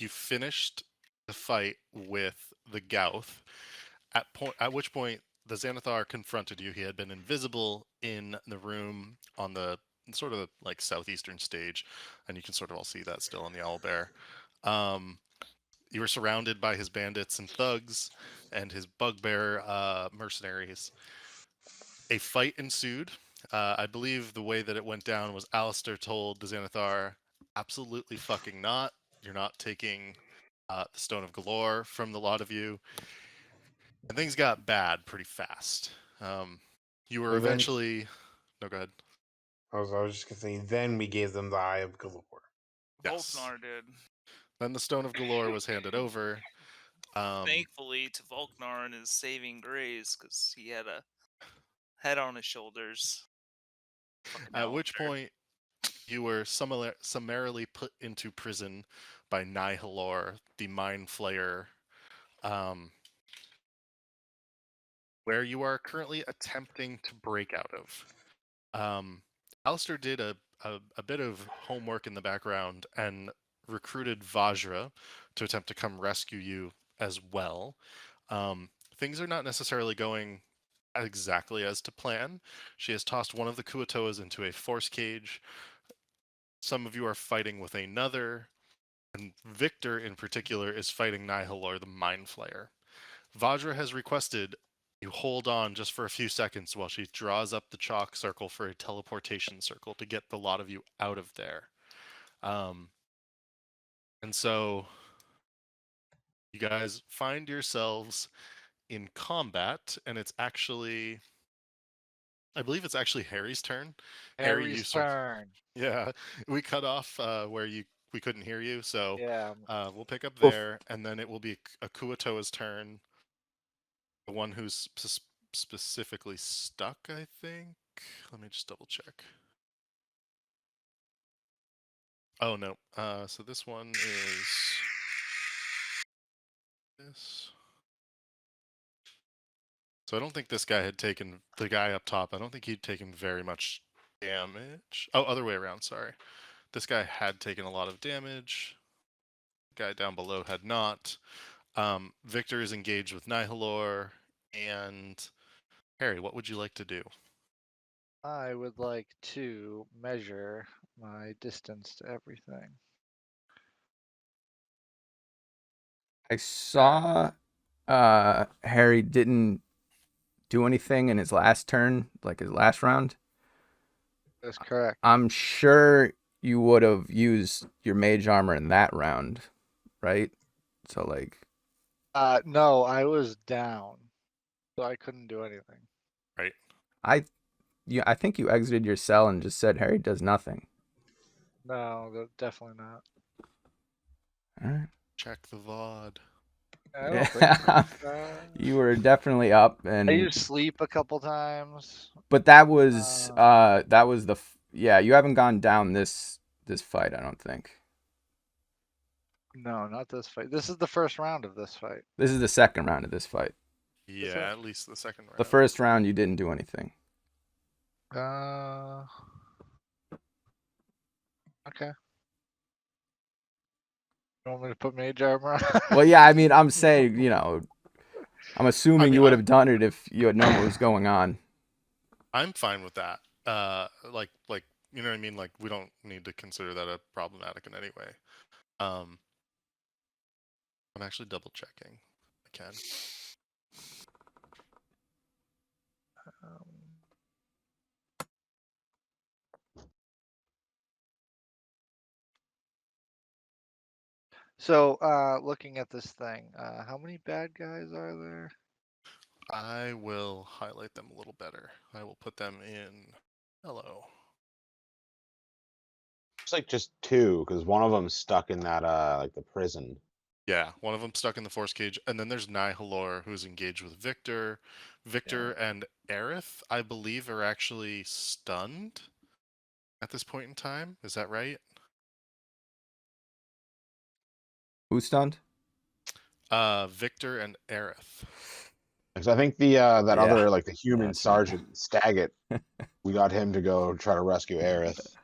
you finished the fight with the Gauth, at which point the Xanathar confronted you. He had been invisible in the room on the sort of like southeastern stage, and you can sort of all see that still on the owlbear. You were surrounded by his bandits and thugs and his bugbear mercenaries. A fight ensued. I believe the way that it went down was Alistair told the Xanathar, absolutely fucking not. You're not taking the Stone of Galore from the lot of you. And things got bad pretty fast. You were Well, then eventually. No, go ahead. I was just gonna say. Then we gave them the Eye of Galore. Yes. Volknar did. Then the Stone of Galore was handed over. Thankfully to Volknar and his saving grace, because he had a head on his shoulders. Fucking At which owlbear. point, you were summarily put into prison by Nihilor, the Mind Flayer, um, where you are currently attempting to break out of. Alistair did a bit of homework in the background and recruited Vajra to attempt to come rescue you as well. Things are not necessarily going exactly as to plan. She has tossed one of the Kuatoas into a force cage. Some of you are fighting with another, and Victor in particular is fighting Nihilor, the Mind Flayer. Vajra has requested you hold on just for a few seconds while she draws up the chalk circle for a teleportation circle to get the lot of you out of there. And so you guys find yourselves in combat, and it's actually, I believe it's actually Harry's turn. Harry, you Harry's start. turn. Yeah, we cut off where we couldn't hear you, so Yeah. we'll pick up Oof. there, and then it will be Akuatoa's turn. The one who's specifically stuck, I think. Let me just double check. Oh no. So this one is this. So I don't think this guy had taken the guy up top. I don't think he'd taken very much damage. Oh, other way around. Sorry. This guy had taken a lot of damage. The guy down below had not. Victor is engaged with Nihilor, and Harry, what would you like to do? I would like to measure my distance to everything. I saw Harry didn't do anything in his last turn, like his last round. That's correct. I'm sure you would have used your mage armor in that round, right? So like, No, I was down, so I couldn't do anything. Right. I think you exited your cell and just said Harry does nothing. No, definitely not. All right. Check the VOD. I don't think so. You were definitely up, and I used sleep a couple times. but that was the yeah. You haven't gone down this fight, I don't think. No, not this fight. This is the first round of this fight. This is the second round of this fight. Yeah, at least the second round. The first round you didn't do anything. Okay. You want me to put mage armor on? Well, yeah, I mean, I'm saying, I'm assuming mean, you would have done it if you had known what was going on. I'm fine with that. Like you know what I mean? Like we don't need to consider that a problematic in any way. I'm actually double checking. I can. So, looking at this thing, how many bad guys are there? I will highlight them a little better. I will put them in yellow. It's like just two, because one of them's stuck in that like the prison. Yeah, one of them stuck in the force cage, and then there's Nihilor who's engaged with Victor. Victor and Aerith, I believe, are actually stunned at this point in time. Is that right? Who's stunned? Victor and Aerith. Because I think the that Yeah. other like the human That's sergeant Staggett, we got him to go try to rescue Aerith.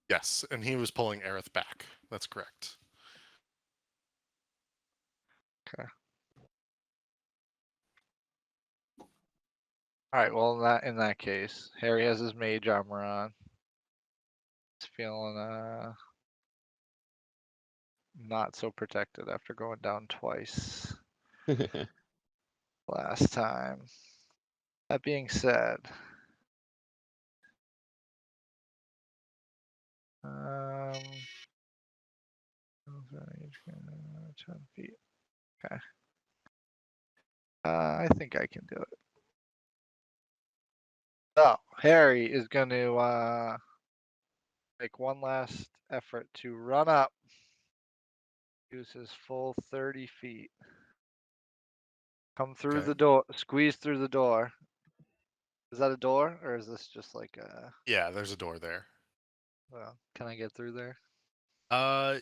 Yes, and he was pulling Aerith back. That's correct. Okay. All right. Well, in that case, Harry has his mage armor on. He's feeling not so protected after going down twice last time. That being said, um, 10 feet. Okay. I think I can do it. So Harry is going to make one last effort to run up. Use his full 30 feet. Come through Okay. the door. Squeeze through the door. Is that a door, or is this just like a? Yeah, there's a door there. Well, can I get through there?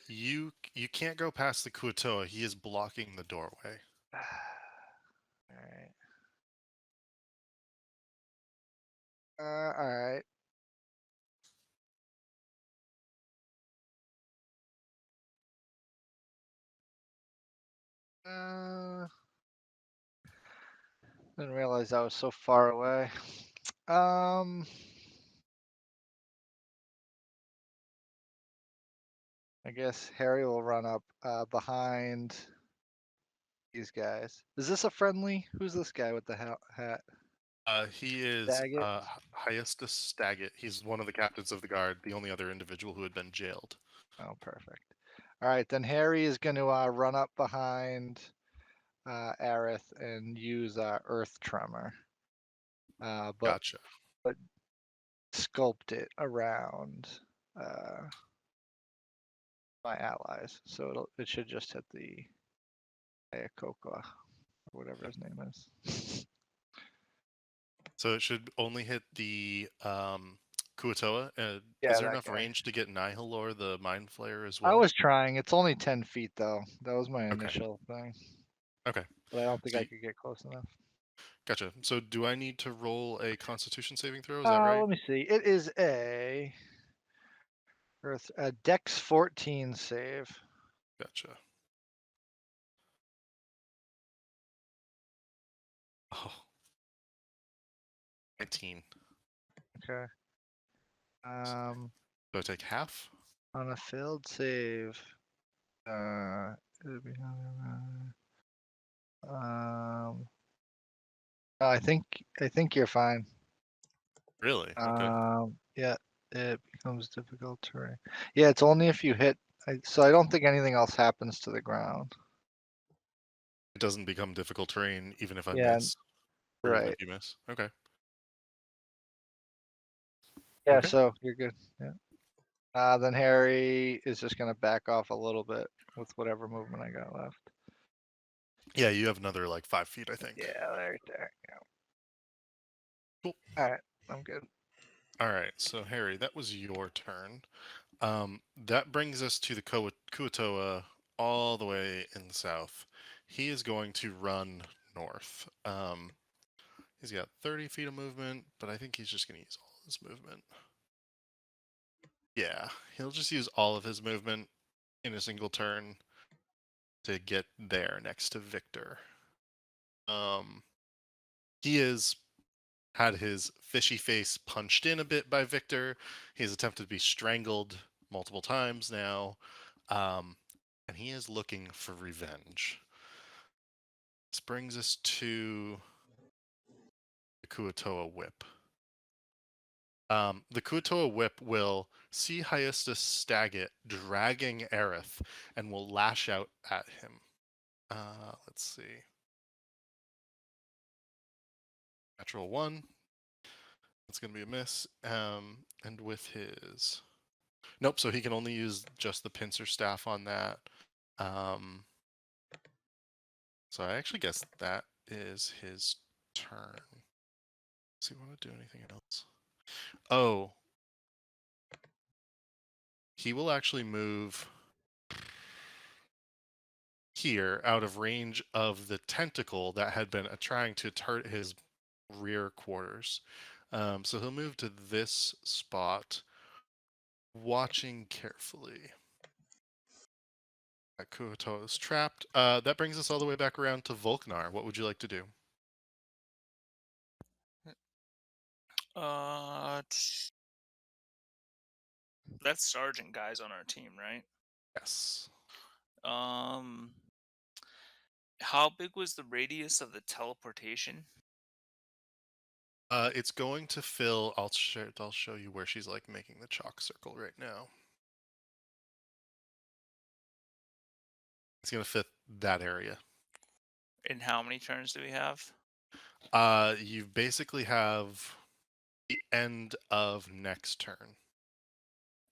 You can't go past the Kuatoa. He is blocking the doorway. All right. All right. Didn't realize I was so far away. I guess Harry will run up behind these guys. Is this a friendly? Who's this guy with the hat? He is Daggett? Hyestus Staggett. He's one of the captains of the guard, the only other individual who had been jailed. Oh, perfect. All right, then Harry is going to run up behind Aerith and use Earth Tremor, but Gotcha. sculpt it around my allies, so it should just hit the Ayakoka or whatever his name is. So it should only hit the Kuatoa. Yeah, Is there that enough guy. range to get Nihil or the Mind Flayer as I well? was trying. It's only 10 feet though. That was my Okay. initial thing, Okay. but I don't think So I could get close enough. gotcha. So do I need to roll a Constitution saving throw? Is that right? Let me see. It is a Dex 14 save. Gotcha. Oh, 19. Okay. Do I take half? On a failed save, I think you're fine. Really? Okay. Yeah, it becomes difficult terrain. Yeah, it's only if you hit. So I don't think anything else happens to the ground. It doesn't become difficult terrain even if I Yeah, miss. Or even if right. you miss. Okay. Yeah, Okay. so you're good. Yeah. Then Harry is just gonna back off a little bit with whatever movement I got left. Yeah, you have another like 5 feet, I think. Yeah, right there. Yeah. Cool. All right, I'm good. All right. So Harry, that was your turn. That brings us to the Kuatoa all the way in the south. He is going to run north. He's got 30 feet of movement, but I think he's just going to use all his movement. Yeah, he'll just use all of his movement in a single turn to get there next to Victor. He has had his fishy face punched in a bit by Victor. He's attempted to be strangled multiple times now. And he is looking for revenge. This brings us to the Kuatoa Whip. The Kuatoa Whip will see Hyestus Staggett dragging Aerith and will lash out at him. Let's see. Natural 1. That's going to be a miss. And with his... Nope, so he can only use just the pincer staff on that. So I actually guess that is his turn. Does he want to do anything else? Oh. He will actually move here out of range of the tentacle that had been trying to target his rear quarters. So he'll move to this spot watching carefully. Kuhoto is trapped. That brings us all the way back around to Volknar. What would you like to do? That sergeant guy's on our team, right? Yes. How big was the radius of the teleportation? It's going to fill. I'll show you where she's like making the chalk circle right now. It's gonna fit that area. And how many turns do we have? You basically have the end of next turn.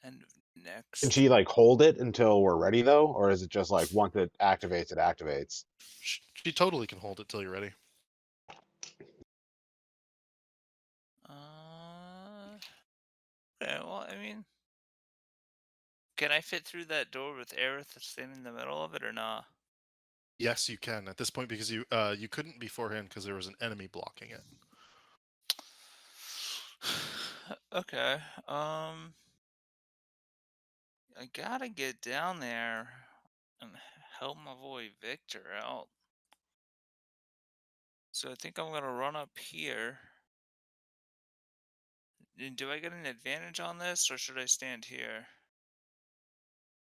End of Can next. she like hold it until we're ready though, or is it just like once it activates, it activates? She totally can hold it till you're ready. Okay, well, I mean, can I fit through that door with Aerith standing in the middle of it or not? Yes, you can at this point because you couldn't beforehand because there was an enemy blocking it. Okay. I gotta get down there and help my boy Victor out. So I think I'm gonna run up here. And do I get an advantage on this, or should I stand here?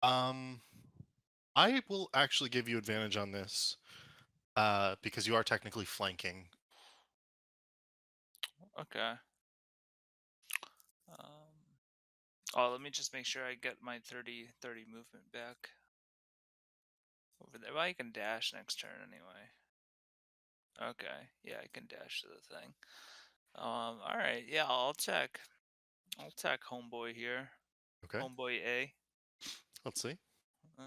I will actually give you advantage on this because you are technically flanking. Okay. Oh, let me just make sure I get my 30 movement back over there. Well, I can dash next turn anyway. Okay, yeah, I can dash to the thing. All right, yeah, I'll attack homeboy here. Okay, Homeboy A. let's see. Uh,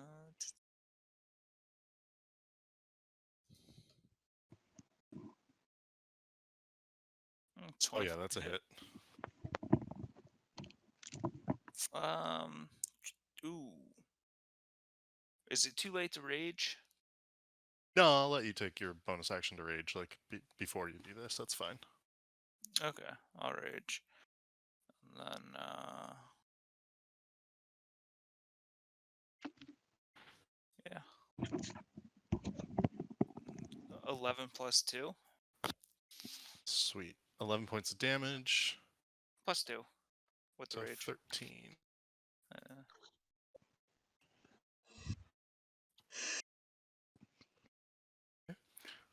20. Oh yeah, that's a hit. Ooh. Is it too late to rage? No, I'll let you take your bonus action to rage like before you do this. That's fine. Okay, I'll rage. And then, 11 plus 2? Sweet. 11 points of damage. Plus 2 with the So rage. 13. Uh,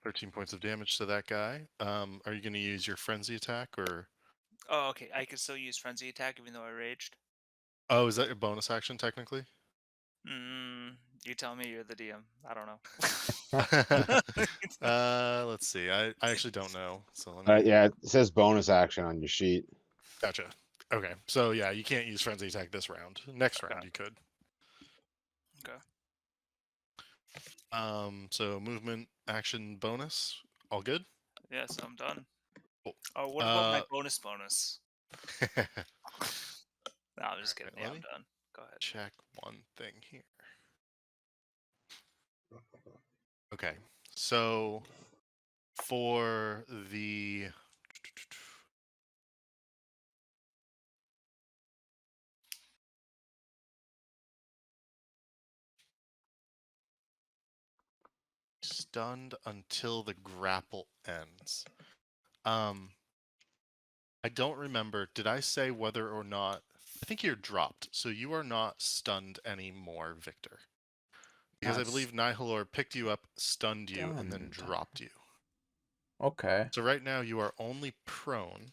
13 points of damage to that guy. Are you going to use your frenzy attack or? oh, okay, I can still use frenzy attack even though I raged. Oh, is that your bonus action technically? You tell me, you're the DM. I don't know. Let's see. I actually don't know. So let me. Yeah, it says bonus action on your sheet. Gotcha. Okay. So yeah, you can't use frenzy attack this round. Next Okay. round you could. Okay. So movement, action, bonus, all good. Yes, I'm done. Cool. Oh, what about my bonus? No, I'm just kidding. Alright, Yeah, let I'm me done. Go ahead. check one thing here. Okay. So for the stunned until the grapple ends. I don't remember. Did I say whether or not? I think you're dropped, so you are not stunned anymore, Victor. Because I Not believe Nihilor picked you up, stunned you, and then stunned. dropped you. Okay. So right now you are only prone.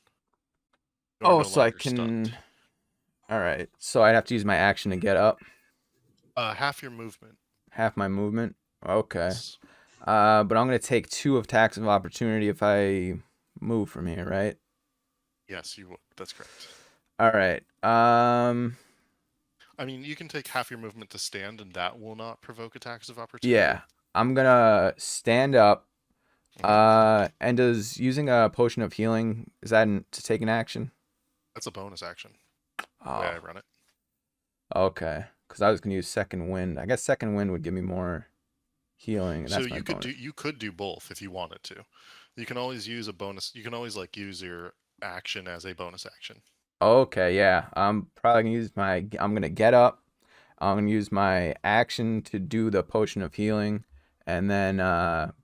You are Oh, no so I longer can. stunned. All right. So I'd have to use my action to get up. Half your movement. Half my movement. Okay. Yes. But I'm gonna take 2 attacks of opportunity if I move from here, right? Yes, you would. That's correct. All right. I mean, you can take half your movement to stand, and that will not provoke attacks of opportunity. Yeah. I'm gonna stand up. And does using a potion of healing, is that to take an action? That's a bonus action. The way Oh, I run it. okay. Because I was gonna use second wind. I guess second wind would give me more healing, and So that's my bonus. you could do both if you wanted to. You can always use a bonus. You can always like use your action as a bonus action. Okay, yeah. I'm probably gonna use my. I'm gonna get up. I'm gonna use my action to do the potion of healing, and then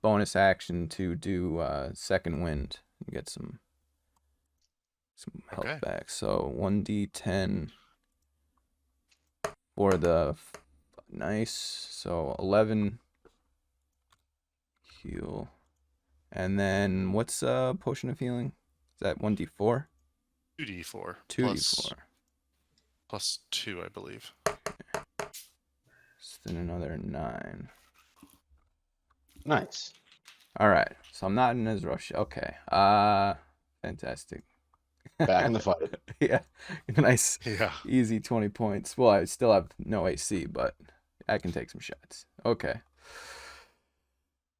bonus action to do second wind and get some health Okay. back. So 1d10 for the nice. So 11 heal, and then what's potion of healing? Is that 1d4? 2d4 2d4. plus 2, I believe. So then another 9. Nice. All right. So I'm not in as rush. Okay. Fantastic. Back in the fight. Yeah. Nice. Yeah. Easy 20 points. Well, I still have no AC, but I can take some shots. Okay.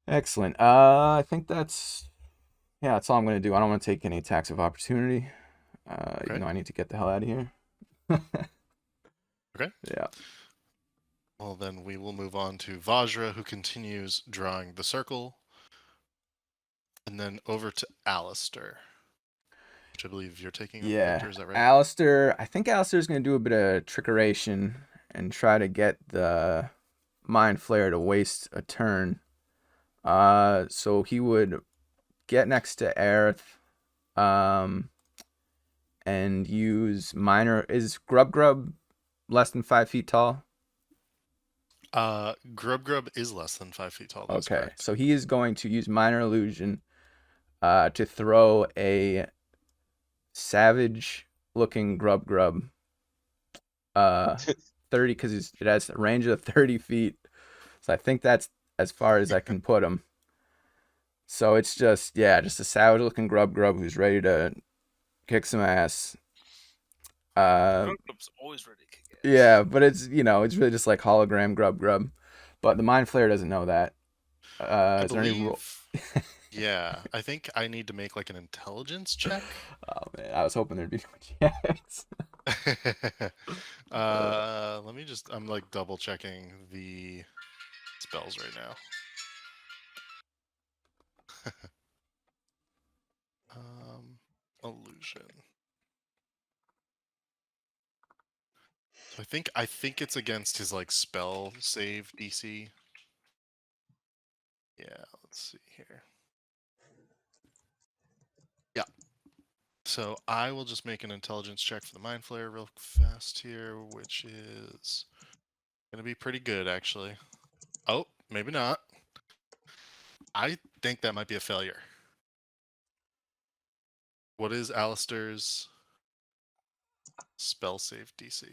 Excellent. I think that's all I'm gonna do. I don't want to take any attacks of opportunity. Okay. Even though I need to get the hell out of here. Okay. Yeah. Well, then we will move on to Vajra, who continues drawing the circle. And then over to Alistair, which I believe you're taking over, Yeah. Victor, is that right? Alistair, I think Alistair's gonna do a bit of trickeration and try to get the Mind Flayer to waste a turn. So he would get next to Aerith, and use minor. Is Grub less than 5 feet tall? Grub is less than 5 feet tall. That's Okay, correct. so he is going to use minor illusion, to throw a savage-looking Grub, 30, because it has a range of 30 feet. So I think that's as far as I can put him. So it's just a savage-looking Grub who's ready to kick some ass. Grub's always ready to kick ass. Yeah, but it's really just like hologram Grub. But the Mind Flayer doesn't know that. I Is there any rule? believe. Yeah, I think I need to make like an intelligence check. Oh man, I was hoping there'd be no chance. Let me just. I'm like double checking the spells right now. Illusion. So I think it's against his like spell save DC. Yeah, let's see here. Yeah. So I will just make an intelligence check for the Mind Flayer real fast here, which is gonna be pretty good actually. Oh, maybe not. I think that might be a failure. What is Alistair's spell save DC?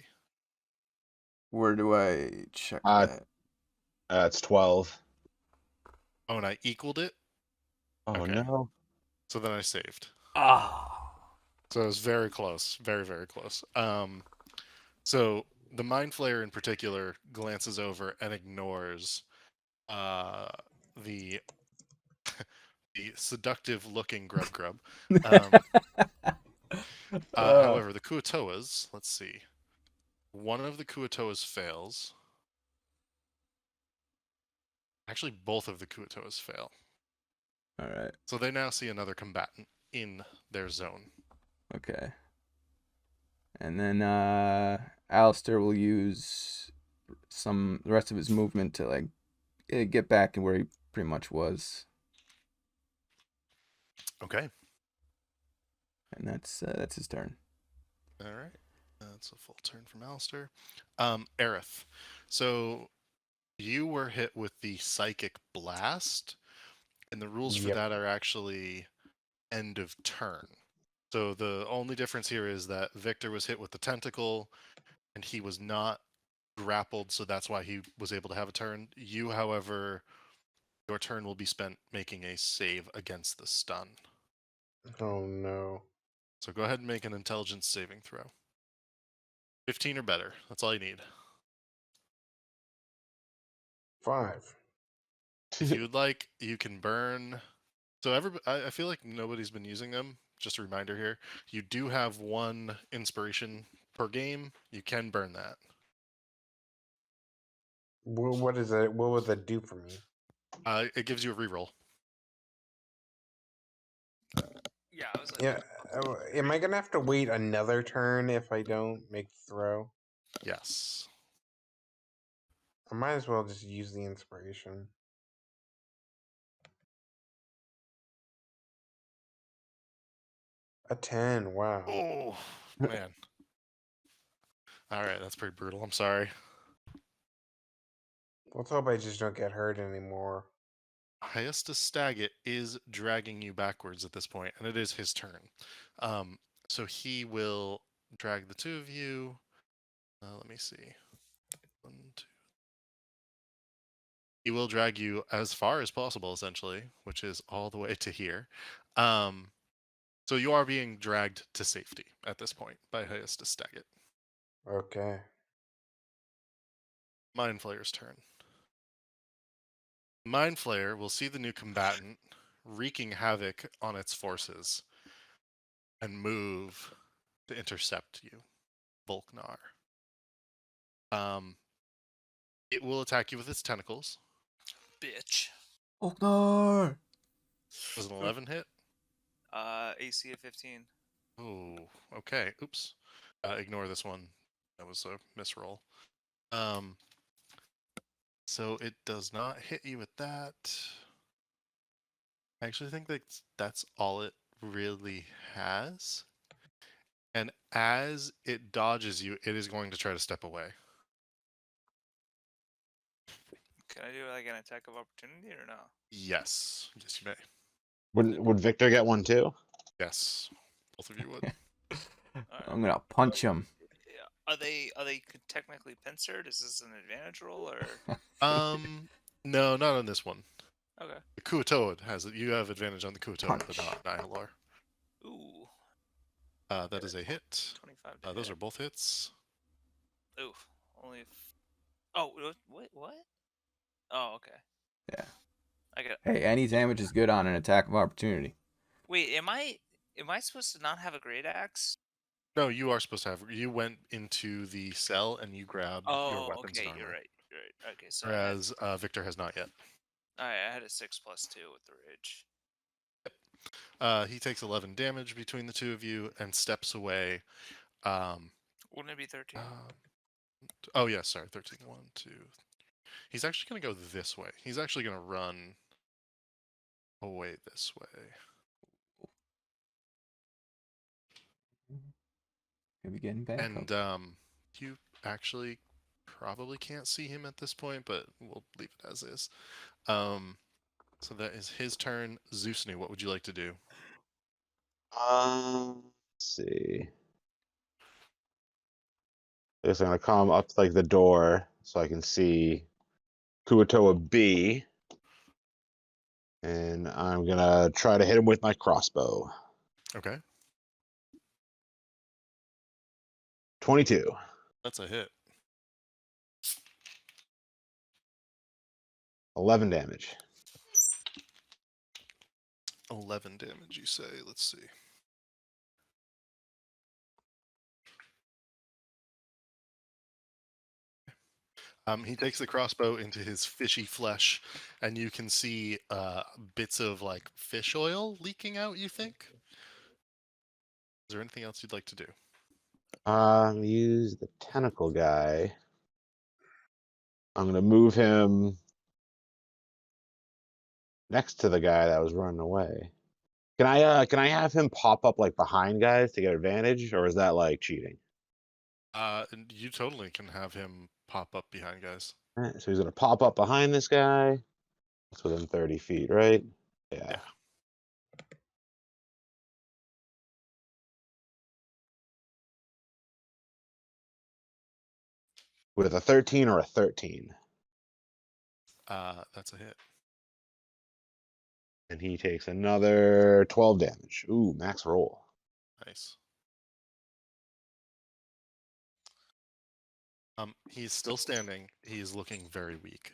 Where do I check Uh, that? It's 12. Oh, and I equaled it? Oh Okay. no. So then I saved. Oh. So it was very close. Very, very close. So the Mind Flayer in particular glances over and ignores the the seductive looking Grub. However, the Kuatoas, let's see. One of the Kuatoas fails. Actually, both of the Kuatoas fail. All right. So they now see another combatant in their zone. Okay. And then Alistair will use the rest of his movement to like get back to where he pretty much was. Okay. And that's his turn. All right. That's a full turn from Alistair. Aerith. So you were hit with the Psychic Blast, and the rules for Yep. that are actually end of turn. So the only difference here is that Victor was hit with the Tentacle, and he was not grappled, so that's why he was able to have a turn. You, however, your turn will be spent making a save against the stun. Oh no. So go ahead and make an intelligence saving throw. 15 or better. That's all you need. 5. If you would like, you can burn. So I feel like nobody's been using them. Just a reminder here. You do have 1 inspiration per game. You can burn that. What is it? What would that do for me? It gives you a reroll. Yeah, I was like, Yeah, Am I gonna have to wait another turn if I don't make the throw? Yes. I might as well just use the inspiration. A 10. Wow. Oh, man. All right, that's pretty brutal. I'm sorry. Let's hope I just don't get hurt anymore. Hyestus Staggit is dragging you backwards at this point, and it is his turn. So he will drag the two of you. Let me see. 1, 2. He will drag you as far as possible, essentially, which is all the way to here. So you are being dragged to safety at this point by Hyestus Staggit. Okay. Mind Flayer's turn. Mind Flayer will see the new combatant wreaking havoc on its forces and move to intercept you, Volknar. It will attack you with its tentacles. Bitch. Oknar! Does an 11 hit? AC of 15. Oh, okay. Oops. Ignore this one. That was a misroll. So it does not hit you with that. I actually think that's all it really has. And as it dodges you, it is going to try to step away. Can I do like an attack of opportunity or no? Yes. Yes, you may. Would Victor get one too? Yes. Both of you would. I'm gonna punch him. Yeah. Are they technically pincered? Is this an advantage roll or? No, not on this one. Okay. The Kuatoa has it. You have advantage on the Kuatoa, but Punch. not Nihilor. Ooh. That is a hit. 25 to Those hit. are both hits. Oof. Only. Oh, what? Oh, okay. Yeah. I got. Hey, any damage is good on an attack of opportunity. Wait, am I supposed to not have a great axe? No, you are supposed to have. You went into the cell and you grabbed your Oh, weapons okay. and You're armor. right. You're right. Okay, so Whereas Victor has not yet. I had a 6+2 with the rage. He takes 11 damage between the two of you and steps away. Wouldn't it be 13? Oh, yeah, sorry. 13. 1, 2. He's actually going to go this way. He's actually going to run away this way. Maybe getting back And up. you actually probably can't see him at this point, but we'll leave it as is. So that is his turn. Zeusny, what would you like to do? Let's see. I guess I'm gonna come up to like the door so I can see Kuatoa B. And I'm gonna try to hit him with my crossbow. Okay, 22. that's a hit. 11 damage. 11 damage, you say. Let's see. He takes the crossbow into his fishy flesh, and you can see bits of like fish oil leaking out. You think? Is there anything else you'd like to do? Use the tentacle guy. I'm gonna move him next to the guy that was running away. Can I have him pop up like behind guys to get advantage, or is that like cheating? And you totally can have him pop up behind guys. Alright, so he's gonna pop up behind this guy. It's within 30 feet, right? Yeah. Yeah. With a 13 or a 13. That's a hit. And he takes another 12 damage. Ooh, max roll. Nice. He's still standing. He's looking very weak.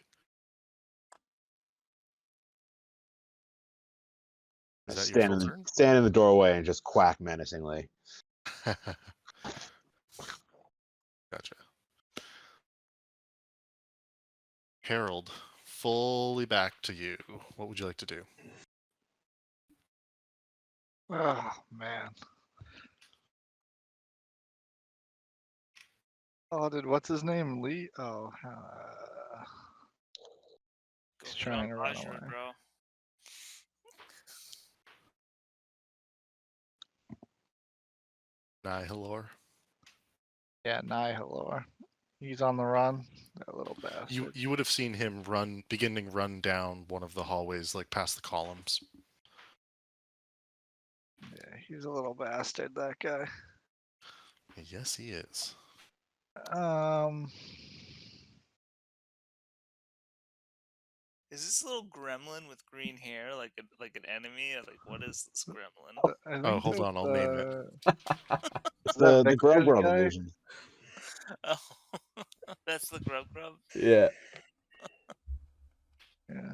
Is that your full turn? Stand in the doorway and just quack menacingly. Gotcha. Harold, fully back to you. What would you like to do? Oh man. Oh, did what's his name? Lee? Oh, Go he's hit on trying to run Bashford, away. bro. Nihilor. Yeah, Nihilor. He's on the run. That little You bastard. you would have seen him beginning run down one of the hallways, like past the columns. Yeah, he's a little bastard, that guy. Yes, he is. Um, Is this little gremlin with green hair like an enemy? Like, what is this gremlin? I Oh, think hold that's on, I'll name it. It's is that the Grub Victor's Grub guy? illusion. Oh, that's the grub grub. Yeah. Yeah.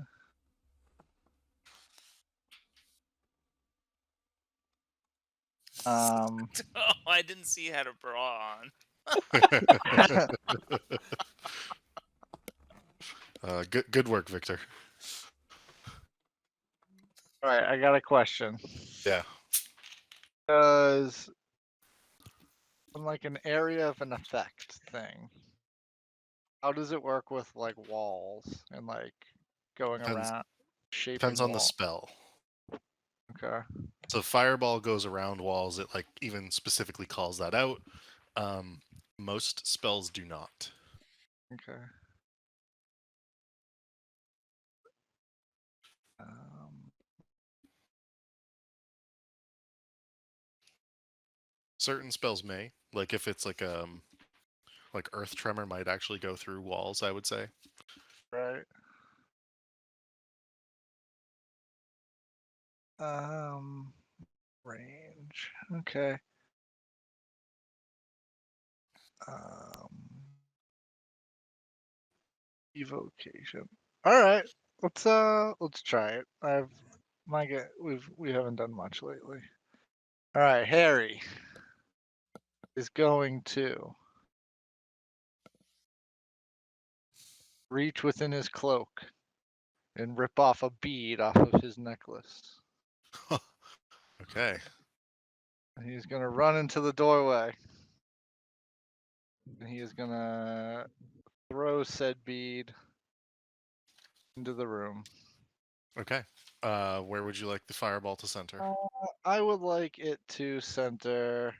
Oh, I didn't see he had a bra on. Good work, Victor. All right, I got a question. Yeah. Does like an area of an effect thing? How does it work with like walls and like going Depends around depends shaping on the wall? spell. Okay. So fireball goes around walls. It like even specifically calls that out. Most spells do not. Okay. Um, Certain spells may, like if it's like earth tremor might actually go through walls, I would say. right. Um, range. Okay. Um, evocation. All right. Let's try it. We haven't done much lately. All right, Harry is going to reach within his cloak and rip off a bead off of his necklace. Okay. And he's gonna run into the doorway. And he is gonna throw said bead into the room. Okay. Where would you like the fireball to center? I would like it to center,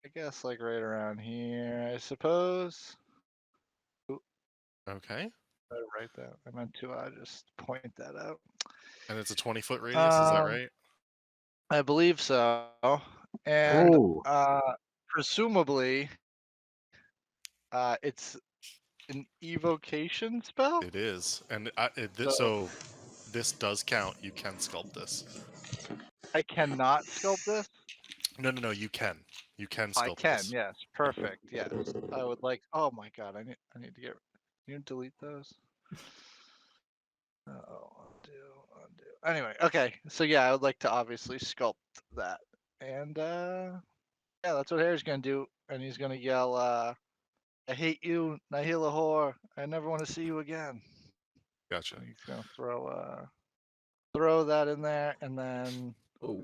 I guess, like right around here, I suppose. Okay. I write that. I meant to just point that out. And it's a 20-foot radius, is that Um, right? I believe so. And Oh, presumably, it's an evocation spell. It is. And So so this does count. You can sculpt this. I cannot sculpt this. No, you can. You can I sculpt can, this. yes, perfect, yes. I would like. Oh my god, I need to get. Can you delete those? Undo. Anyway, okay, so yeah, I would like to obviously sculpt that, and yeah, that's what Harry's gonna do, and he's gonna yell, "I hate you, Nihila whore! I never want to see you again." Gotcha. And he's gonna throw that in there, and then Oh.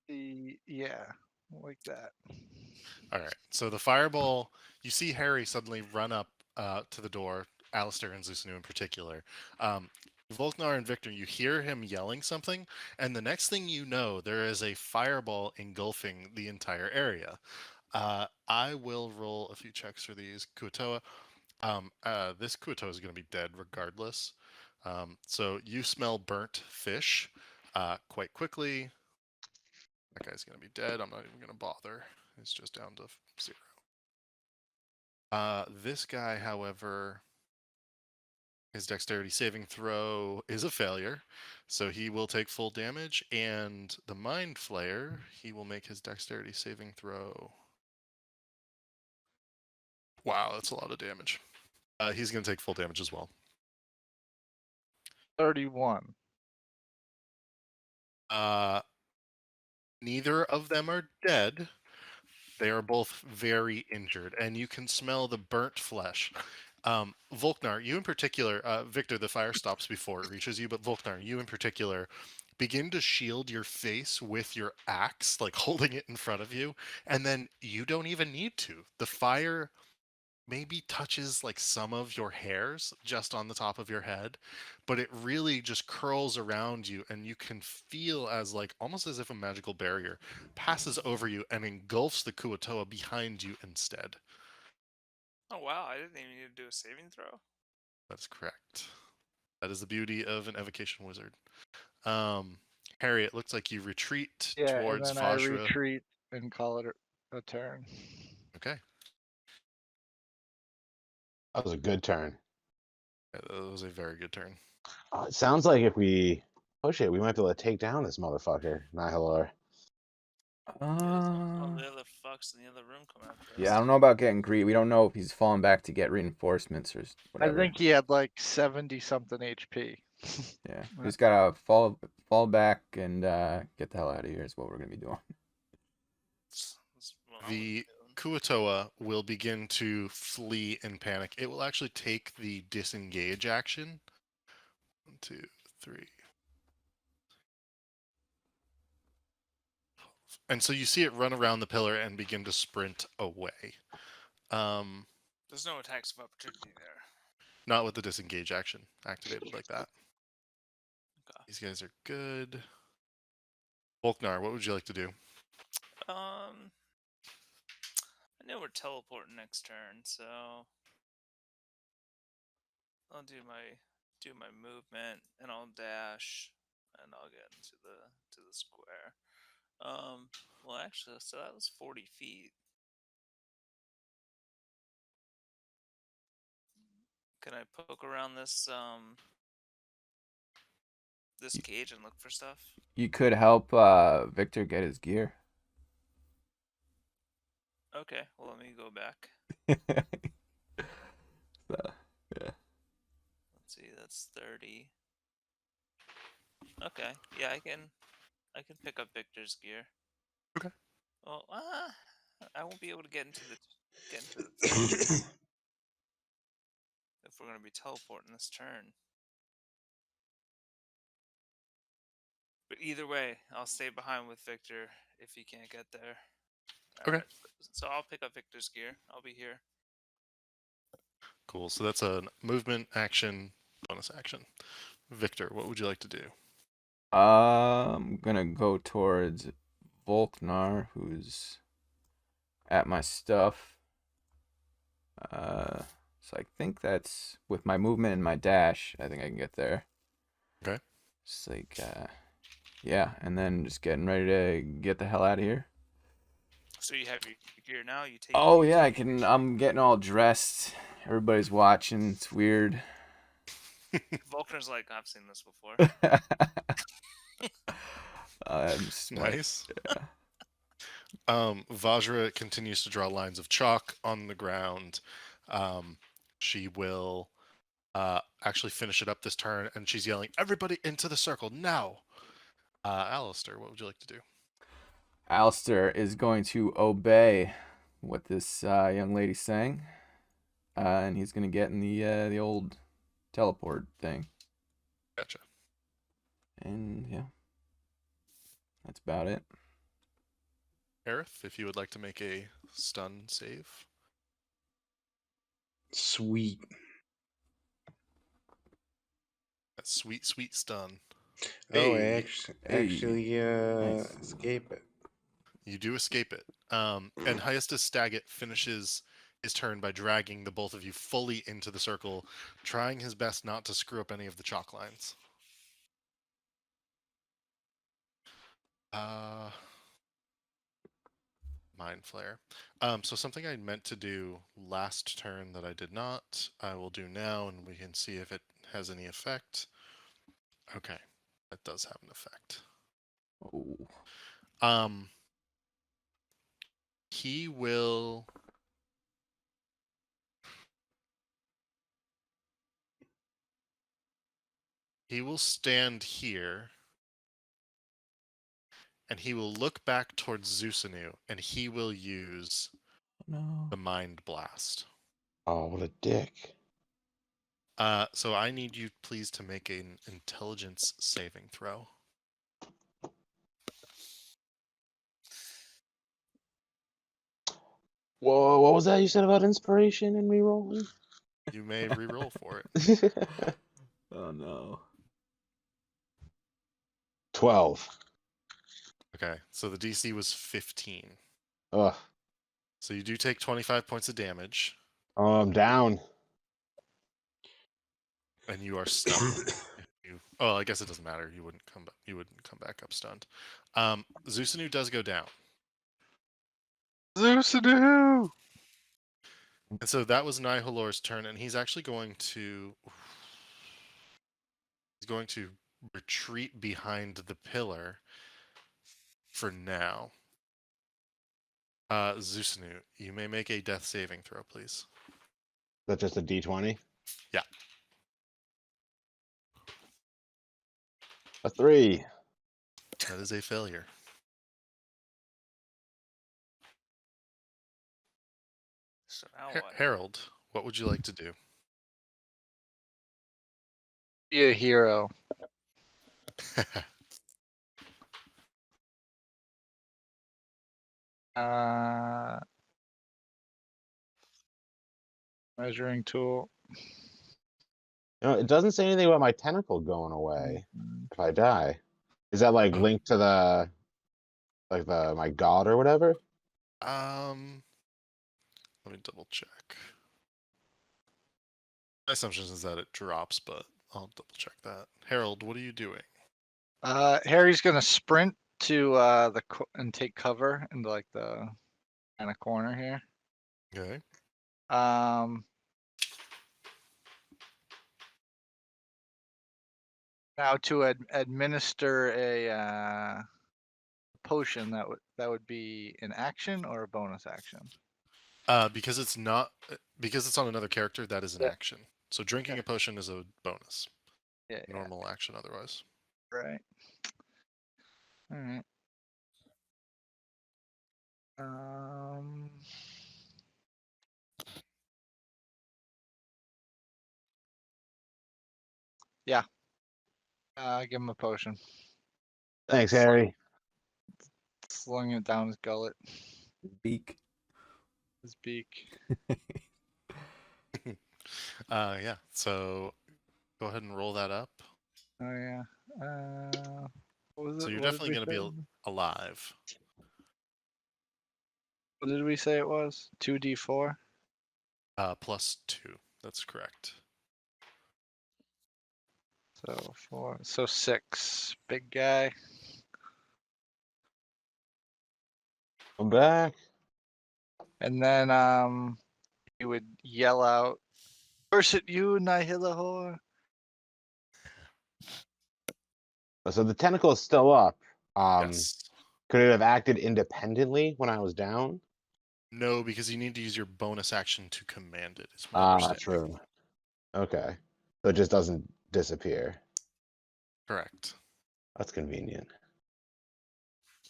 yeah, like that. All right. So the fireball, you see Harry suddenly run up to the door, Alistair and Zusanu in particular. Volknar and Victor, you hear him yelling something, and the next thing you know, there is a fireball engulfing the entire area. I will roll a few checks for these. Kuatoa. This Kuatoa is going to be dead regardless. So you smell burnt fish quite quickly. That guy's going to be dead. I'm not even going to bother. It's just down to 0. This guy, however, his dexterity saving throw is a failure, so he will take full damage, and the Mind Flayer, he will make his dexterity saving throw. Wow, that's a lot of damage. He's going to take full damage as well. 31. Neither of them are dead. They are both very injured, and you can smell the burnt flesh. Volknar, you in particular, Victor, the fire stops before it reaches you, but Volknar, you in particular, begin to shield your face with your axe, like holding it in front of you, and then you don't even need to. The fire maybe touches like some of your hairs just on the top of your head, but it really just curls around you, and you can feel as like almost as if a magical barrier passes over you and engulfs the Kuatoa behind you instead. Oh wow, I didn't even need to do a saving throw. That's correct. That is the beauty of an evocation wizard. Um, Harry, it looks like you retreat Yeah, and towards then I Vajra. retreat and call it a turn. Okay, That was a good turn. yeah, that was a very good turn. It sounds like if we push it, we might be able to take down this motherfucker, Nihilor. Yeah, there's all the other fucks in the other room come after us. Yeah, I don't know about getting greedy. We don't know if he's falling back to get reinforcements or I whatever. think he had like 70 something HP. Yeah, we just gotta fall back and get the hell out of here is what we're gonna be doing. That's what I'm The doing. Kuatoa will begin to flee in panic. It will actually take the disengage action. 1, 2, 3. And so you see it run around the pillar and begin to sprint away. There's no attacks of opportunity there. Not with the disengage action activated like that. Okay. These guys are good. Volknar, what would you like to do? I know we're teleporting next turn, so I'll do my movement and I'll dash and I'll get into the square. Well actually, so that was 40 feet. Can I poke around this this Y- cage and look for stuff? You could help Victor get his gear. Okay, well let me go back. So, yeah. Let's see, that's 30. Okay, yeah, I can pick up Victor's gear. Okay. Well, I won't be able to get into the thing if we're gonna be teleporting this turn. But either way, I'll stay behind with Victor if he can't get there. Okay. Alright, so I'll pick up Victor's gear. I'll be here. Cool. So that's a movement action, bonus action. Victor, what would you like to do? I'm gonna go towards Volknar, who's at my stuff. So I think that's with my movement and my dash. I think I can get there. Okay. Just like, yeah, and then just getting ready to get the hell out of here. So you have your gear now. You take. Oh yeah, I can. I'm getting all dressed. Everybody's watching. It's weird. Vulcan's like, I've seen this before. I'm smart. Nice. Yeah. Vajra continues to draw lines of chalk on the ground. She will actually finish it up this turn, and she's yelling, "Everybody into the circle now!" Alistair, what would you like to do? Alistair is going to obey what this young lady's saying, and he's gonna get in the old teleport thing. Gotcha. And yeah, that's about it. Aerith, if you would like to make a stun save. Sweet. That sweet, sweet stun. Oh, I Hey. actually Nice. escape it. You do escape it. And Hyastus Staggett finishes his turn by dragging the both of you fully into the circle, trying his best not to screw up any of the chalk lines. Mind Flare. So something I meant to do last turn that I did not, I will do now, and we can see if it has any effect. Okay, that does have an effect. Oh. He will. He will stand here, and he will look back towards Zusanu, and he will use No. the Mind Blast. Oh, what a dick. So I need you, please, to make an intelligence saving throw. Whoa, what was that you said about inspiration and rerolling? You may re-roll for it. Oh no. 12. Okay, so the DC was 15. Ugh. So you do take 25 points of damage, Oh, I'm down. and you are stunned. Oh, I guess it doesn't matter. You wouldn't come back. You wouldn't come back up stunned. Zusanu does go down, Zeus-a-doo! and so that was Nihalor's turn, and he's actually going to. He's going to retreat behind the pillar for now. Zusanu, you may make a death saving throw, please. That's just a D20? Yeah. A 3. That is a failure. So now what? Harold, what would you like to do? Be a hero. Measuring tool. You know, it doesn't say anything about my tentacle going away if I die. Is that like linked to the my god or whatever? Let me double check. My assumption is that it drops, but I'll double check that. Harold, what are you doing? Harry's gonna sprint to and take cover into like the kind of corner here. Okay. Now to administer a potion, that would be an action or a bonus action. Because it's not because it's on another character, that is an Yeah. action. So drinking Okay. a potion is a bonus. Yeah. Normal action otherwise. Right. All right. Um. Yeah. Give him a potion. Thanks, Harry. Slung it down his gullet, Beak. his beak. Yeah. So go ahead and roll that up. Oh yeah. What was it? So you're What did definitely we going to say? be alive. What did we say it was? 2d4. +2. That's correct. So 4. So 6. Big guy. I'm back. And then he would yell out, "Curse it, you Nihilahor!" So the tentacle is still up. Yes. Could it have acted independently when I was down? No, because you need to use your bonus action to command it. Is my understanding. True. Okay. So it just doesn't disappear. Correct. That's convenient.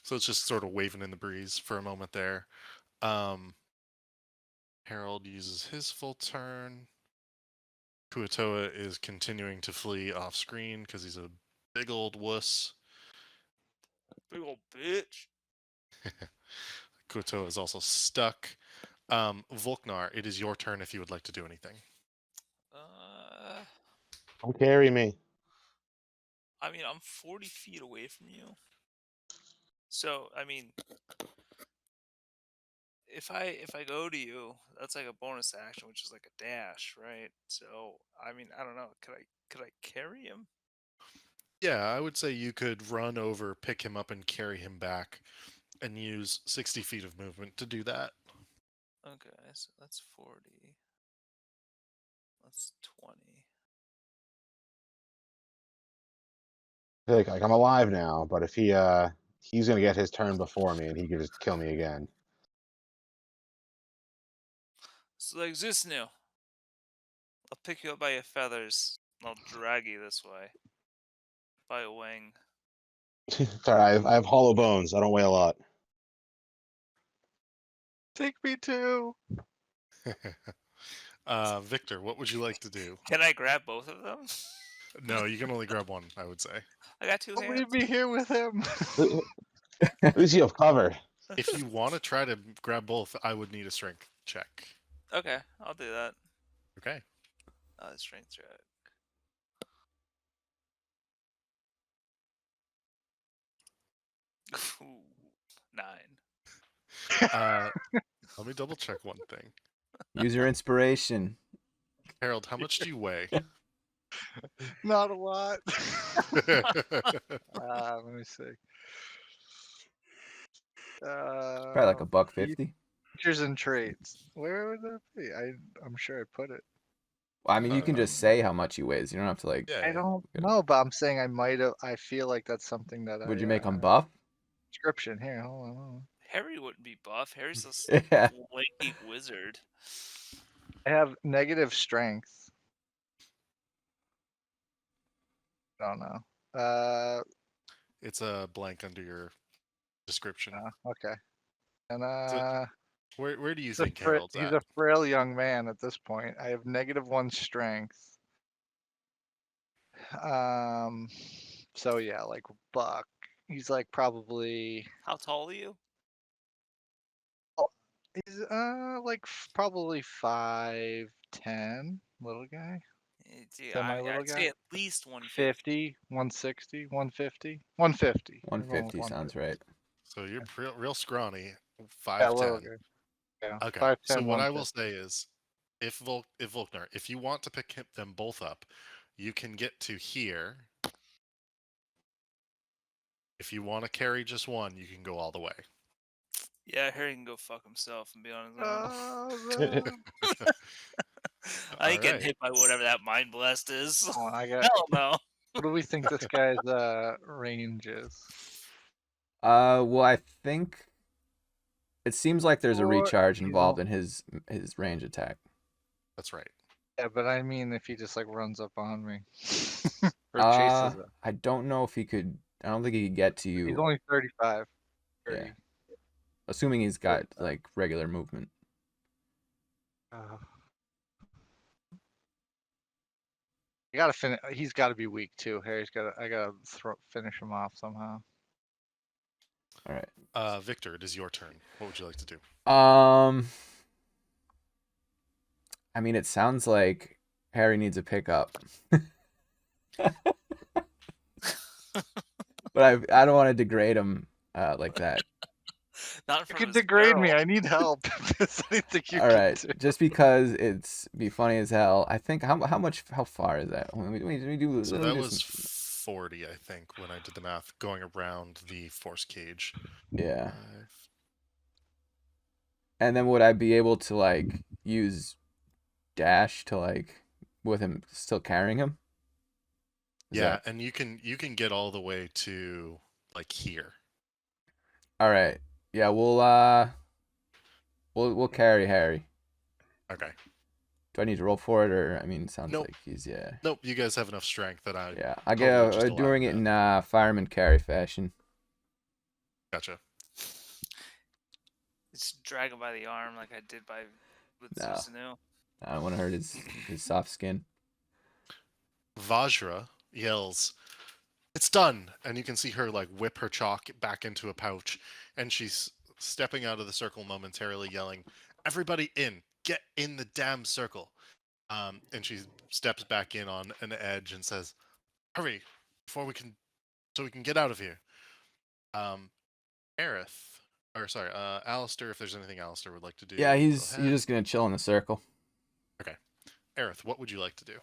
So it's just sort of waving in the breeze for a moment there. Harold uses his full turn. Kuatoa is continuing to flee off screen because he's a big old wuss. Big old bitch. Kuatoa is also stuck. Volknar, it is your turn if you would like to do anything. Don't carry me. I mean, I'm 40 feet away from you. So, I mean, if I go to you, that's like a bonus action, which is like a dash, right? So, I mean, I don't know. Could I carry him? Yeah, I would say you could run over, pick him up, and carry him back, and use 60 feet of movement to do that. Okay, so that's 40. That's 20. I feel like I'm alive now, but if he's gonna get his turn before me and he could just kill me again. So like Zusnu, I'll pick you up by your feathers. And I'll drag you this way. By a wing. Sorry, I have hollow bones. I don't weigh a lot. Take me too. Victor, what would you like to do? Can I grab both of them? No, you can only grab one, I would say. I got 2 Don't hands. leave me here with him. At least you have cover. If you want to try to grab both, I would need a strength check. Okay, I'll do that. Okay. Strength check. Ooh, 9. Let me double check one thing. Use your inspiration. Harold, how much do you weigh? Not a lot. Let me see. Probably like a $1.50. Features and traits. Where would that be? I'm sure I put it. Well, I mean, you can just say how much he weighs. You don't have to like. Yeah, I don't know, but I'm saying I might have. I feel like that's something that Would you make him buff? Description here. Hold on. Harry wouldn't be buff. Harry's a Yeah. lanky wizard. I have negative strength. I don't know. It's a blank under your description. Okay. And So where do you think Harold's he's at? a frail young man at this point. I have -1 strength. So yeah, like buck. He's like probably. How tall are you? He's like probably 5'10", little guy. Semi-little I'd say guy. at least 150. 160, 150, 150. 150 sounds right. So you're real scrawny, Yeah, little 5'10". guy. Yeah. Okay. 5'10", So what I will 150. say is, if Volknar, if you want to pick them both up, you can get to here. If you want to carry just one, you can go all the way. Yeah, Harry can go fuck himself and be on his own. I ain't getting Alright. hit by whatever that mind blast is. I got. Hell no. What do we think this guy's range is? Well, I think it seems like there's a recharge he's involved in his range attack. That's right. Yeah, but I mean, if he just like runs up on me or chases us. I don't know if he could. I don't think he could get to you. He's only 35. 30. Yeah. Assuming he's got like regular movement. You gotta finish. He's got to be weak too. Harry's got. I gotta finish him off somehow. All right. Victor, it is your turn. What would you like to do? I mean, it sounds like Harry needs a pickup. But I don't want to degrade him like that. Not You from can his degrade me. barrel. I need help. There's anything you All can right, do. just because it's be funny as hell. I think how far is that? We do. So let me that do was some- 40, I think, when I did the math, going around the force cage. Yeah. And then would I be able to like use dash to like with him still carrying him? Yeah, and you can get all the way to like here. All right. Yeah, we'll carry Harry. Okay. Do I need to roll for it, or I mean, it sounds Nope. like he's Nope, you guys have enough strength that I Yeah, I totally get just allow doing it that. in fireman carry fashion. Gotcha. Just drag him by the arm like I did with No. Susanu. I don't want to hurt his soft skin. Vajra yells, "It's done!" And you can see her like whip her chalk back into a pouch, and she's stepping out of the circle momentarily, yelling, "Everybody in! Get in the damn circle!" And she steps back in on an edge and says, "Hurry, so we can get out of here." Aerith, or sorry, Alistair. If there's anything Alistair would like to do, Yeah, go he's ahead. just gonna chill in the circle. Okay, Aerith, what would you like to do?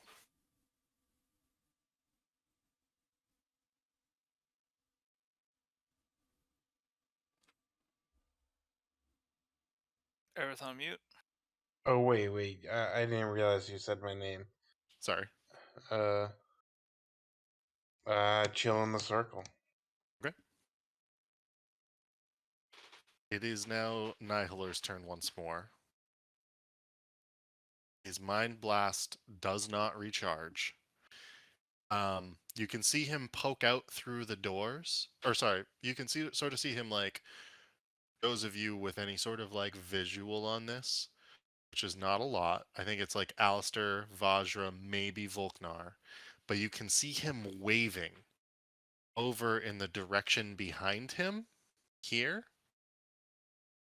Aerith on mute. Oh wait. I didn't realize you said my name. Sorry. Chill in the circle. Okay. It is now Nihilar's turn once more. His Mind Blast does not recharge. You can see him poke out through the doors. Or sorry, you can sort of see him like those of you with any sort of like visual on this, which is not a lot. I think it's like Alistair, Vajra, maybe Volknar. But you can see him waving over in the direction behind him here.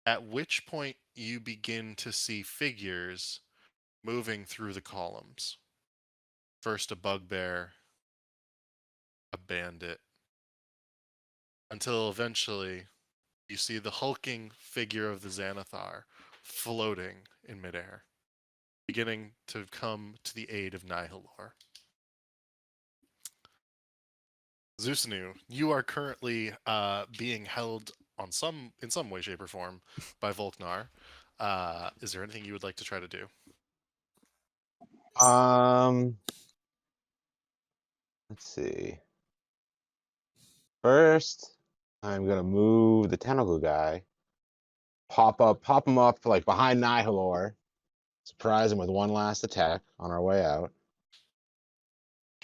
At which point you begin to see figures moving through the columns. First a bugbear, a bandit, until eventually you see the hulking figure of the Xanathar floating in midair, beginning to come to the aid of Nihilor. Zusanu, you are currently being held in some way, shape, or form by Volknar. Is there anything you would like to try to do? Let's see. First, I'm gonna move the tentacle guy. Pop him up like behind Nihilor. Surprise him with one last attack on our way out.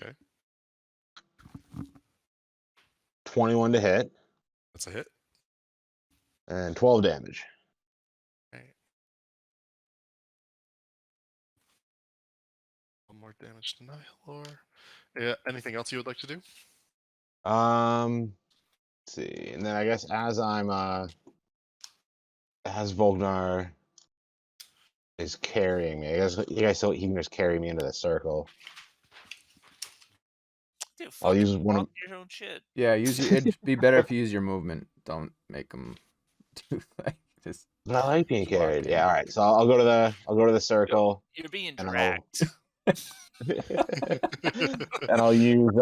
Okay. 21 to hit That's a hit. and 12 damage. Right. One more damage to Nihilor. Yeah, anything else you would like to do? Let's see. And then I guess as Volgnar is carrying me, I guess he can just carry me into the circle. Dude, I'll fucking use one walk of your own shit. Yeah, it'd be better if you use your movement. Don't make them do like just. but I like being Just walk carried. in. Yeah, all right. So I'll go to the circle You're being and dragged. and I'll use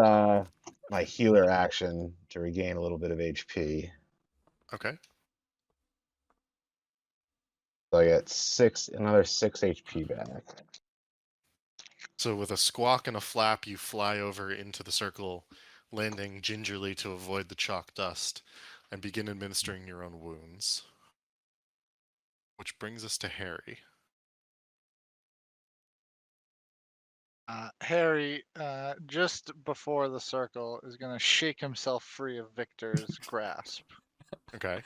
my healer action to regain a little bit of HP. Okay. So I get another 6 HP back. So with a squawk and a flap, you fly over into the circle, landing gingerly to avoid the chalk dust, and begin administering your own wounds. Which brings us to Harry. Harry, just before the circle, is going to shake himself free of Victor's grasp. Okay.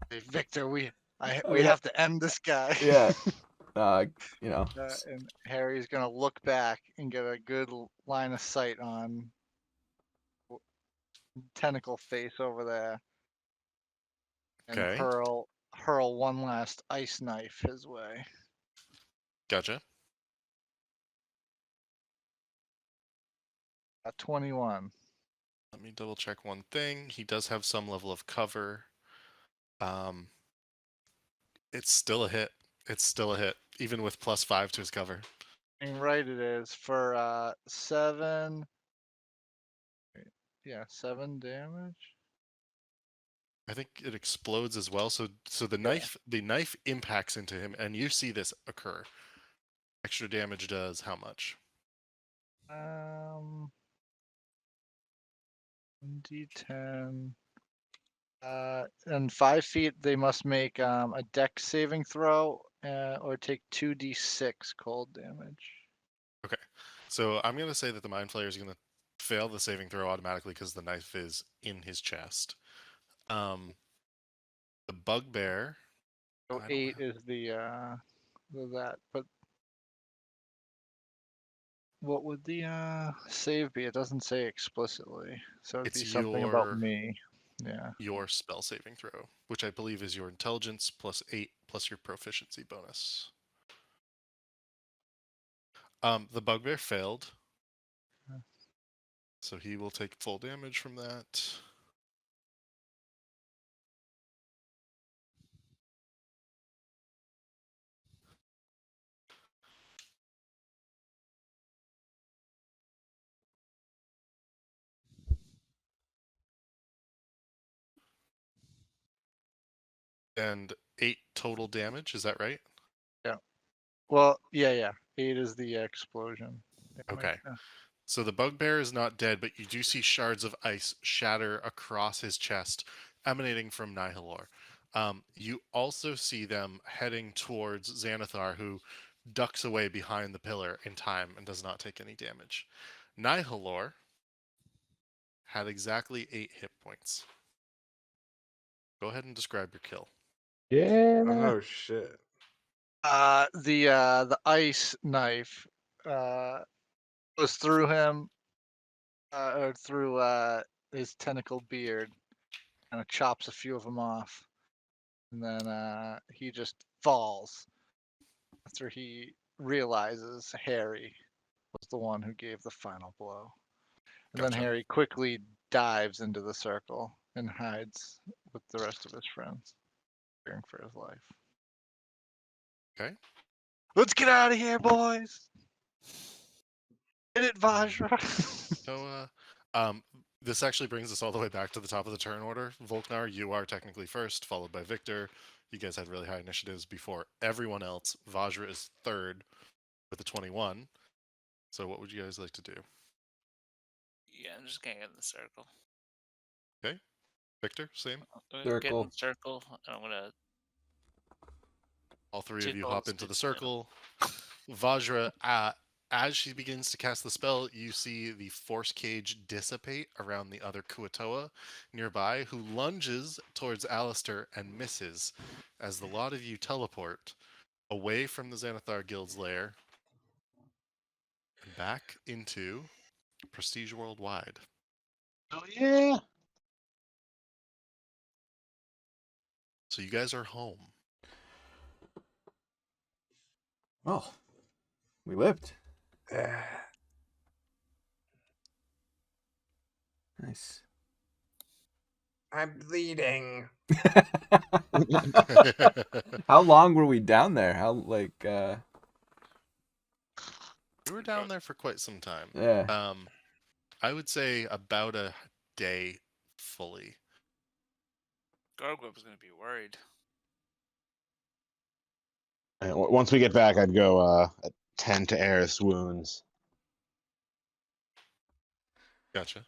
Hey, Victor, we Oh, yeah. have to end this guy. Yeah. And Harry's going to look back and get a good line of sight on tentacle face over there, and Okay. hurl one last ice knife his way. Gotcha. 21. Let me double check one thing. He does have some level of cover. It's still a hit. It's still a hit, even with +5 to his cover. And right it is for 7. Yeah, 7 damage. I think it explodes as well. So the knife impacts into him, and you see this occur. Extra damage does how much? D10. And 5 feet, they must make a dex saving throw or take 2d6 cold damage. Okay. So I'm gonna say that the mind flayer is gonna fail the saving throw automatically because the knife is in his chest. The bugbear. So I don't 8 have- is the that. But what would the save be? It doesn't say explicitly, so it'd It's be something about me. Yeah. your spell saving throw, which I believe is your intelligence +8 plus your proficiency bonus. The bugbear failed, so he will take full damage from that. And 8 total damage, is that right? Yeah. Well, yeah. 8 is the explosion damage. Okay. Yeah. So the bugbear is not dead, but you do see shards of ice shatter across his chest, emanating from Nihilor. You also see them heading towards Xanathar, who ducks away behind the pillar in time and does not take any damage. Nihilor had exactly 8 hit points. Go ahead and describe your kill. Yeah. Oh no shit. The ice knife goes through him, or through his tentacle beard, and it chops a few of them off. And then he just falls after he realizes Harry was the one who gave the final blow. And then Gotcha. Harry quickly dives into the circle and hides with the rest of his friends, fearing for his life. Okay. Let's get out of here, boys! Hit it, Vajra! So, this actually brings us all the way back to the top of the turn order. Volknar, you are technically first, followed by Victor. You guys had really high initiatives before everyone else. Vajra is third with a 21. So, what would you guys like to do? Yeah, I'm just gonna get in the circle. Okay. Victor, same. I'm gonna get in Circle. the circle, and I'm gonna All three of you tickle hop his into the bits circle. Vajra, as she begins to cast the spell, you see the force cage dissipate around the other Kuatoa nearby, who lunges towards Alistair and misses as the lot of you teleport away from the Xanathar Guild's lair and back into Prestige Worldwide. Oh yeah. So you guys are home. Well, we lived. Nice. I'm bleeding. How long were we down there? How like We were down there for quite some time. yeah. I would say about a day fully. Gargoyle's gonna be worried. And once we get back, I'd go attend to Aerith's wounds. Gotcha.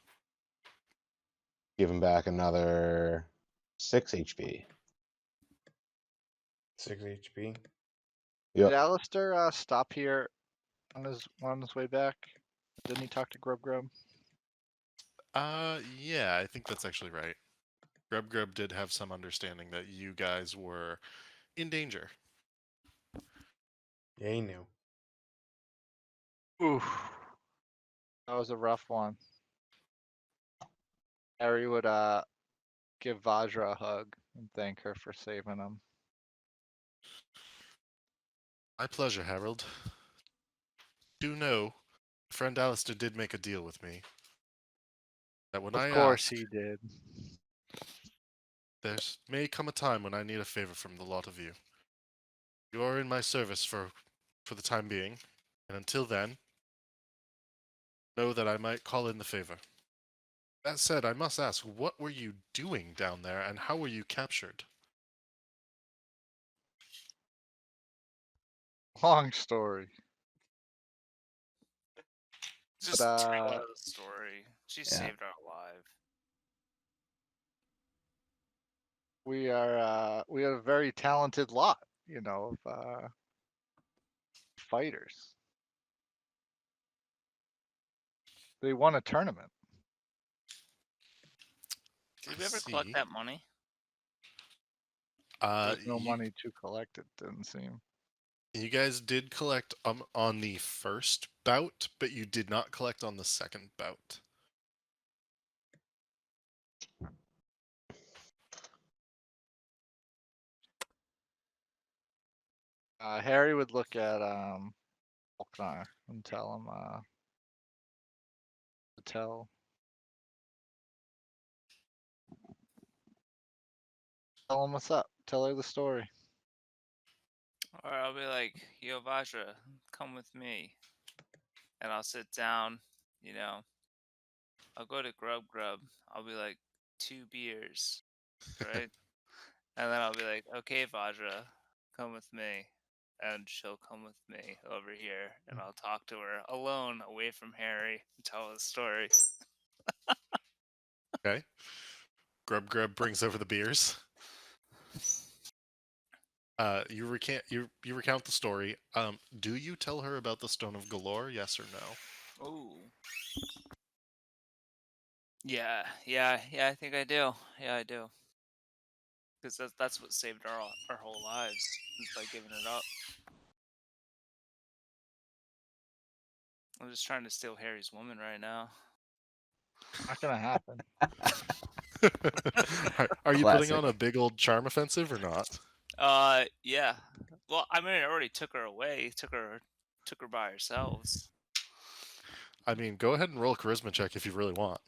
Give him back another 6 HP. 6 HP. Yep. Did Alistair stop here on his way back? Didn't he talk to Grub Grub? Yeah, I think that's actually right. Grub Grub did have some understanding that you guys were in danger. Yeah, he knew. Oof. That was a rough one. Harry would give Vajra a hug and thank her for saving him. My pleasure, Harold. Do know, friend Alistair did make a deal with me. That when Of I course ask, he did. there may come a time when I need a favor from the lot of you. You are in my service for the time being, and until then, know that I might call in the favor. That said, I must ask, what were you doing down there, and how were you captured? Long story. Just But tell her the story. She Yeah. saved our life. we are a very talented lot, of fighters. They won a tournament. Did we ever collect that money? There's no You, money to collect, it didn't seem. you guys did collect on the first bout, but you did not collect on the second bout. Harry would look at Faulkner and tell him to tell him what's up. Tell her the story. Or I'll be like, yo, Vajra, come with me. And I'll sit down, I'll go to Grub Grub. I'll be like, 2 beers, right? And then I'll be like, okay, Vajra, come with me. And she'll come with me over here. And I'll talk to her alone, away from Harry, and tell her the story. Okay. Grub Grub brings over the beers. You recount the story. Do you tell her about the Stone of Galore? Yes or no? Ooh. Yeah, I think I do. Yeah, I do. Because that's what saved our whole lives, is by giving it up. I'm just trying to steal Harry's woman right now. Not gonna happen. Are you putting Classic. on a big old charm offensive or not? Yeah. Well, I mean, I already took her away. Took her by ourselves. I mean, go ahead and roll a charisma check if you really want.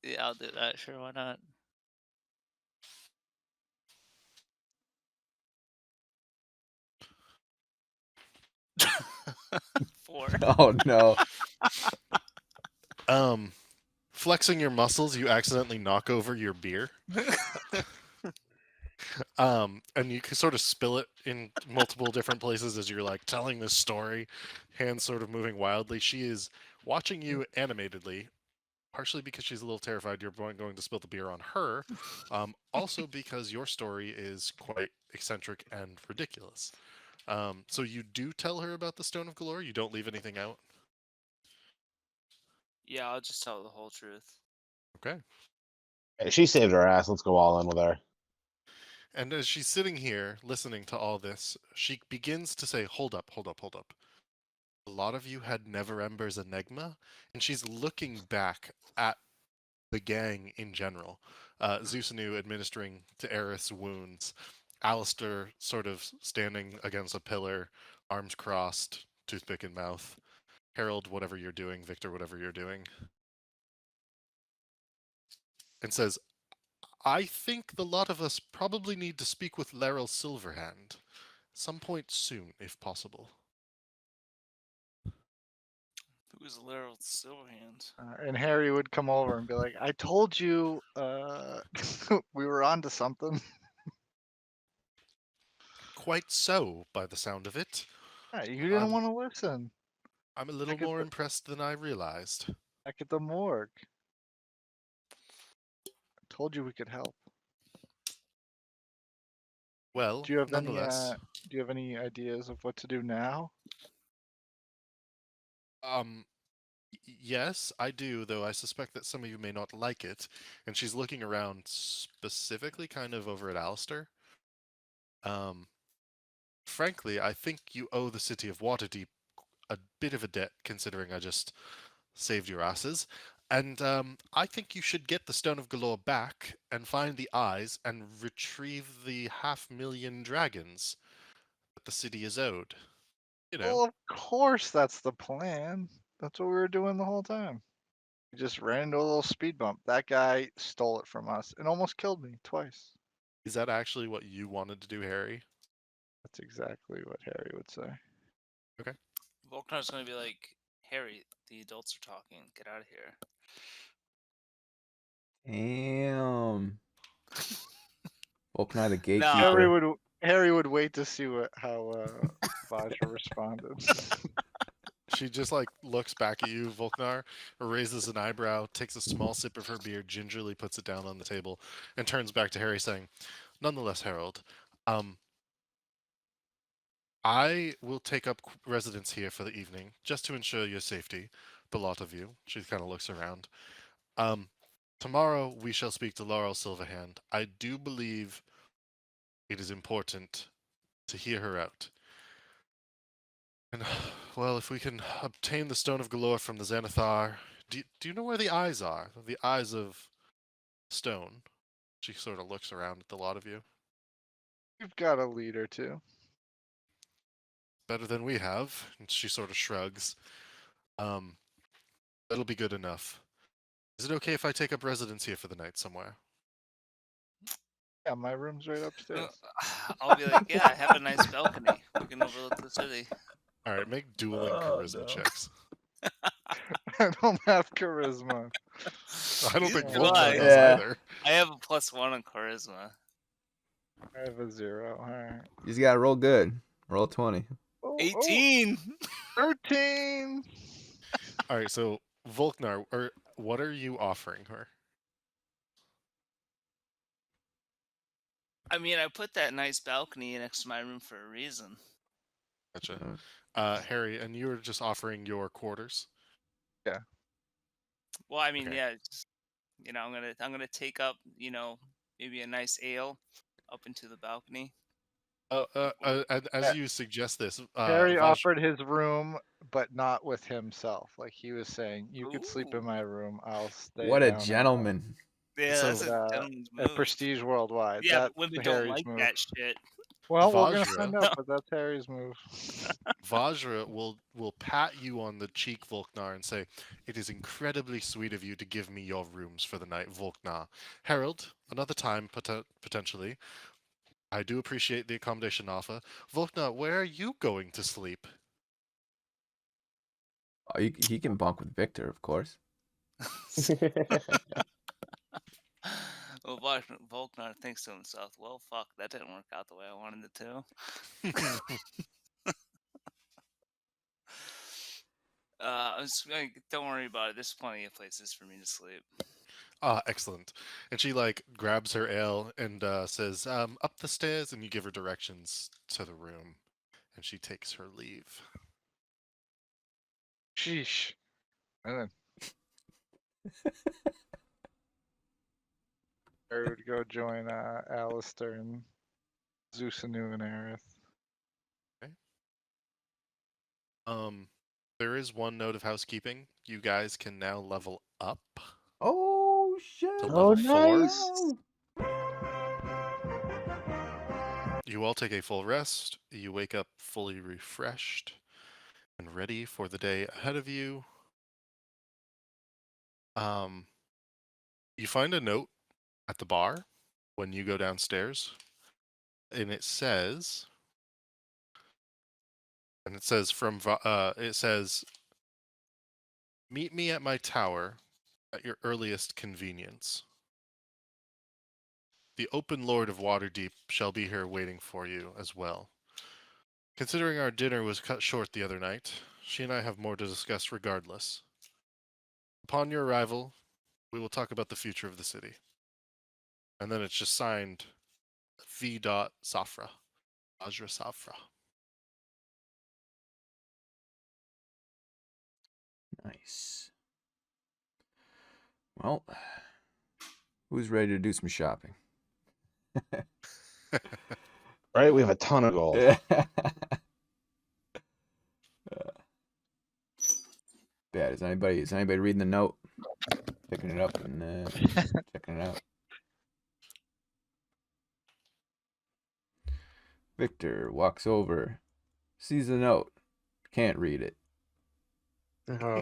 Yeah, I'll do that. Sure, why not? 4. Oh no. Flexing your muscles, you accidentally knock over your beer. And you can sort of spill it in multiple different places as you're like telling this story, hands sort of moving wildly. She is watching you animatedly, partially because she's a little terrified you're going to spill the beer on her, also because your story is quite eccentric and ridiculous. So you do tell her about the Stone of Galore. You don't leave anything out. Yeah, I'll just tell the whole truth. Okay. Hey, she saved her ass. Let's go all in with her. And as she's sitting here listening to all this, she begins to say, "Hold up, hold up, hold up. A lot of you had Never Ember's Enigma," and she's looking back at the gang in general. Zusanu administering to Eris wounds, Alistair sort of standing against a pillar, arms crossed, toothpick in mouth. Harold, whatever you're doing, Victor, whatever you're doing, and says, "I think the lot of us probably need to speak with Laryl Silverhand, some point soon, if possible." Who's Laryl Silverhand? And Harry would come over and be like, "I told you, we were onto something." Quite so, by the sound of it. Yeah, you didn't I'm, want to listen. I'm a little Back at more the impressed than I realized. back at the morgue. I told you we could help. Well, Do you have nonetheless, any ideas of what to do now? um, yes, I do, though I suspect that some of you may not like it. And she's looking around specifically kind of over at Alistair. Um, Frankly, I think you owe the city of Waterdeep a bit of a debt, considering I just saved your asses. And I think you should get the Stone of Galore back and find the eyes and retrieve the 500,000 dragons that the city is owed. You know, Well, of course that's the plan. That's what we were doing the whole time. We just ran into a little speed bump. That guy stole it from us and almost killed me twice. is that actually what you wanted to do, Harry? That's exactly what Harry would say. Okay. Volknar's gonna be like, Harry, the adults are talking. Get out of here. Damn. Volknar the Nah, gatekeeper. Harry would wait to see how Vaja responded. She just like looks back at you, Volknar, raises an eyebrow, takes a small sip of her beer, gingerly puts it down on the table, and turns back to Harry, saying, "Nonetheless, Harold, um, I will take up residence here for the evening, just to ensure your safety, the lot of you." She kind of looks around. Um, Tomorrow we shall speak to Laurel Silverhand. I do believe it is important to hear her out. And, well, if we can obtain the Stone of Galore from the Xanathar, do you know where the eyes are? The eyes of stone. She sort of looks around at the lot of you. You've got a lead or two. Better than we have. And she sort of shrugs. Um, that'll be good enough. Is it okay if I take up residence here for the night somewhere? Yeah, my room's right upstairs. I'll be like, yeah, I have a nice balcony. We can overlook the city. All right, make dueling charisma checks. I don't have charisma. I don't think Neither do Volknar I. does Yeah. either. I have a +1 on charisma. I have a 0. All right. You just gotta roll good. Roll 20. Oh, 18. 13. All right, so Volknar, what are you offering her? I mean, I put that nice balcony next to my room for a reason. Gotcha. Harry, and you were just offering your quarters. Well, I mean, Okay. yeah, it's, I'm gonna take up, maybe a nice ale up into the balcony. As you suggest this, Harry Vaj, offered his room, but not with himself. Like he was saying, you could sleep in Ooh. my room. I'll stay What a down. gentleman. Yeah, So that's a gentleman's at move. Prestige Worldwide. Yeah, That's but women the don't Harry's like move. that shit. Well, we're gonna Vajra. find out, but that's Harry's move. Vajra will pat you on the cheek, Volknar, and say, "It is incredibly sweet of you to give me your rooms for the night, Volknar. Harold, another time potentially. I do appreciate the accommodation offer. Volknar, where are you going to sleep?" Oh, he can bunk with Victor, of course. Well, Volknar thinks to himself, well, fuck, that didn't work out the way I wanted it to. Don't worry about it. There's plenty of places for me to sleep. Ah, excellent. And she like grabs her ale and says, "Up the stairs," and you give her directions to the room, and she takes her leave. Sheesh. And then Harry would go join Alistair and Zeus and Aerith. There is one note of housekeeping. You guys can now level up Oh shit! to Oh, level 4. nice. You all take a full rest. You wake up fully refreshed and ready for the day ahead of you. You find a note at the bar when you go downstairs, and it says, it says, "Meet me at my tower at your earliest convenience. The open lord of Waterdeep shall be here waiting for you as well. Considering our dinner was cut short the other night, she and I have more to discuss regardless. Upon your arrival, we will talk about the future of the city." And then it's just signed V. Safra. Vajra Safra. Nice. Well, who's ready to do some shopping? Right? We have a ton of gold. Yeah, is anybody reading the note? Picking it up and checking it out. Victor walks over, sees the note, can't read it. I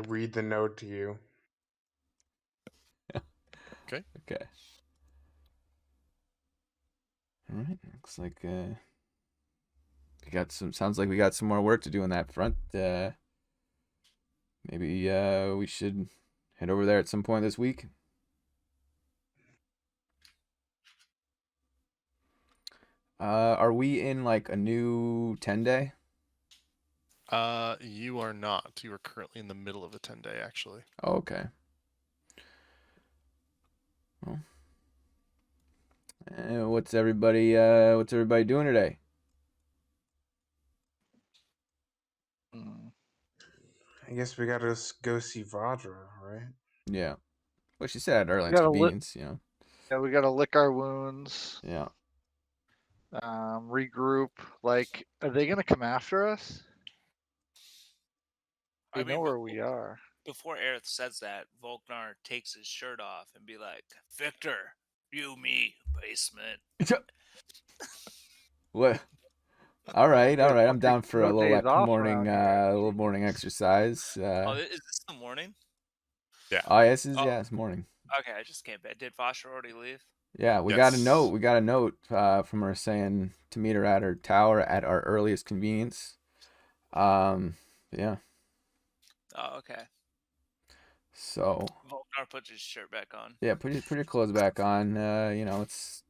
read the note to you. Okay. Okay. All right. Looks like we got some. Sounds like we got some more work to do on that front. Maybe we should head over there at some point this week. Are we in like a new 10-day? You are not. You are currently in the middle of a 10-day, actually. Oh, okay. Well, what's everybody doing today? I guess we gotta go see Vajra, right? Yeah. Well, she said at Erlang's gotta convenience, you know. Yeah, we gotta lick our wounds. Yeah. Regroup. Like, are they gonna come after us? They know where we are. Before Aerith says that, Volknar takes his shirt off and be like, "Victor, you, me, basement." What? All right. I'm down for a No little days off morning, around here. little morning exercise. Oh, is this the morning? Yeah. Oh, yes, Oh. it's morning. Okay, I just came back. Did Vashra already leave? Yeah, we got a note. We got a note from her saying to meet her at her tower at our earliest convenience. Yeah. Oh, okay. So. Volknar puts his shirt back on. Yeah, put your clothes back on. You know, it's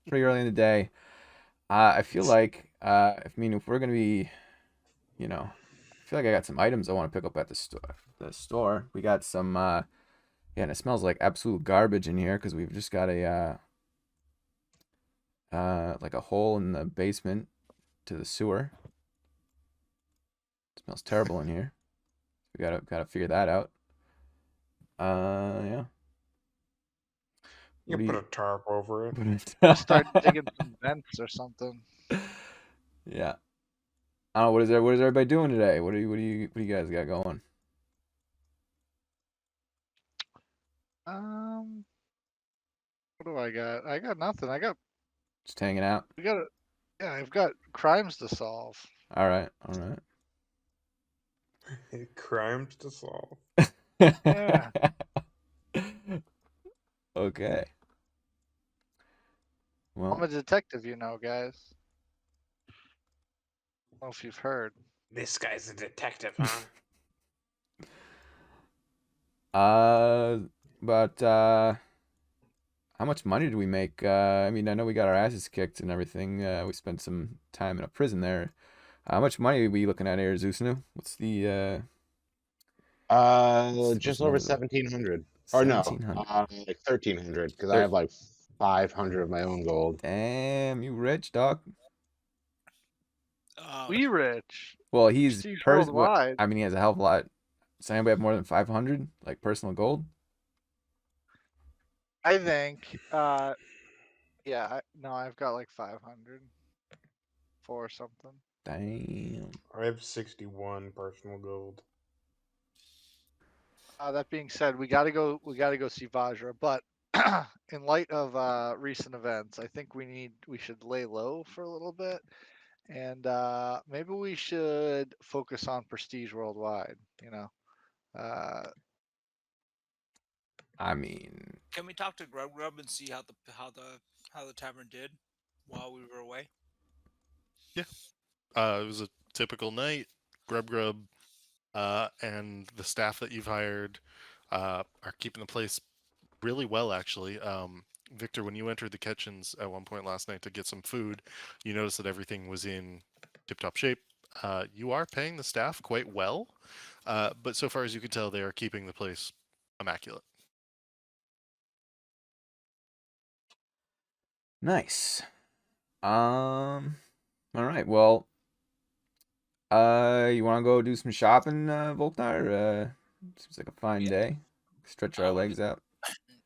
pretty early in the day. I feel like if we're gonna be, you know, I feel like I got some items I want to pick up at the store. We got some. Yeah, and it smells like absolute garbage in here because we've just got a like a hole in the basement to the sewer. It smells terrible in here. We gotta figure that out. Yeah. You put a tarp over it. Start digging some vents or something. Yeah. I don't know, what is everybody doing today? What do you guys got going? What do I got? I got nothing. I got Just hanging out. we got yeah. I've got crimes to solve. All right, all right. Crimes to solve. Yeah. Okay. I'm Well, a detective, you know, guys. I don't know if you've heard. This guy's a detective, huh? but how much money did we make? I mean, I know we got our asses kicked and everything. We spent some time in a prison there. How much money are we looking at here, Zusnu? What's the what's Just the over number? 1,700. Or no, 1700. like 1,300, because I Thir have like 500 of my own gold. Damn, you rich, dog. We rich. Well, he's Prestige what? worldwide. I mean, he has a hell of a lot. Does anybody have more than 500, like personal gold? I think. Yeah. No, I've got like 500 for something. Damn. I have 61 personal gold. That being said, we gotta go. We gotta go see Vajra. But in light of recent events, I think we should lay low for a little bit, and maybe we should focus on prestige worldwide. You know. I mean, Can we talk to Grub Grub and see how the tavern did while we were away? Yeah. It was a typical night. Grub Grub and the staff that you've hired are keeping the place really well, actually. Victor, when you entered the kitchens at one point last night to get some food, you noticed that everything was in tip-top shape. You are paying the staff quite well, but so far as you can tell, they are keeping the place immaculate. nice. All right. Well, you want to go do some shopping, Volknar? Seems like a fine Yeah. day. Stretch our I want legs out.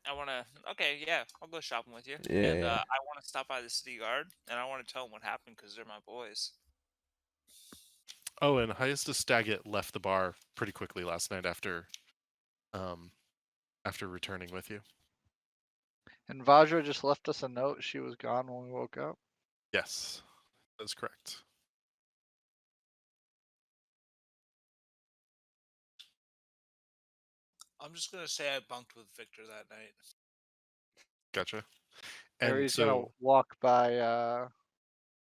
I want to. Okay, yeah, I'll go shopping with you, and Yeah. I want to stop by the city guard, and I want to tell them what happened because they're my boys. Oh, and Hyastus Staggett left the bar pretty quickly last night um, after returning with you. And Vajra just left us a note. She was gone when we woke up. Yes, that's correct. I'm just gonna say I bunked with Victor that night. Gotcha. And Harry's gonna so, walk by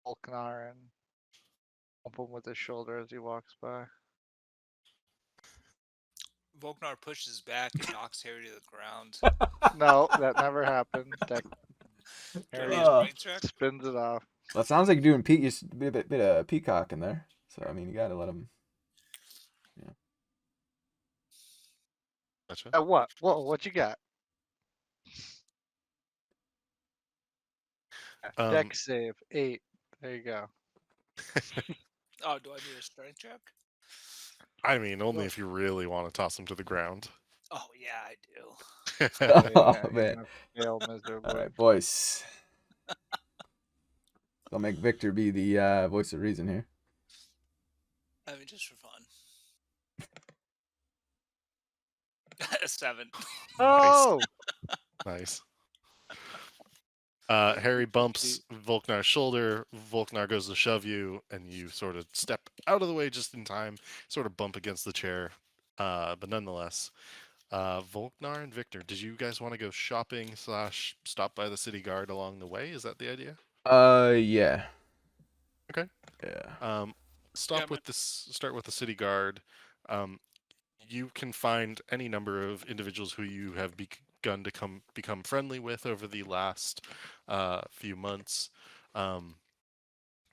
Volknar and bump him with his shoulder as he walks by. Volknar pushes back and knocks Harry to the ground. No, that never happened. That Give me Harry a Uh, strength check. spins it off. Well, it sounds like you're doing bit of peacock in there. So I mean, you gotta let him. Yeah. gotcha. What? Whoa, what you got? Um, Deck save 8. There you go. Oh, do I need a strength check? I mean, only Well, if you really want to toss him to the ground. Oh yeah, I do. Oh yeah, you're man. gonna fail All miserably. right, boys. Don't make Victor be the voice of reason here. I mean, just for fun. A 7. Oh, Nice. Harry bumps Volknar's shoulder. Volknar goes to shove you, and you sort of step out of the way just in time, sort of bump against the chair. But nonetheless, Volknar and Victor, did you guys want to go shopping / stop by the city guard along the way? Is that the idea? Yeah. Okay. Yeah. Yeah, Start with the city guard. Um, you can find any number of individuals who you have begun to become friendly with over the last few months.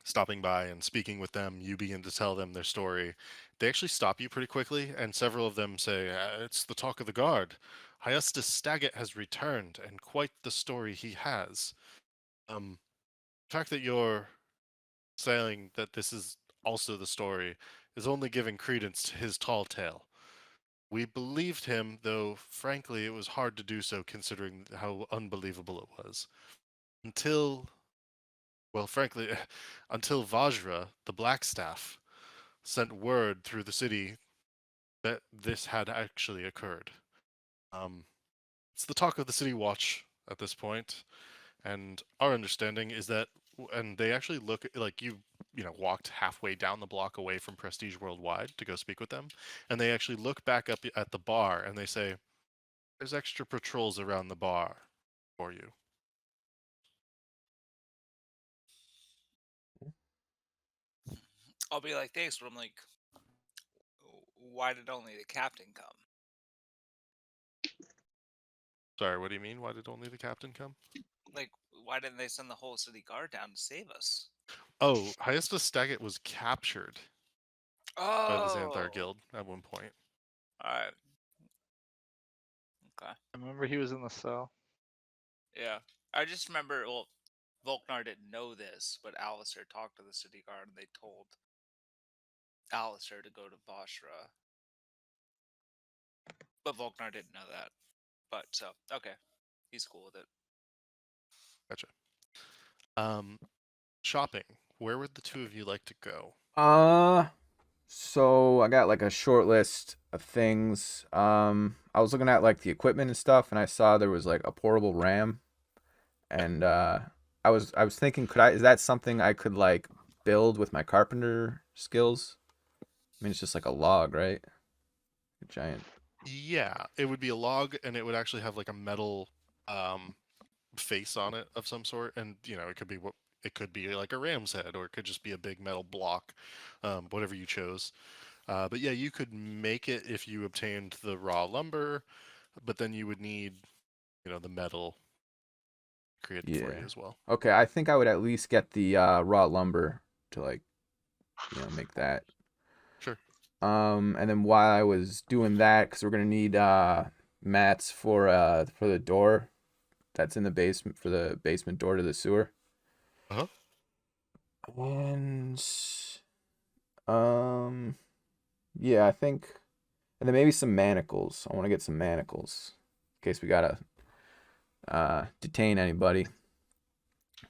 Stopping by and speaking with them, you begin to tell them their story. They actually stop you pretty quickly, and several of them say, "It's the talk of the guard. Hyastus Staggett has returned, and quite the story he has. The fact that you're saying that this is also the story is only giving credence to his tall tale. We believed him, though frankly it was hard to do so considering how unbelievable it was. Until, well, frankly, until Vajra, the Blackstaff. sent word through the city that this had actually occurred. It's the talk of the City Watch at this point, and our understanding is that, and they actually look like you know, walked halfway down the block away from Prestige Worldwide to go speak with them, and they actually look back up at the bar and they say, "There's extra patrols around the bar for you." I'll be like, thanks, but I'm like, why did only the captain come? Sorry, what do you mean? Why did only the captain come? Like, why didn't they send the whole city guard down to save us? Oh, Hyestus Staggett was captured by the Xanthar Oh, Guild at one point. alright. Okay. I remember he was in the cell. Yeah. I just remember, well, Volknar didn't know this, but Alistair talked to the city guard and they told Alistair to go to Boshra. But Volknar didn't know that. But so, okay. He's cool with it. Gotcha. Shopping. Where would the two of you like to go? So I got like a short list of things. I was looking at like the equipment and stuff, and I saw there was like a portable ram, and I was thinking, is that something I could like build with my carpenter skills? I mean, it's just like a log, right? A giant. Yeah, it would be a log, and it would actually have like a metal face on it of some sort, and you know, it could be like a ram's head, or it could just be a big metal block, whatever you chose. But yeah, you could make it if you obtained the raw lumber, but then you would need, you know, the metal created for you Yeah. as well. Okay, I think I would at least get the raw lumber to like, make that. Sure. And then while I was doing that, because we're gonna need mats for the door that's in the basement, for the basement door to the sewer. Uh-huh. And yeah, I think, and then maybe some manacles. I want to get some manacles in case we gotta detain anybody,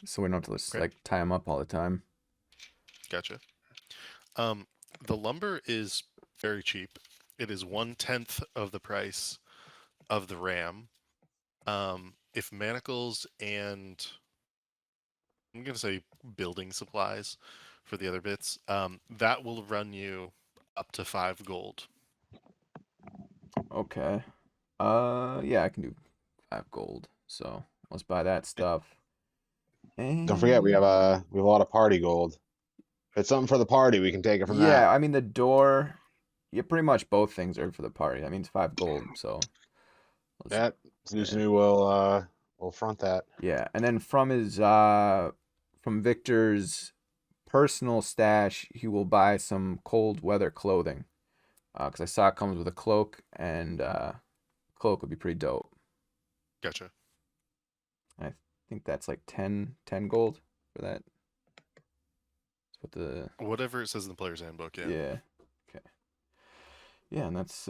so we don't have to just Great. like tie them up all the time. Gotcha. The lumber is very cheap. It is 1/10 of the price of the ram. If manacles and I'm gonna say building supplies for the other bits, that will run you up to 5 gold. Okay. Yeah, I can do 5 gold. So let's buy that stuff. Don't forget, we have And a lot of party gold. If it's something for the party, we can take it from yeah, that. I mean the door. Yeah, pretty much both things are for the party. That means 5 gold. So let's. That Yeah. Snoo will front that. Yeah, and then from Victor's personal stash, he will buy some cold weather clothing. Because I saw it comes with a cloak, and cloak would be pretty dope. Gotcha. I think that's like 10 gold for that. That's what the Whatever it says in the player's handbook, yeah. yeah. Okay. Yeah, and that's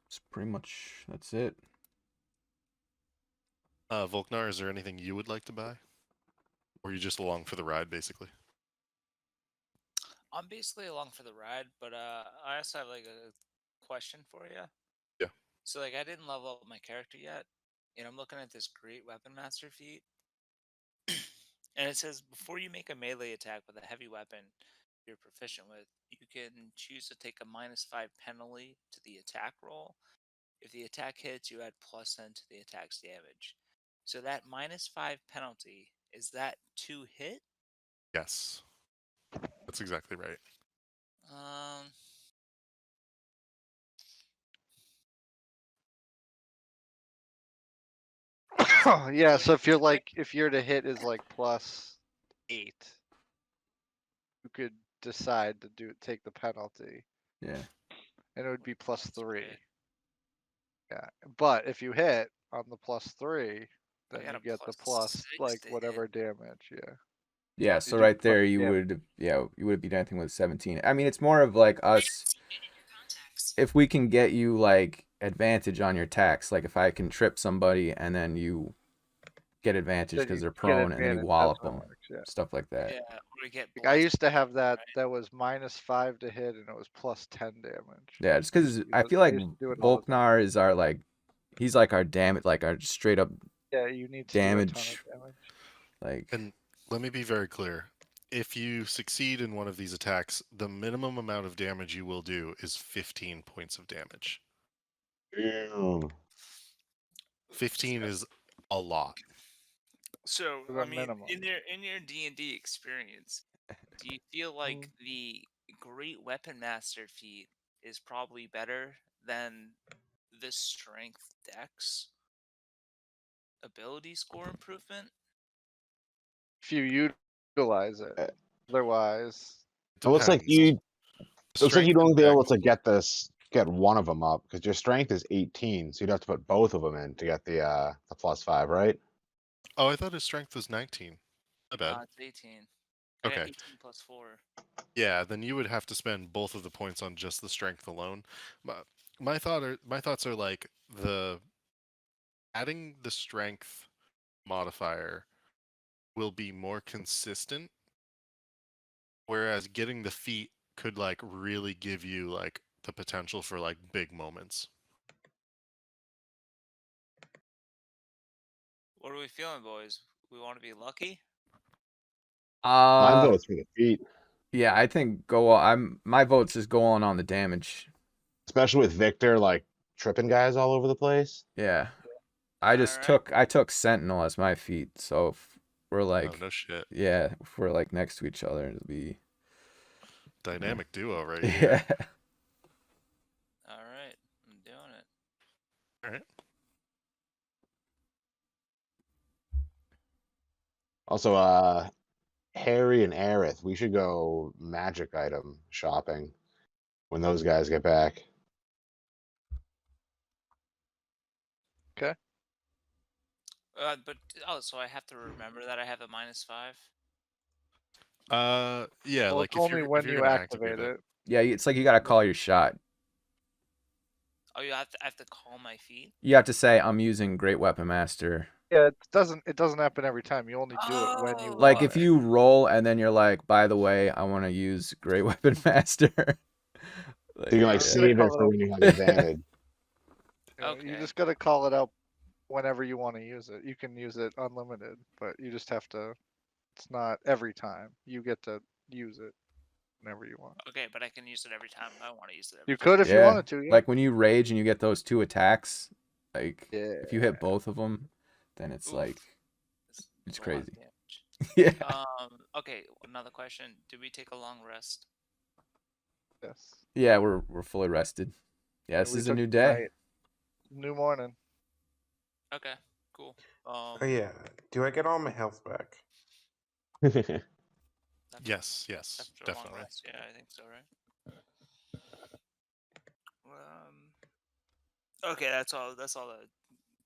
it's pretty much that's it. Volknar, is there anything you would like to buy? Or are you just along for the ride, basically? I'm basically along for the ride, but I also have like a question for you. Yeah. So like I didn't level up my character yet, and I'm looking at this great weapon master feat, and it says before you make a melee attack with a heavy weapon you're proficient with, you can choose to take a -5 penalty to the attack roll. If the attack hits, you add +10 to the attack's damage. So that -5 penalty, is that to hit? Yes. That's exactly right. Um. Yeah, so if you're to hit is like +8, you could decide to take the penalty, Yeah. and it would be +3. great. Yeah, but if you hit on the +3, I then got you a get the +6 like to hit. whatever damage. Yeah. Yeah, so do right there plus you damage. would beat anything with 17. I mean, it's more of like us, if we can get you like advantage on your attacks, like if I can trip somebody and then you get advantage Then because you they're get prone and then you advantage. That's wallop how it them. works. Yeah. stuff like that. Yeah, or we get Like, I used to have that. right? That was -5 to hit, and it was +10 damage. Yeah, just because I feel I like used to do it all the time. Volknar is our like, he's like our damage, like our straight up Yeah, you need to do a ton damage. of damage. Like, And let me be very clear. If you succeed in one of these attacks, the minimum amount of damage you will do is 15 points of damage. Damn. 15 is a lot. So The I mean, minimum. in your D&D experience, do you feel like the Great Weapon Master feat is probably better than the Strength Dex ability score improvement? If you utilize it, Uh, otherwise, It looks like Depends. Strength you'd only and be able dex. to get one of them up because your strength is 18, so you'd have to put both of them in to get the +5, right? Oh, I thought his strength was 19. My bad. It's 18. I got Okay. 18 plus 4. Yeah, then you would have to spend both of the points on just the strength alone. My thoughts are like the adding the strength modifier will be more consistent, whereas getting the feat could like really give you like the potential for like big moments. What are we feeling, boys? We want to be lucky? My uh, vote's for the feet, yeah, I think go. My vote's is going on the damage. especially with Victor like tripping guys all over the place. Yeah, All right. I took Sentinel as my feat, so if we're Oh, like, no shit. yeah, if we're like next to each other, it'll be Dynamic duo right yeah. here. All right. I'm doing it. All right. Also, Harry and Aerith, we should go magic item shopping when those guys get back. But so I have to remember that I have a -5. Yeah, well, like it's only if when you're you gonna activate activate it. it. Yeah, it's like you gotta call your shot. Oh, I have to call my feet. You have to say, "I'm using Great Weapon Master." Yeah, it doesn't happen every time. You only do it when you Like want if it. you roll and then you're like, "By the way, I want to use Great Weapon Master." So you can like I'm gonna save it call it for out. when you have yeah. advantage. Okay. You just gotta call it out whenever you want to use it. You can use it unlimited, but you just have to. It's not every time. You get to use it whenever you want. Okay, but I can use it every time I want to use it every You time. could if you Yeah, wanted to. Yeah. like when you rage and you get those 2 attacks, like if you Yeah. hit both of them, then it's Oof. like It's it's a lot of crazy. damage. Yeah. Okay, another question. Did we take a long rest? Yes. Yeah, we're fully rested. Yeah, And this we is a took new the day. night. New morning. Okay, cool. Oh yeah. Do I get all my health back? After, Yes, after a long definitely. rest, yeah, I think so, right? Okay, that's all. That's all the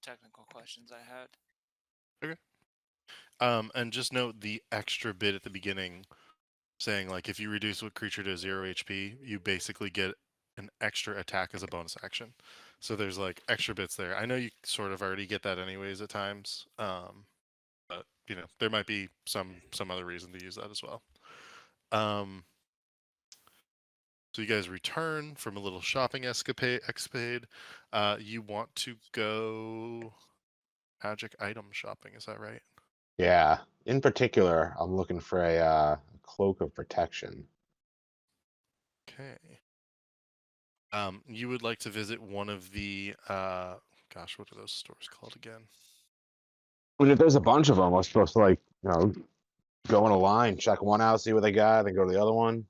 technical questions I had. And just note the extra bit at the beginning saying like if you reduce a creature to 0 HP, you basically get an extra attack as a bonus action. So there's like extra bits there. I know you sort of already get that anyways at times. But you know, there might be some other reason to use that as well. So you guys return from a little shopping escapade. You want to go magic item shopping, is that right? Yeah. In particular, I'm looking for a cloak of protection. Okay. You would like to visit one of the gosh, what are those stores called again? Well, if there's a bunch of them, I'm supposed to like, go in a line, check one out, see what they got, then go to the other one.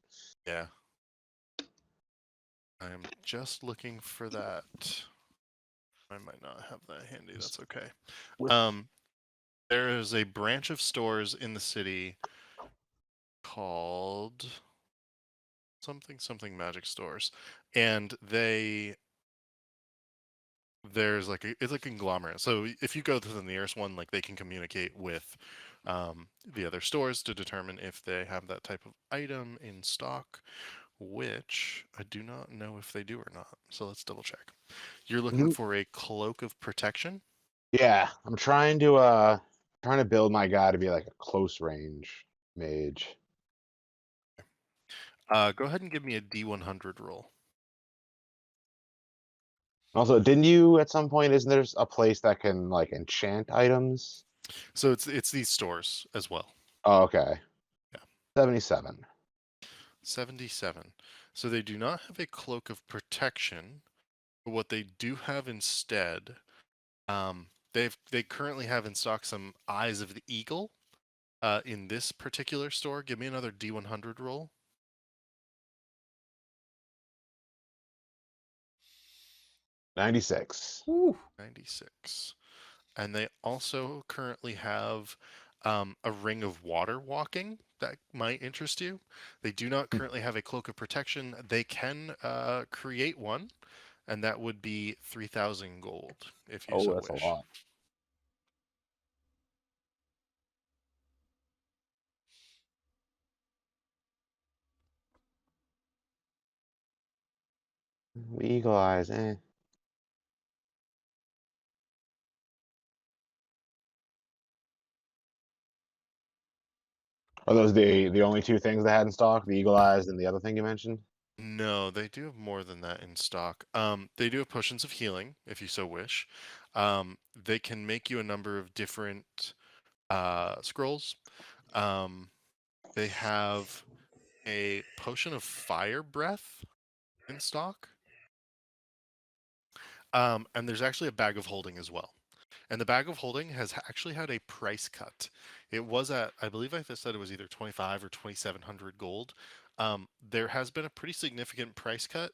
Yeah. I am just looking for that. I might not have that handy. That's okay. There is a branch of stores in the city called something magic stores, and there's like it's like a conglomerate. So if you go to the nearest one, like they can communicate with the other stores to determine if they have that type of item in stock, which I do not know if they do or not. So let's double check. You're looking for a cloak of protection? Yeah, I'm trying to trying to build my guy to be like a close range mage. Go ahead and give me a D100 roll. Also, didn't you at some point? Isn't there a place that can like enchant items? So it's these stores as well. Oh, okay. Yeah. 77. 77. So they do not have a cloak of protection. But what they do have instead, they currently have in stock some Eyes of the Eagle. In this particular store, give me another D100 roll. 96. Woo. 96. And they also currently have a ring of water walking that might interest you. They do not currently have a cloak of protection. They can create one, and that would be 3,000 gold if you Oh, so that's a wish. lot. Eagle eyes, eh. Are those the only two things they had in stock? The eagle eyes and the other thing you mentioned? No, they do have more than that in stock. They do have potions of healing, if you so wish. They can make you a number of different scrolls. They have a potion of fire breath in stock. And there's actually a bag of holding as well. And the bag of holding has actually had a price cut. It was at, I believe I said it was either 25 or 2,700 gold. There has been a pretty significant price cut.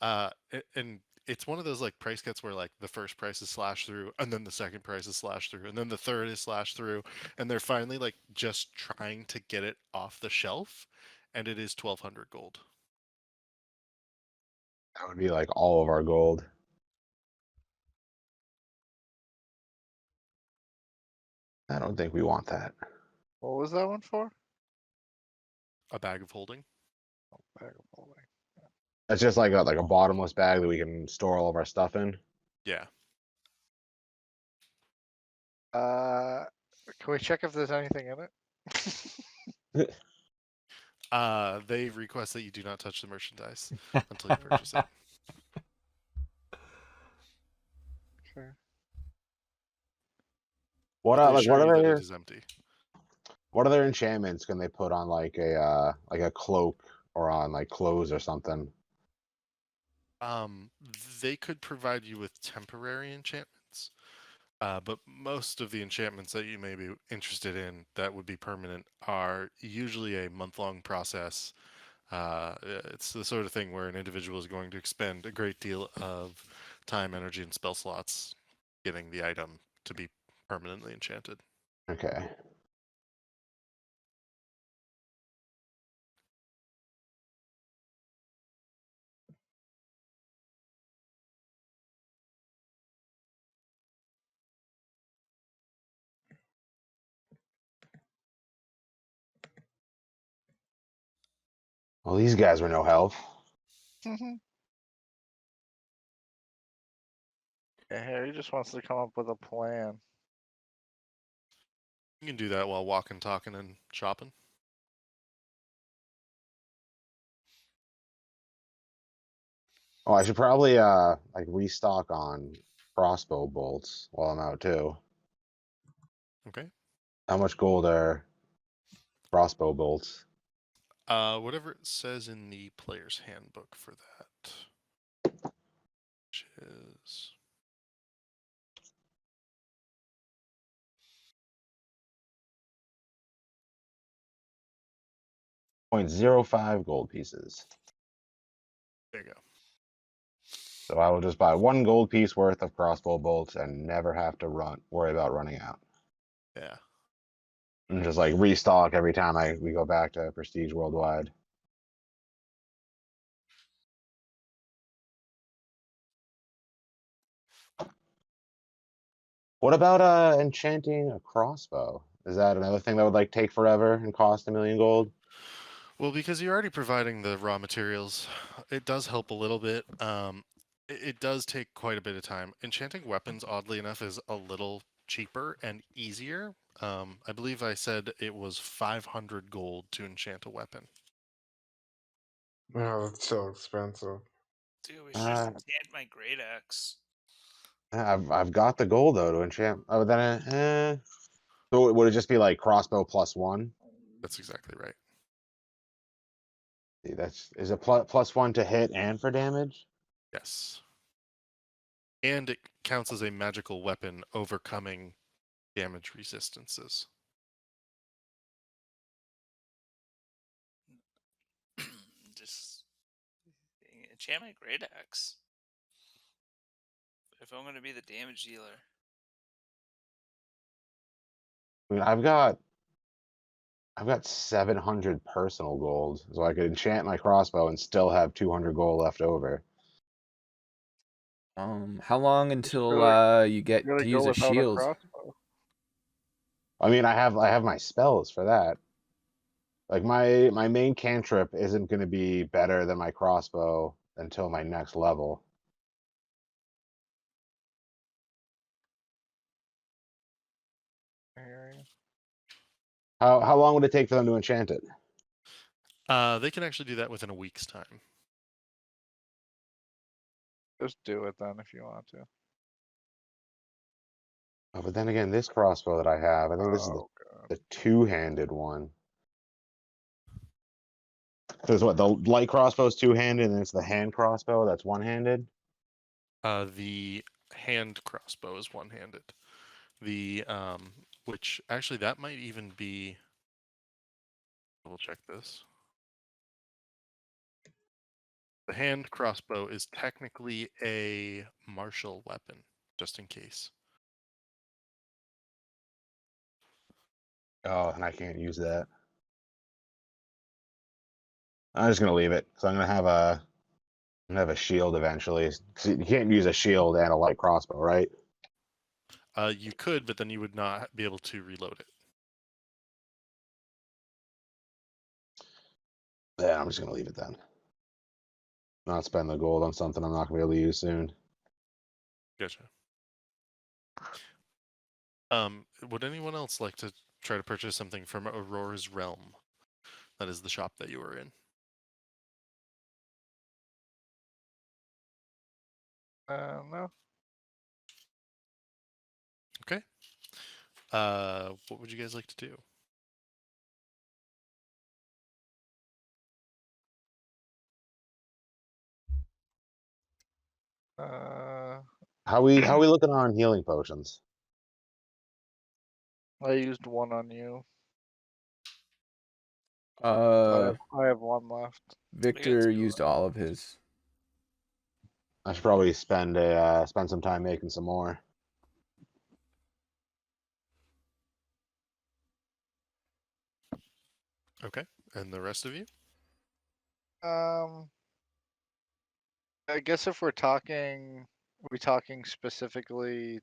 And it's one of those like price cuts where like the first price is slashed through and then the second price is slashed through and then the third is slashed through. And they're finally like just trying to get it off the shelf. And it is 1,200 gold. That would be like all of our gold. I don't think we want that. What was that one for? A bag of holding. Bag of holding. That's just like a bottomless bag that we can store all of our stuff in. Yeah. Can we check if there's anything in it? They request that you do not touch the merchandise until you purchase it. Sure. What But they like what assure you are that it their is empty. enchantments can they put on like a cloak or on like clothes or something? They could provide you with temporary enchantments, but most of the enchantments that you may be interested in that would be permanent are usually a month-long process. It's the sort of thing where an individual is going to expend a great deal of time, energy, and spell slots getting the item to be permanently enchanted. Okay. Well, these guys were no help. Yeah, Harry just wants to come up with a plan. You can do that while walking, talking, and shopping. Oh, I should probably like restock on crossbow bolts while I'm out too. Okay. How much gold are crossbow bolts? Whatever it says in the player's handbook for that, which is 0.05 gold pieces. there you go. So I will just buy one gold piece worth of crossbow bolts and never have to worry about running out. Yeah. And just like restock every time we go back to Prestige Worldwide. What about enchanting a crossbow? Is that another thing that would like take forever and cost 1,000,000 gold? Well, because you're already providing the raw materials, it does help a little bit. It does take quite a bit of time. Enchanting weapons, oddly enough, is a little cheaper and easier. I believe I said it was 500 gold to enchant a weapon. Oh, that's so expensive. Dude, we should just enchant my great axe. I've got the gold though to enchant. Oh, then so would it just be like crossbow +1? That's exactly right. See, is it +1 to hit and for damage? Yes. And it counts as a magical weapon overcoming damage resistances. Just enchant my great axe. If I'm gonna be the damage dealer. I mean, I've got 700 personal gold, so I could enchant my crossbow and still have 200 gold left over. How long Just until feel like you you get gotta to go use a without a shield? crossbow. I mean, I have my spells for that. Like my main cantrip isn't going to be better than my crossbow until my next level. I hear you. How long would it take for them to enchant it? They can actually do that within a week's time. Just do it then if you want to. Oh, but then again, this crossbow that I have, I think this is Oh god. the two-handed one. Because what, the light crossbow is two-handed, and it's the hand crossbow that's one-handed. The hand crossbow is one-handed. The which actually that might even be. We'll check this. The hand crossbow is technically a martial weapon, just in case. Oh, and I can't use that. I'm just gonna leave it because I'm gonna have a shield eventually. 'Cause you can't use a shield and a light crossbow, right? You could, but then you would not be able to reload it. Yeah, I'm just gonna leave it then. Not spend the gold on something I'm not gonna be able to use soon. Gotcha. Would anyone else like to try to purchase something from Aurora's Realm? That is the shop that you were in. No. Okay. What would you guys like to do? Uh, How we looking on healing potions? I used one on you. Uh, I have one left. Victor used all of his. I should probably spend some time making some more. Okay. And the rest of you? I guess if we're talking, are we talking specifically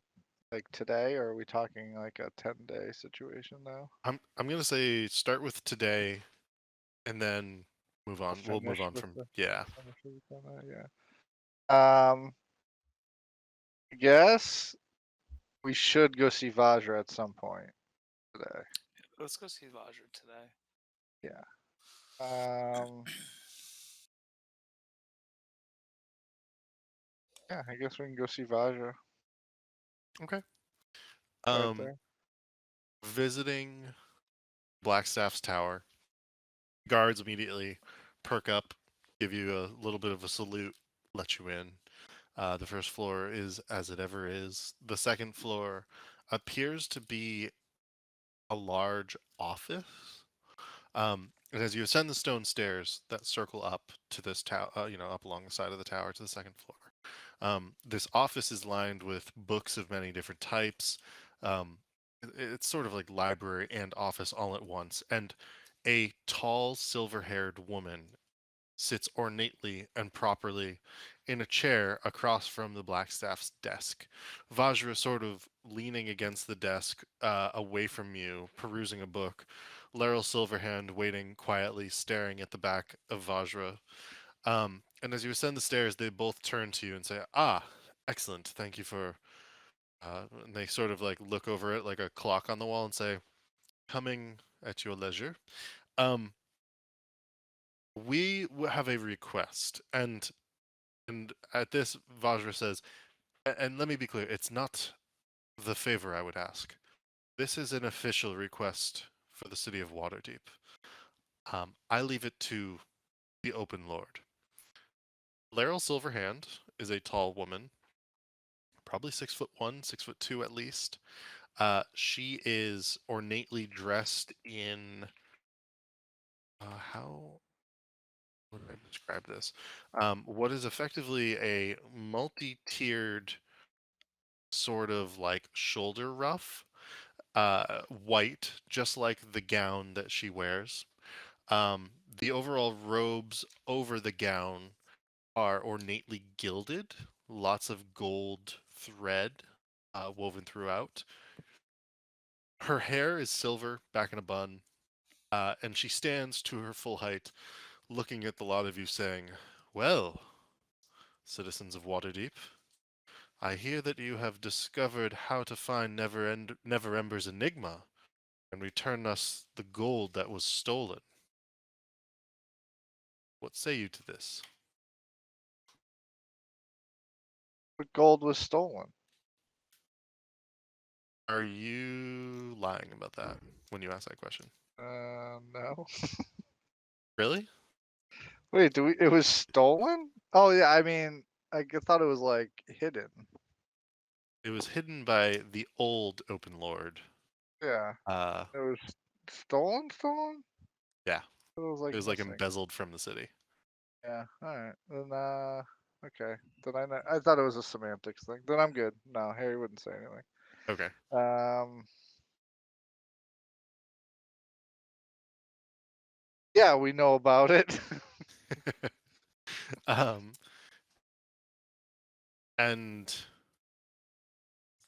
like today, or are we talking like a 10-day situation now? I'm gonna say start with today, and then move on. We'll move Finish on with from the yeah. finish with the- yeah. I guess we should go see Vajra at some point today. Let's go see Vajra today. Yeah. Um. Yeah, I guess we can go see Vajra. Okay. Right there. Visiting Blackstaff's tower. Guards immediately perk up, give you a little bit of a salute, let you in. The first floor is as it ever is. The second floor appears to be a large office. And as you ascend the stone stairs that circle up to this tower, up along the side of the tower to the second floor, this office is lined with books of many different types. It's sort of like library and office all at once. And a tall, silver-haired woman sits ornately and properly in a chair across from the Blackstaff's desk. Vajra sort of leaning against the desk, away from you, perusing a book. Laryl Silverhand waiting quietly, staring at the back of Vajra. And as you ascend the stairs, they both turn to you and say, "Ah, excellent. Thank you for And they sort of like look over it like a clock on the wall and say, "Coming at your leisure." Um, we have a request, and at this, Vajra says, and let me be clear, it's not the favor I would ask. This is an official request for the city of Waterdeep. I leave it to the Open Lord. Laryl Silverhand is a tall woman, probably 6'1", 6'2" at least. She is ornately dressed in how would I describe this? What is effectively a multi-tiered sort of like shoulder ruff, white, just like the gown that she wears. The overall robes over the gown are ornately gilded, lots of gold thread woven throughout. Her hair is silver, back in a bun, and she stands to her full height, looking at the lot of you, saying, "Well, citizens of Waterdeep, I hear that you have discovered how to find Neverember's enigma and return us the gold that was stolen. What say you to this?" The gold was stolen. Are you lying about that when you ask that question? No. Really? Wait, it was stolen? Oh yeah, I mean, thought it was like hidden. It was hidden by the old Open Lord. Yeah, Uh, it was stolen. Stolen? yeah, It was it like was like missing. embezzled from the city. Yeah. All right. Then okay. Then I thought it was a semantics thing. Then I'm good. No, Harry wouldn't say anything. Okay. Yeah, we know about it. um, and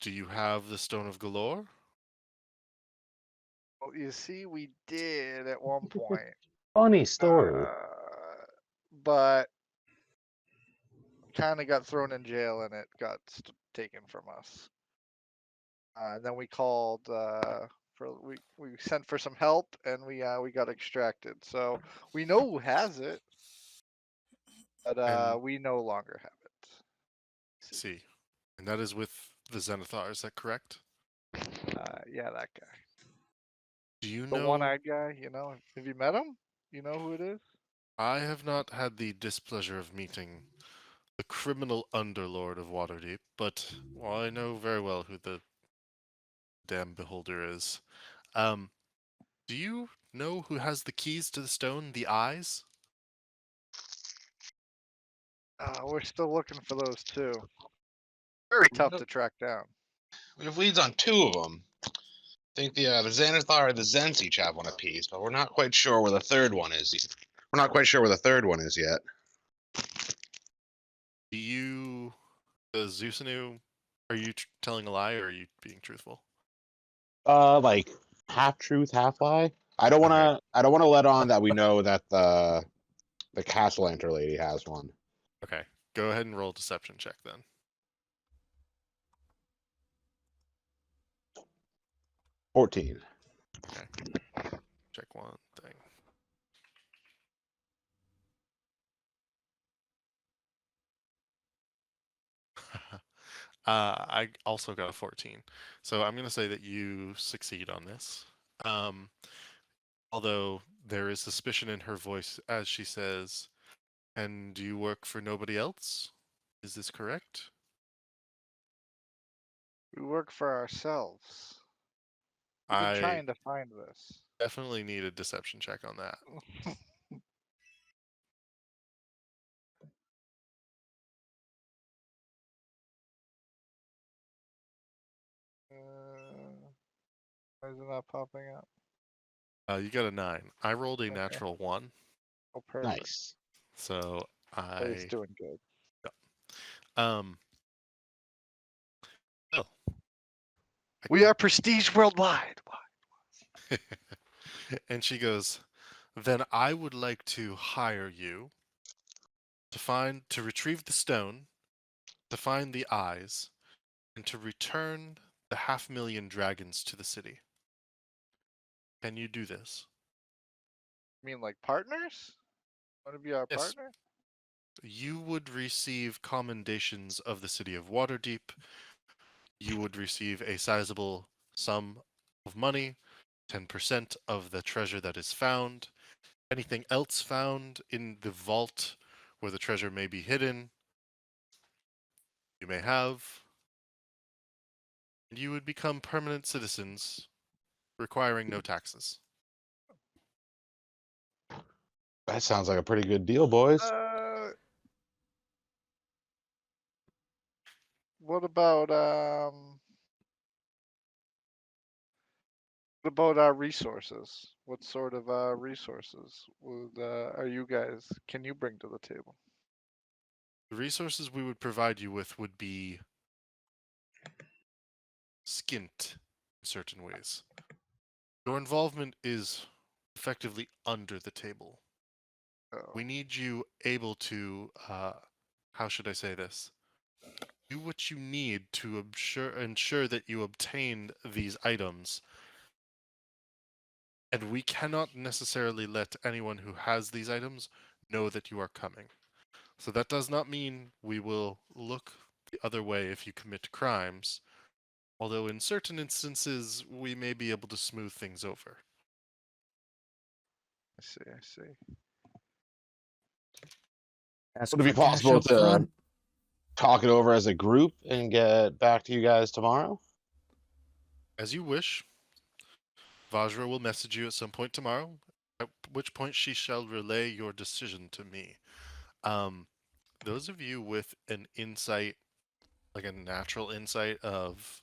do you have the Stone of Galore? Well, you see, we did at one point, Funny story. but kind of got thrown in jail and it got taken from us. And then we called we sent for some help and we got extracted. So we know who has it, but And we no longer have it. see, and that is with the Zenithar. Is that correct? Yeah, that guy, Do you the know? one-eyed guy. You know, have you met him? You know who it is? I have not had the displeasure of meeting the criminal underlord of Waterdeep, but well, I know very well who the damn beholder is. Um, do you know who has the keys to the stone, the eyes? We're still looking for those too. Very tough to track down. We have leads on two of them. I think the Xanathar and the Zens each have one apiece, but we're not quite sure where the third one is. We're not quite sure where the third one is yet. Do you, Zeusanu, are you telling a lie or are you being truthful? Like half truth, half lie. I don't want Okay. to. I don't want to let on that we know that the Castle Enter lady has one. Okay. Go ahead and roll a deception check then. 14. Okay. Check one thing. I also got a 14. So I'm going to say that you succeed on this. Although there is suspicion in her voice as she says, "And you work for nobody else? Is this correct?" We work for ourselves. We've been I trying to find this. definitely need a deception check on that. Why is it not popping up? You got a 9. I rolled a Okay. natural 1, Oh, perfect. Nice. so So he's I doing good. um. Well, We are prestige worldwide. and she goes, "Then I would like to hire you to retrieve the stone, to find the eyes, and to return the 500,000 dragons to the city. Can you do this? I mean, like partners? Want to be our Yes. partner? You would receive commendations of the city of Waterdeep. You would receive a sizable sum of money, 10% of the treasure that is found. Anything else found in the vault where the treasure may be hidden, you may have. And you would become permanent citizens, requiring no taxes. That sounds like a pretty good deal, boys. What about our resources? What sort of resources would are you guys can you bring to the table? The resources we would provide you with would be skint in certain ways. Your involvement is effectively under the table. Oh, We need you able to, how should I say this? Do what you need to ensure that you obtain these items. And we cannot necessarily let anyone who has these items know that you are coming. So that does not mean we will look the other way if you commit crimes, although in certain instances we may be able to smooth things over. I see. Ask Would it be for cash possible up to front. talk it over as a group and get back to you guys tomorrow? As you wish, Vajra will message you at some point tomorrow, at which point she shall relay your decision to me. Those of you with an insight, like a natural insight of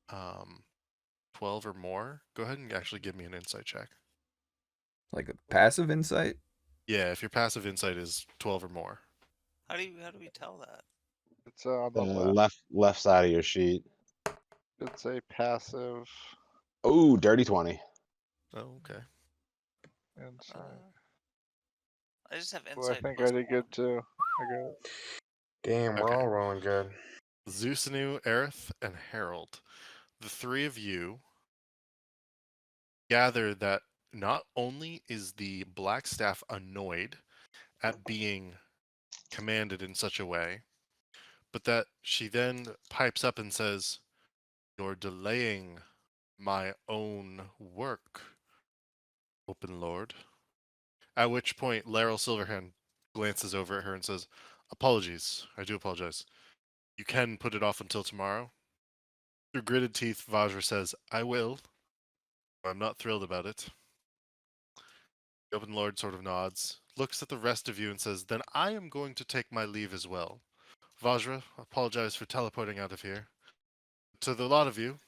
12 or more, go ahead and actually give me an insight check. Like a passive insight. Yeah, if your passive insight is 12 or more. How do we tell that? It's on The the left. left side of your sheet. It's a passive Oh, dirty 20. Oh, okay. insight. I just have Well, I insight think I plus did 1. good too. I got Damn, we're Okay. all rolling good. Zeusanu, Aerith, and Harold. The three of you gather that not only is the Black Staff annoyed at being commanded in such a way, but that she then pipes up and says, "You're delaying my own work, Open Lord." At which point, Laryl Silverhand glances over at her and says, "Apologies. I do apologize. You can put it off until tomorrow." Through gritted teeth, Vajra says, "I will. I'm not thrilled about it." The Open Lord sort of nods, looks at the rest of you and says, "Then I am going to take my leave as well. Vajra, apologize for teleporting out of here. To the lot of you,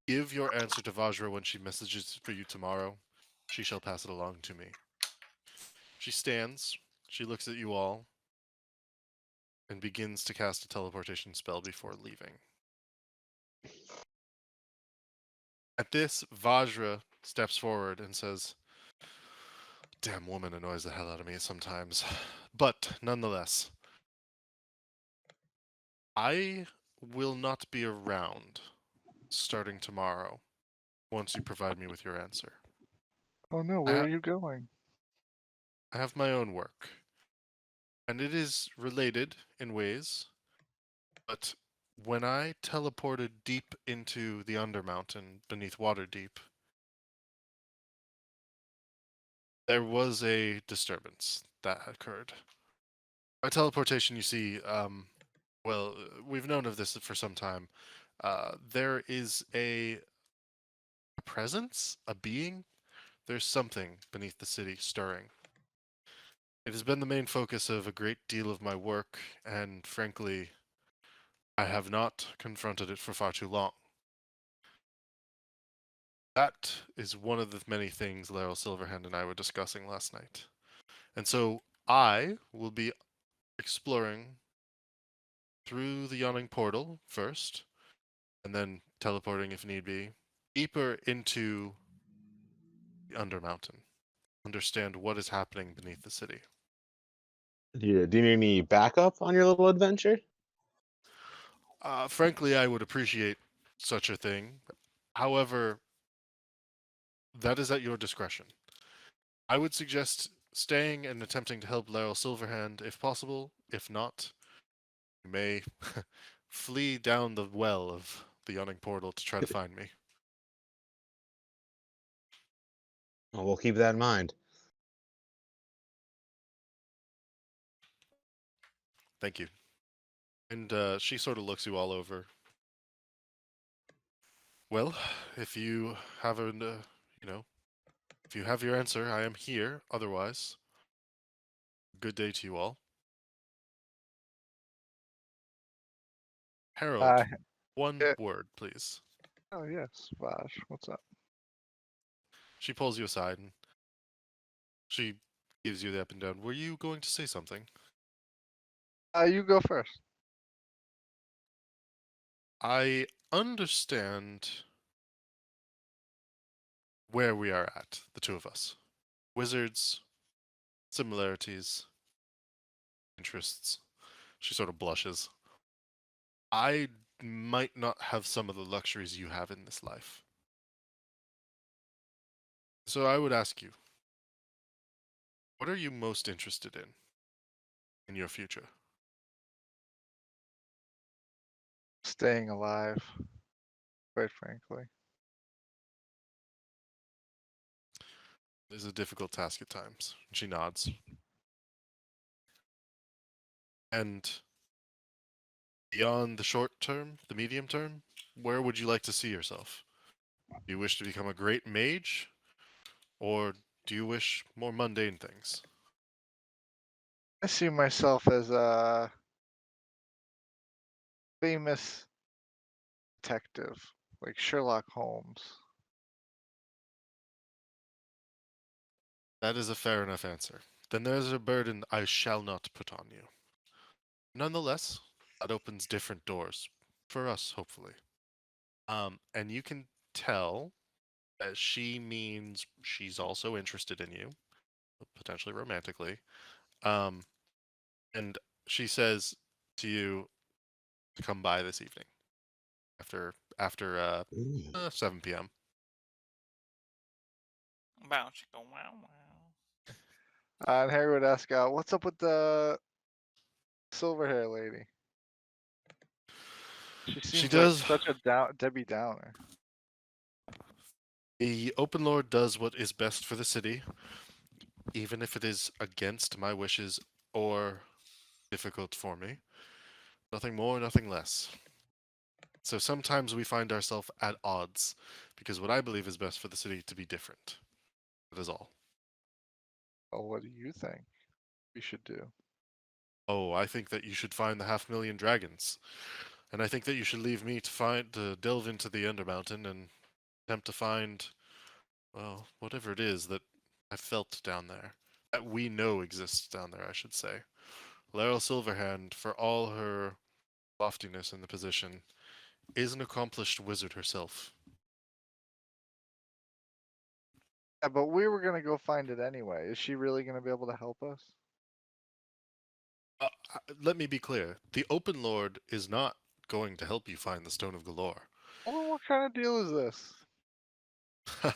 give your answer to Vajra when she messages for you tomorrow. She shall pass it along to me." She stands, she looks at you all, and begins to cast a teleportation spell before leaving. At this, Vajra steps forward and says, "Damn woman annoys the hell out of me sometimes. But nonetheless, I will not be around starting tomorrow once you provide me with your answer. Oh no, I, where ha- are you going? I have my own work, and it is related in ways, but when I teleported deep into the Undermountain beneath Waterdeep, there was a disturbance that occurred. By teleportation, you see, we've known of this for some time. There is a presence, a being. There's something beneath the city stirring. It has been the main focus of a great deal of my work, and frankly, I have not confronted it for far too long. That is one of the many things Laryl Silverhand and I were discussing last night. And so I will be exploring through the yawning portal first, and then teleporting if need be, deeper into the Undermountain. Understand what is happening beneath the city. Do you need any backup on your little adventure? Frankly, I would appreciate such a thing. However, that is at your discretion. I would suggest staying and attempting to help Laryl Silverhand if possible. If not, you may flee down the well of the yawning portal to try to find me. Well, we'll keep that in mind. Thank you. And she sort of looks you all over. Well, if you have an, if you have your answer, I am here. Otherwise, good day to you all. Harold, Uh, one yeah. word, please. Oh yes, Vash. What's up? She pulls you aside and she gives you the up and down. Were you going to say something? You go first. I understand where we are at, the two of us. Wizards, similarities, interests. She sort of blushes. I might not have some of the luxuries you have in this life. So I would ask you, what are you most interested in your future? Staying alive, quite frankly. It is a difficult task at times. She nods. And beyond the short term, the medium term, where would you like to see yourself? Do you wish to become a great mage? Or do you wish more mundane things? I see myself as a famous detective, like Sherlock Holmes. That is a fair enough answer. Then there's a burden I shall not put on you. Nonetheless, that opens different doors. For us, hopefully. And you can tell that she means she's also interested in you, potentially romantically. Um, and she says to you to come by this evening after Ooh. 7 p.m. Wow, chicken, wow, wow. And Harry would ask, "What's up with the silver hair lady? She She seems like does. such a Debbie Downer." The Open Lord does what is best for the city, even if it is against my wishes or difficult for me. Nothing more, nothing less. So sometimes we find ourselves at odds, because what I believe is best for the city to be different. That is all. Well, what do you think we should do? Oh, I think that you should find the 500,000 dragons, and I think that you should leave me to delve into the Undermountain and attempt to find, well, whatever it is that I felt down there, that we know exists down there, I should say. Laryl Silverhand, for all her loftiness in the position, is an accomplished wizard herself. Yeah, but we were gonna go find it anyway. Is she really gonna be able to help us? Let me be clear. The Open Lord is not going to help you find the Stone of Galore. Well, what kind of deal is this?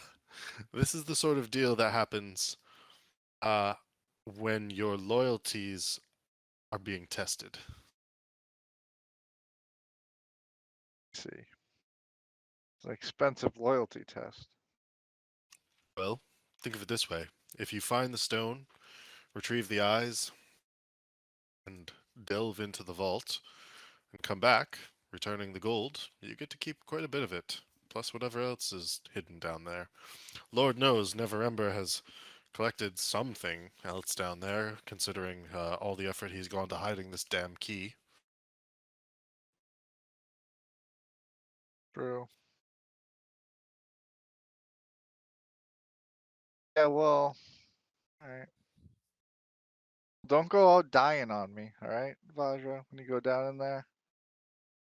This is the sort of deal that happens uh, when your loyalties are being tested. Let's see, it's an expensive loyalty test. Well, think of it this way. If you find the stone, retrieve the eyes, and delve into the vault, and come back, returning the gold, you get to keep quite a bit of it, plus whatever else is hidden down there. Lord knows Neverember has collected something else down there, considering all the effort he's gone to hiding this damn key. True. Yeah, well, alright. Don't go out dying on me, alright, Vajra, when you go down in there?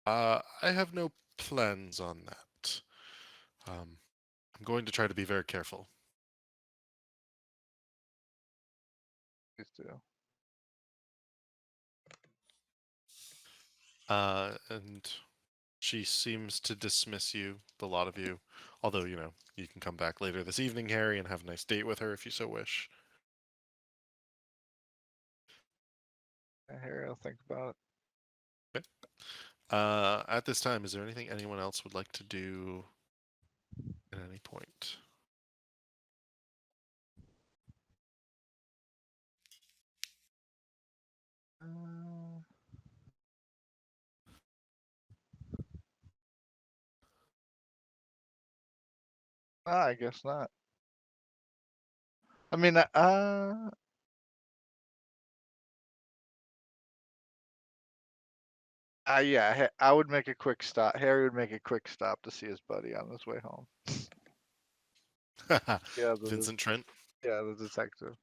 I have no plans on that. I'm going to try to be very careful. Please do. And she seems to dismiss you, the lot of you. Although, you can come back later this evening, Harry, and have a nice date with her if you so wish. Harry will think about it. Okay. At this time, is there anything anyone else would like to do at any point? I guess not. I mean, yeah, I would make a quick stop. Harry would make a quick stop to see his buddy on his way home. Yeah, Vincent Trent? the detective.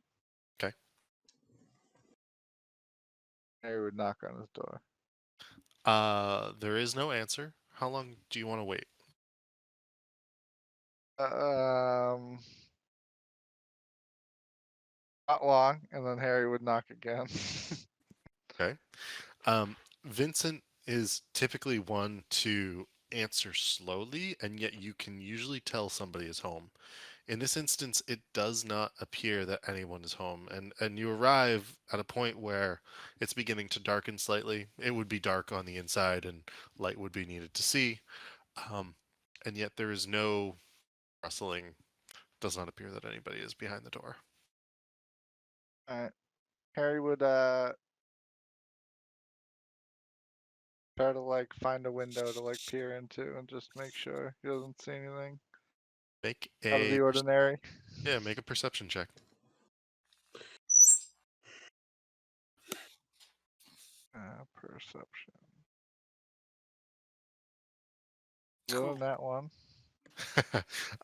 Okay. Harry would knock on his door. There is no answer. How long do you want to wait? Not long, and then Harry would knock again. Okay. Vincent is typically one to answer slowly, and yet you can usually tell somebody is home. In this instance, it does not appear that anyone is home, and you arrive at a point where it's beginning to darken slightly. It would be dark on the inside, and light would be needed to see. And yet there is no rustling. Does not appear that anybody is behind the door. Alright. Harry would try to like find a window to like peer into and just make sure he doesn't see anything Make out of a the ordinary. yeah, make a perception check. Perception. Cool. That one.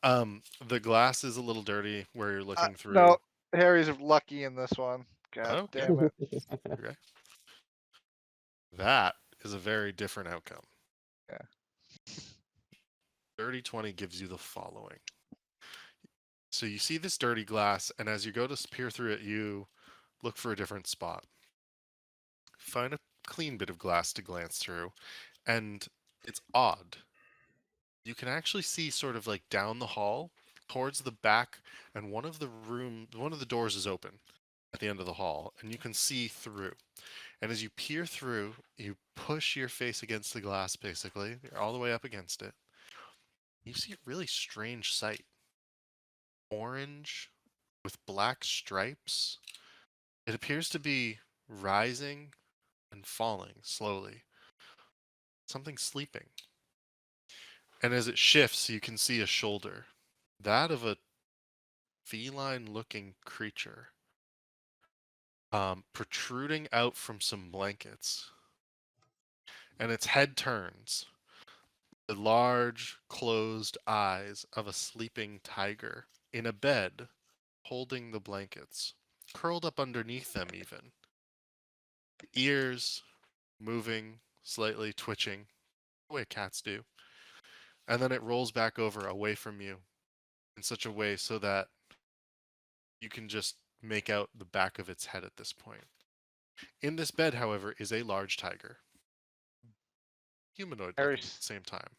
The glass is a little dirty where you're looking through. No, Harry's lucky in this one. God Oh, damn it. Okay. That is a very different outcome. Yeah. Dirty 20 gives you the following. So you see this dirty glass, and as you go to peer through it, you look for a different spot. Find a clean bit of glass to glance through, and it's odd. You can actually see sort of like down the hall towards the back, and one of the doors is open at the end of the hall, and you can see through. And as you peer through, you push your face against the glass, basically. You're all the way up against it. You see a really strange sight. Orange with black stripes. It appears to be rising and falling slowly. Something sleeping. And as it shifts, you can see a shoulder. That of a feline looking creature. Protruding out from some blankets. And its head turns. The large, closed eyes of a sleeping tiger in a bed, holding the blankets, curled up underneath them even. The ears moving, slightly twitching, the way cats do. And then it rolls back over away from you in such a way so that you can just make out the back of its head at this point. In this bed, however, is a large tiger. Humanoid looking at the same time.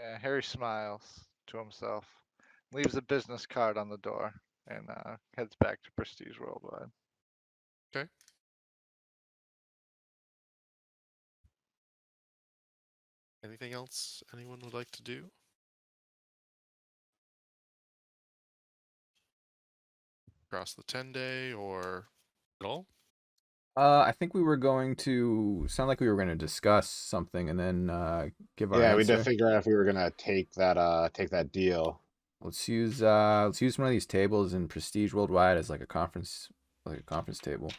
Yeah, Harry smiles to himself, leaves a business card on the door, and heads back to Prestige Worldwide. Okay. Anything else anyone would like to do? Across the 10-day or at all? I think we were going to sound like we were going to discuss something and then give our Yeah, we answer. had to figure out if we were gonna take that deal. Let's use one of these tables in Prestige Worldwide as like a conference table.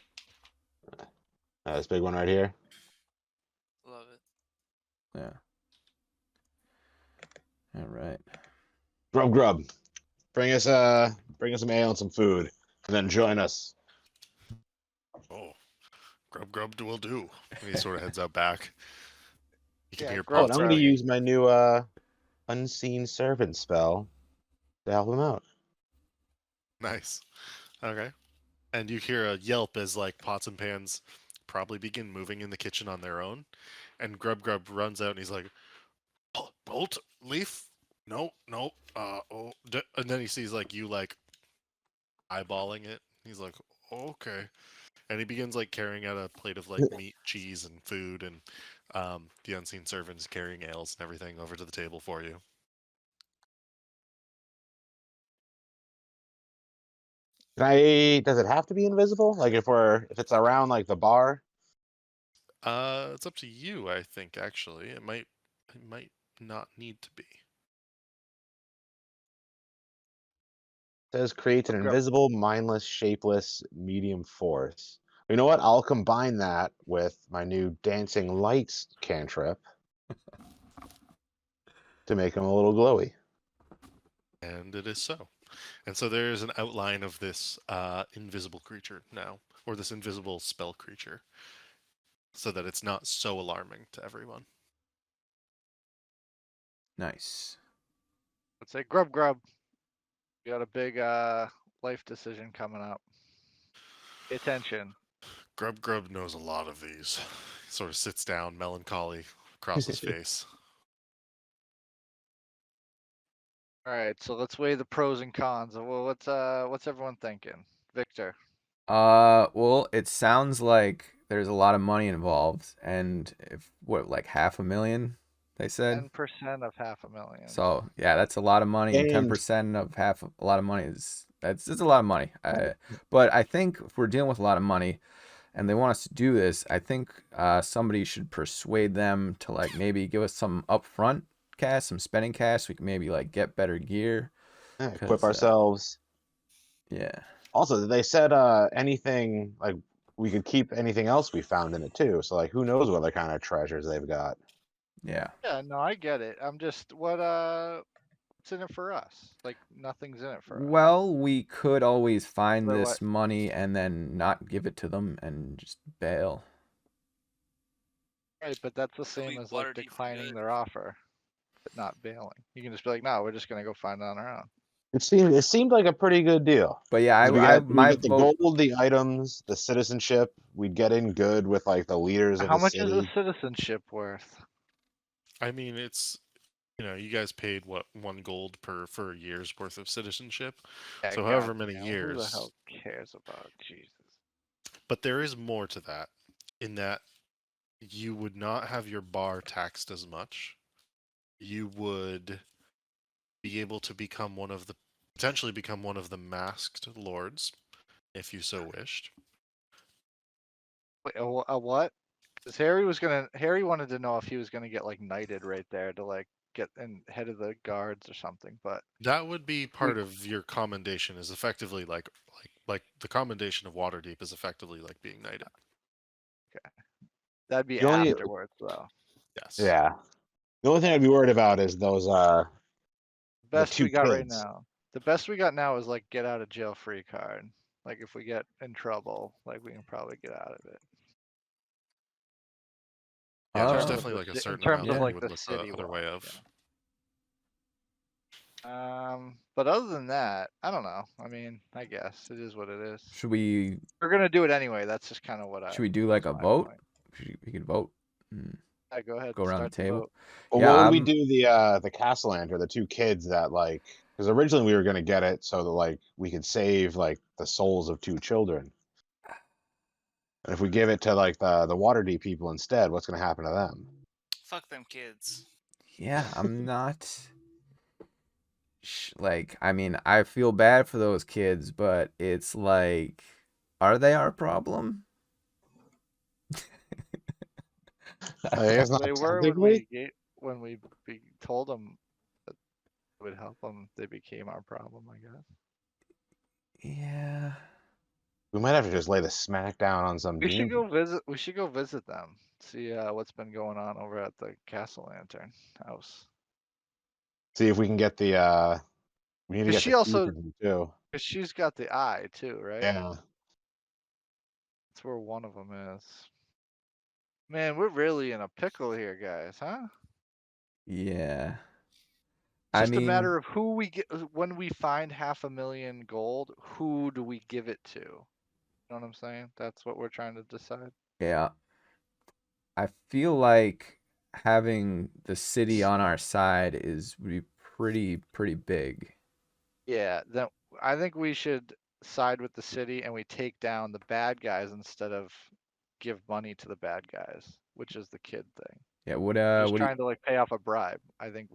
This big one right here. Love it. Yeah. All right. Grub. Bring us some ale and some food, and then join us. Oh, grub will do. And he sort of heads out back. You can hear Grub And pots I'm Grub. gonna banging. use my new unseen servant spell to help him out. Nice. Okay. And you hear a yelp as like pots and pans probably begin moving in the kitchen on their own. And Grub Grub runs out and he's like, "Oh, Bolt, Leaf, no, no, and then he sees like you like eyeballing it. He's like, okay, and he begins like carrying out a plate of like meat, cheese, and food, and the unseen servant is carrying ales and everything over to the table for you. Does it have to be invisible? Like if it's around like the bar? It's up to you, I think. Actually, it might not need to be. It says creates an Grub grub. invisible, mindless, shapeless medium force. You know what? I'll combine that with my new dancing lights cantrip to make them a little glowy. And it is so. And so there is an outline of this invisible creature now, or this invisible spell creature, so that it's not so alarming to everyone. Nice. Let's say grub grub. You got a big life decision coming up. Pay attention. Grub Grub knows a lot of these. He sort of sits down, melancholy across his face. All right, so let's weigh the pros and cons. Well, what's everyone thinking? Victor. Well, it sounds like there's a lot of money involved, and if what, like 500,000, they said. 10% of 500,000. So yeah, that's a lot of money, and And 10% of half a lot of money is that's it's a lot of money. But I think if we're dealing with a lot of money, and they want us to do this, I think somebody should persuade them to like maybe give us some upfront cash, some spending cash. So we can maybe like get better gear, equip cause ourselves. yeah, Also, they said anything like we could keep anything else we found in it too. So like, who knows what other kind of treasures they've got? yeah. Yeah, no, I get it. I'm just what's in it for us? Like nothing's in it for us. Well, we could always find So what? this money and then not give it to them and just bail. Right, but that's the So same we as like Waterdeep for declining good. their offer, but not bailing. You can just be like, no, we're just gonna go find it on our own. It seemed like a pretty good deal. But yeah, 'Cause I we my get the vote. gold, the items, the citizenship. We'd get in good with like the leaders of How the much is a city. citizenship worth? I mean, it's you guys paid what 1 gold for a year's worth of citizenship, Yeah, so however goddamn. many Who the years. hell cares about Jesus? But there is more to that, in that you would not have your bar taxed as much. You would be able to potentially become one of the masked lords, if you so wished. Wait, a what? Because Harry wanted to know if he was gonna get like knighted right there to like get in head of the guards or something. But That would be we, part of your commendation. Is effectively like the commendation of Waterdeep is effectively like being knighted. that'd be The only afterwards though. Yes. Yeah. The only thing I'd be worried about is those the Best two we got right kids. now. The best we got now is like get out of jail free card. Like if we get in trouble, like we can probably get out of it. Yeah, In there's terms of definitely like a in certain terms amount of that Yeah. you like would the look the city other way wide. of. Yeah. But other than that, I don't know. I mean, I guess it is what it is. Should we We're gonna do it anyway. That's just kind of what should we do like was a my vote? point. We could vote. And Yeah, go ahead, go around the start the table. vote. Well, Yeah, what would we do the Castellan or the two kids that like because originally we were gonna get it so that like we could save like the souls of two children. And if we give it to like the Waterdeep people instead, what's gonna happen to them? Fuck them kids. yeah, I'm not like I mean, I feel bad for those kids, but it's like are they our problem? I guess They not were when technically. we told them that it would help them. They became our problem, I guess. Yeah. We might have to just lay the smack down on some We should demon. go visit. We should go visit them. See what's been going on over at the Castle Lantern house. See if we can get the we need to Cause get the she key also, from them too. cause she's got the eye too, right? Yeah. That's where one of them is. Man, we're really in a pickle here, guys, huh? Yeah. It's I just a mean, matter of who we get when we find 500,000 gold. Who do we give it to? know what I'm saying? That's what we're trying to decide. Yeah. I feel like having the city on our side is would be pretty big. Yeah, then I think we should side with the city and we take down the bad guys instead of give money to the bad guys, which is the kid thing. Yeah, Just what do you trying to like pay off a bribe. I think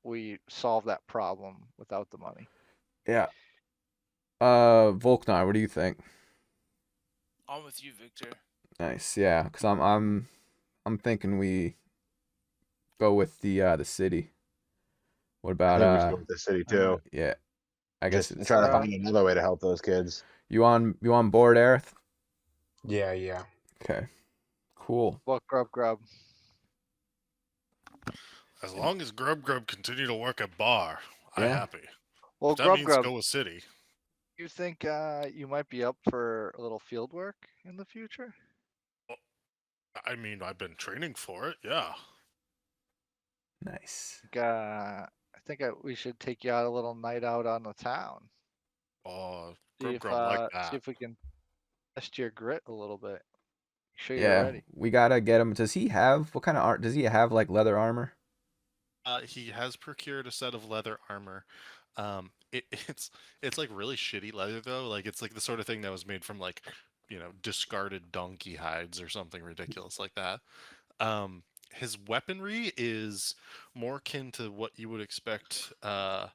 we solve that problem without the money. Yeah. Volknar, what do you think? I'm with you, Victor. Nice. Yeah, cuz I'm thinking we go with the city. What I about think we should go with the city All right. too. yeah, I guess Just it's try to find another way to help those kids. you on board, Aerith? Yeah. Okay. Cool. Well, grub. As long as Grub Grub continue to work at bar, I Yeah. happy. Well, If that means grub. go with city. You think you might be up for a little field work in the future? I mean, I've been training for it. Yeah. Nice. I think we should take you out a little night out on the town. Grub Grub like See that. if we can test your grit a little bit. Make sure you're Yeah, ready. we gotta get him. Does he have what kind of art? Does he have like leather armor? He has procured a set of leather armor. It, it's like really shitty leather though. Like it's like the sort of thing that was made from like, discarded donkey hides or something ridiculous like that. His weaponry is more akin to what you would expect a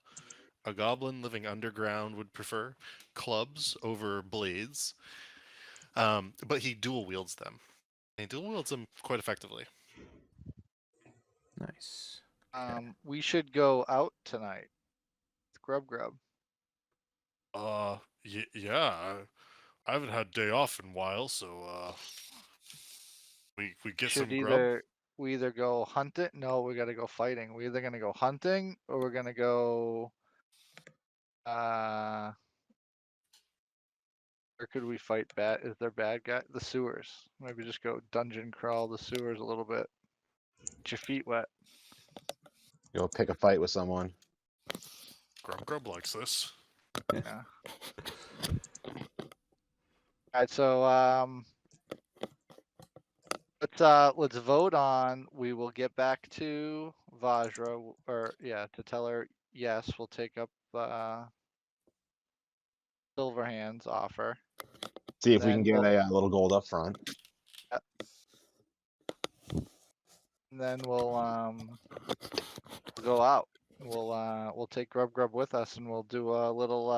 goblin living underground would prefer: clubs over blades. But he dual wields them. And he dual wields them quite effectively. Nice. Okay. We should go out tonight. Grub. Yeah. I haven't had day off in a while, so we get Should some grub. we either go hunting. No, we gotta go fighting. We're either gonna go hunting or we're gonna go where could we fight bad? Is there bad guy? The sewers. Maybe just go dungeon crawl the sewers a little bit. Get your feet wet. Go pick a fight with someone. Grub likes this. Yeah. Alright, so let's vote on. We will get back to Vajra to tell her yes, we'll take up Silverhand's offer. See if we can Then get we'll a little gold up front. go out. We'll take Grub with us and we'll do a little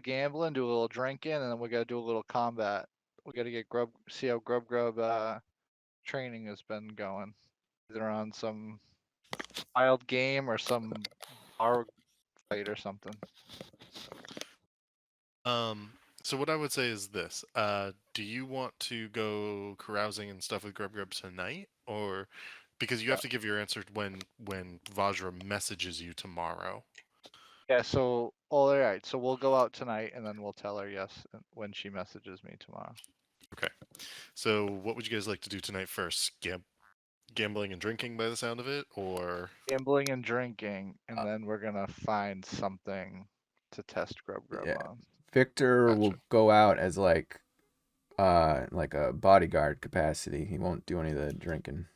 gambling, do a little drinking, and then we gotta do a little combat. We gotta get see how Grub training has been going. Either on some wild game or some bar fight or something. So what I would say is this: do you want to go carousing and stuff with Grub tonight, or because you have to give your answer when Vajra messages you tomorrow? Yeah, so all right. So we'll go out tonight and then we'll tell her yes when she messages me tomorrow. Okay. So what would you guys like to do tonight first? Gambling and drinking by the sound of it, or Gambling and drinking, and Uh, then we're gonna find something to test Grub Yeah. on. Victor Gotcha. will go out as like a bodyguard capacity. He won't do any of the drinking.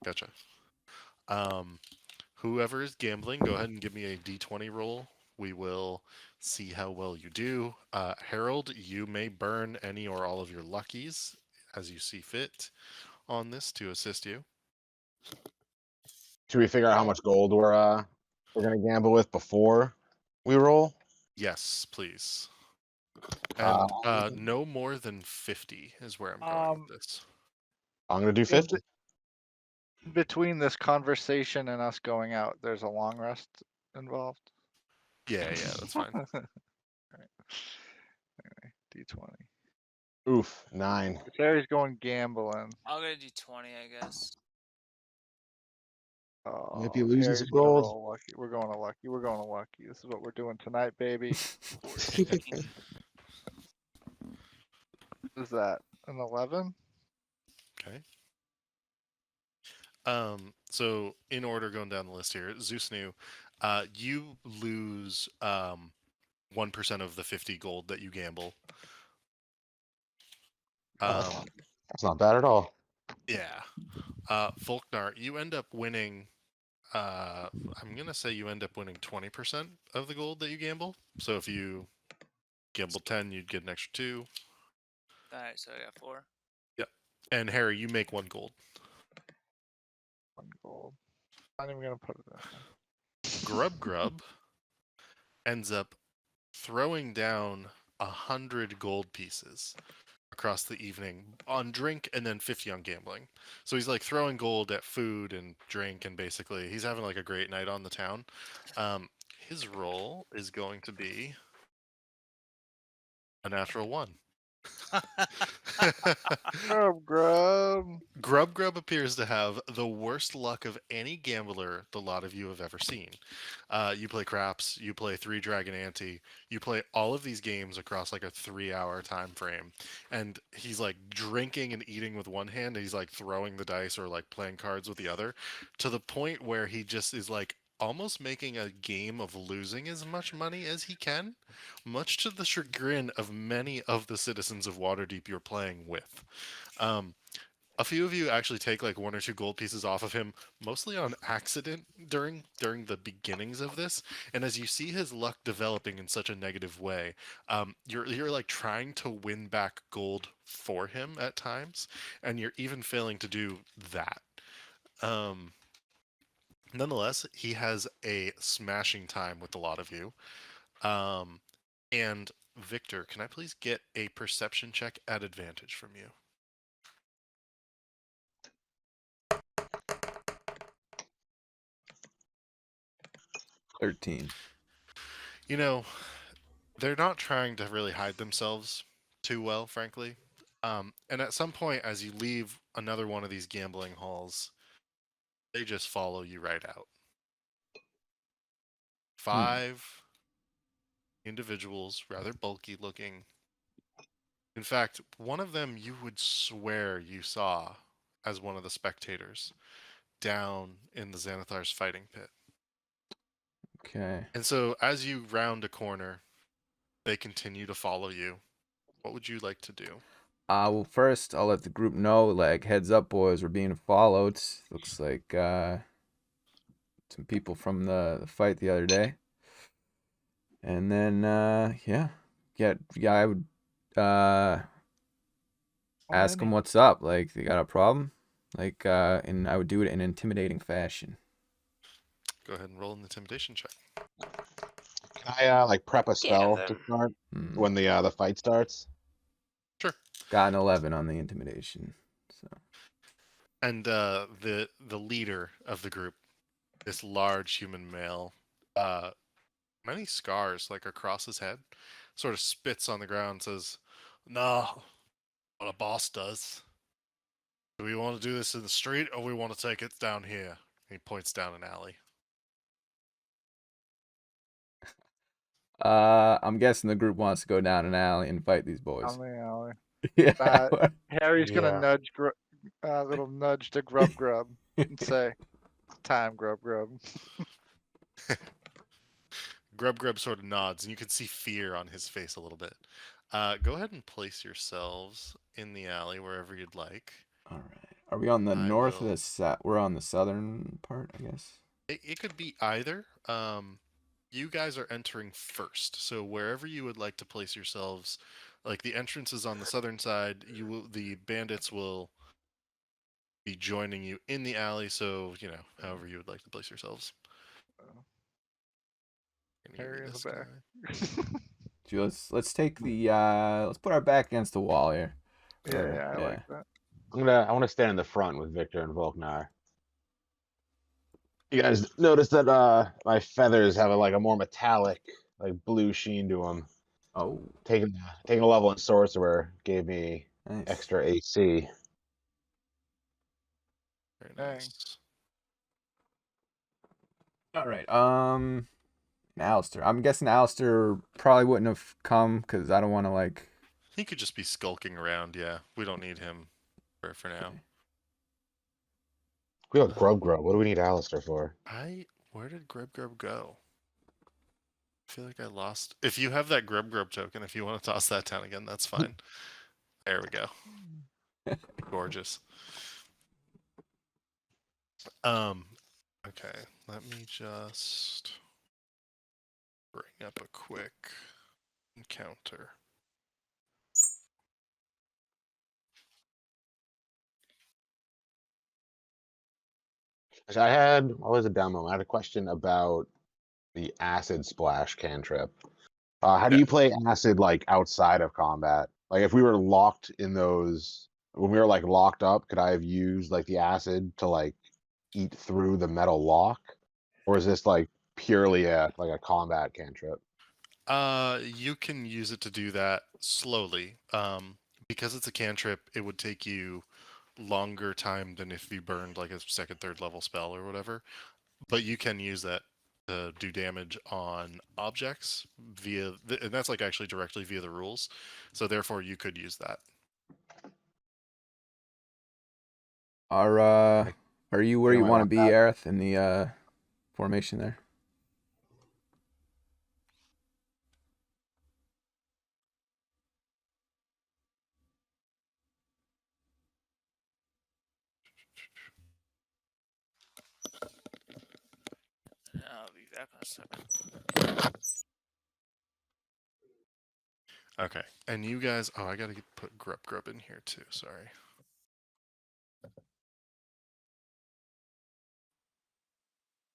Gotcha. Whoever is gambling, go ahead and give me a d20 roll. We will see how well you do. Harold, you may burn any or all of your luckies as you see fit on this to assist you. Should we figure out how much gold we're gonna gamble with before we roll? Yes, please. Uh, And no more than 50 is where I'm going with this. I'm gonna do In 50. between this conversation and us going out, there's a long rest involved. Yeah, that's fine. Alright. Anyway, D20. Oof, 9. Terry's going gambling. I'll go do 20, I guess. Might be Oh, losing Harry's some gonna gold. roll lucky. We're going to lucky. We're going to lucky. This is what we're doing tonight, baby. 14. What is that? An 11? Okay. So in order going down the list here, Zeusnu, you lose 1% of the 50 gold that you gamble. That's not bad at all. Yeah. Volknar, you end up winning. I'm gonna say you end up winning 20% of the gold that you gamble. So if you gamble 10, you'd get an extra 2. Alright, so I got 4. Yep. And Harry, you make 1 gold. 1 gold. Not even gonna put it in. Grub ends up throwing down 100 gold pieces across the evening on drink and then 50 on gambling. So he's like throwing gold at food and drink, and basically he's having like a great night on the town. His roll is going to be a natural 1. Grub. Grub appears to have the worst luck of any gambler the lot of you have ever seen. You play craps, you play Three Dragon Ante, you play all of these games across like a 3-hour time frame, and he's like drinking and eating with one hand, and he's like throwing the dice or like playing cards with the other, to the point where he just is like almost making a game of losing as much money as he can, much to the chagrin of many of the citizens of Waterdeep you're playing with. A few of you actually take like 1 or 2 gold pieces off of him, mostly on accident during the beginnings of this. And as you see his luck developing in such a negative way, you're like trying to win back gold for him at times, and you're even failing to do that. Nonetheless, he has a smashing time with a lot of you. And Victor, can I please get a perception check at advantage from you? 13. You know, they're not trying to really hide themselves too well, frankly. And at some point, as you leave another one of these gambling halls, they just follow you right out. 5 individuals, rather bulky looking. In fact, one of them you would swear you saw as one of the spectators down in the Xanathar's fighting pit. Okay. And so as you round a corner, they continue to follow you. What would you like to do? Well, first I'll let the group know, like, heads up, boys, we're being followed. Looks like some people from the fight the other day. And then I would ask them what's up. Like, they got a problem? Like, and I would do it in an intimidating fashion. Go ahead and roll an intimidation check. Can I like prep a spell to start Hmm. when the fight starts? Sure. Got an 11 on the intimidation. So And the leader of the group, this large human male, many scars like across his head, sort of spits on the ground and says, "No, what a boss does. Do we want to do this in the street or we want to take it down here?" He points down an alley. I'm guessing the group wants to go down an alley and fight these boys. Down the alley. Yeah. Harry's gonna Yeah. nudge, little nudge to Grub and say, "Time, Grub." Grub sort of nods, and you can see fear on his face a little bit. Go ahead and place yourselves in the alley wherever you'd like. All right. Are we on the I north or will- the south? We're on the southern part, I guess. It could be either. You guys are entering first, so wherever you would like to place yourselves, like the entrance is on the southern side. The bandits will be joining you in the alley. So however you would like to place yourselves. Gonna give you Harry in the this back. guy. Gee, let's take the let's put our back against the wall here. Yeah, I like that. I want to stand in the front with Victor and Volknar. You guys notice that my feathers have like a more metallic, like blue sheen to them. Oh, Taking a level in sorcerer gave me nice. extra AC. Very Dang. nice. All right. Alistair. I'm guessing Alistair probably wouldn't have come because I don't want to like. He could just be skulking around. Yeah, we don't need him for now. We got Grub. What do we need Alistair for? Where did Grub go? I feel like I lost. If you have that grub grub token, if you want to toss that down again, that's fine. There we go. Gorgeous. Okay, let me just bring up a quick encounter. I had what was a demo? I had a question about the acid splash cantrip. How do Okay. you play acid like outside of combat? Like if we were locked in those when we were like locked up, could I have used like the acid to like eat through the metal lock? Or is this like purely a combat cantrip? You can use it to do that slowly. Because it's a cantrip, it would take you longer time than if you burned like a second, third level spell or whatever. But you can use that to do damage on objects and that's like actually directly via the rules. So therefore, you could use that. Are you where think I you might want to want be, that. Aerith, in the formation there? I'll be back in a second. Okay. And you guys, I gotta put grub grub in here too. Sorry.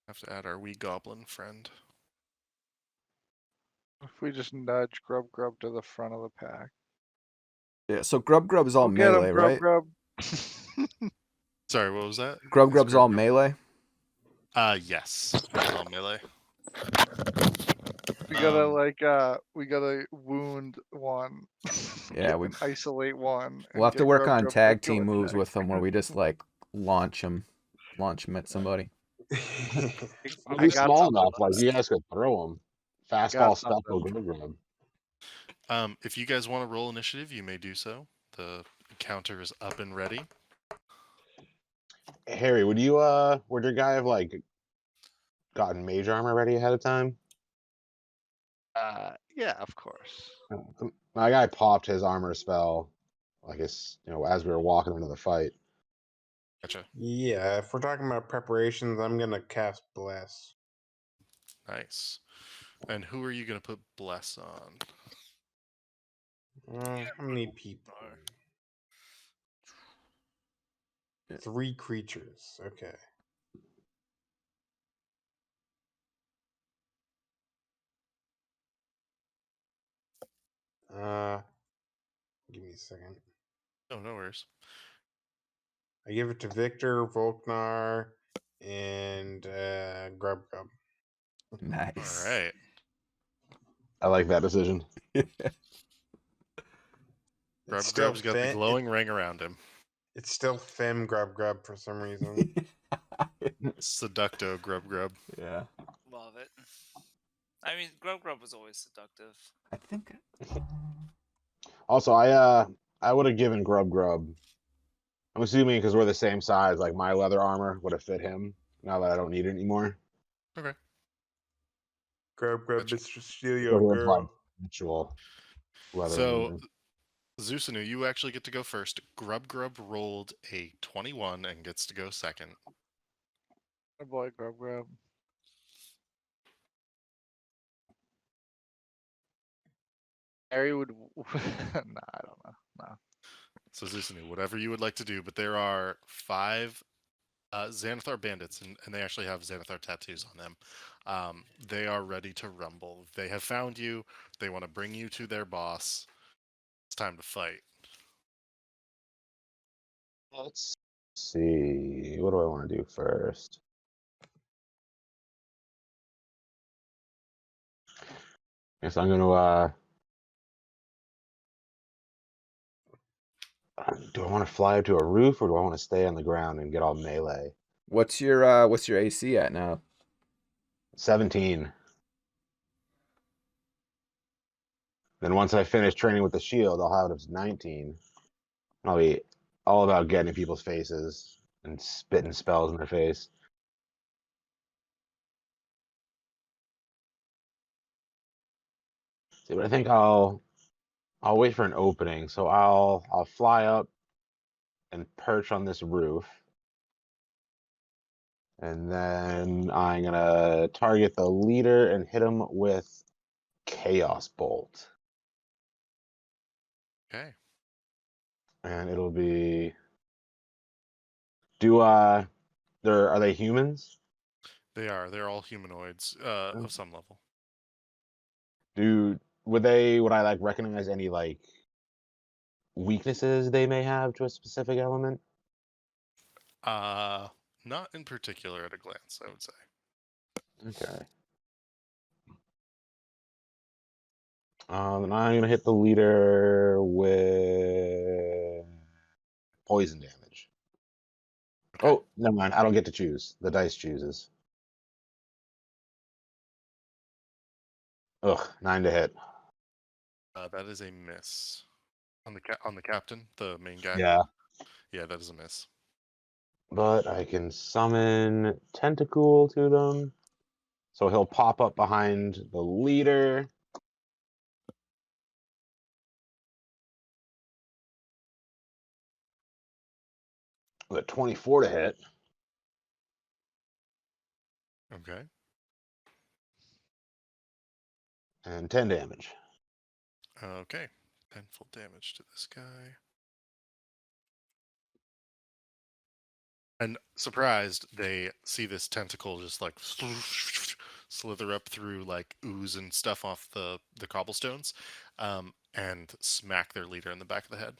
Have to add our wee goblin friend. If we just nudge Grub Grub to the front of the pack. Yeah. So Grub Grub is all Go get him, melee, Grub right? Grub. Sorry, what was that? Grub Is Grub's all grub grub? melee. Yes. It's all melee. We gotta wound one. Yeah, and isolate one. we'll And have to get work Grub on Grub to tag go team moves attack. with them where we just like launch them at somebody. It'll I be got small something. enough, like you guys could throw them. Got Fastball stuff will something. go grab. If you guys want to roll initiative, you may do so. The counter is up and ready. Harry, would your guy have like gotten mage armor ready ahead of time? Yeah, of course. My guy popped his armor spell, like as we were walking into the fight. Gotcha. Yeah, if we're talking about preparations, I'm gonna cast Bless. Nice. And who are you gonna put bless on? How many people? Yeah. 3 creatures. Okay. Give me a second. Oh, no worries. I give it to Victor, Volknar, and Grub Grub. Nice. All right. I like that decision. Grub It's still Grub's got the glowing ring around him. It's still Fem Grub Grub for some reason. Seducto Grub Grub. Yeah. Love it. I mean, Grub Grub was always seductive. I think. Also, I would have given Grub Grub. I'm assuming because we're the same size, like my leather armor would have fit him. Now that I don't need it anymore. Okay. Grub Grub, Gotcha. Mr. Steal So Your he has, like, Girl. actual leather So, armor. Zeusanu, you actually get to go first. Grub Grub rolled a 21 and gets to go second. Oh boy, Grub Grub. Harry would. Nah, I don't know. No. So, Zeusanu, whatever you would like to do, but there are 5 Xanathar bandits, and they actually have Xanathar tattoos on them. They are ready to rumble. They have found you. They want to bring you to their boss. It's time to fight. Let's see. What do I want to do first? Guess I'm gonna do I want to fly up to a roof or do I want to stay on the ground and get all melee? What's your AC at now? 17. Then once I finish training with the shield, I'll have it as 19. I'll be all about getting in people's faces and spitting spells in their face. See, but I think I'll wait for an opening. So I'll fly up and perch on this roof. And then I'm gonna target the leader and hit him with Chaos Bolt. Okay. And it'll be are they humans? They're all humanoids of some level. Would I like recognize any like weaknesses they may have to a specific element? Not in particular at a glance, I would say. Okay. And I'm gonna hit the leader with poison damage. Okay. Oh, never mind. I don't get to choose. The dice chooses. Ugh, 9 to hit. That is a miss. On the captain, the main guy. Yeah. Yeah, that is a miss. But I can summon Tentacool to them. So he'll pop up behind the leader. With a 24 to hit. Okay. And 10 damage. Okay. 10 full damage to this guy. And surprised, they see this tentacle just like slither up through like ooze and stuff off the cobblestones, and smack their leader in the back of the head.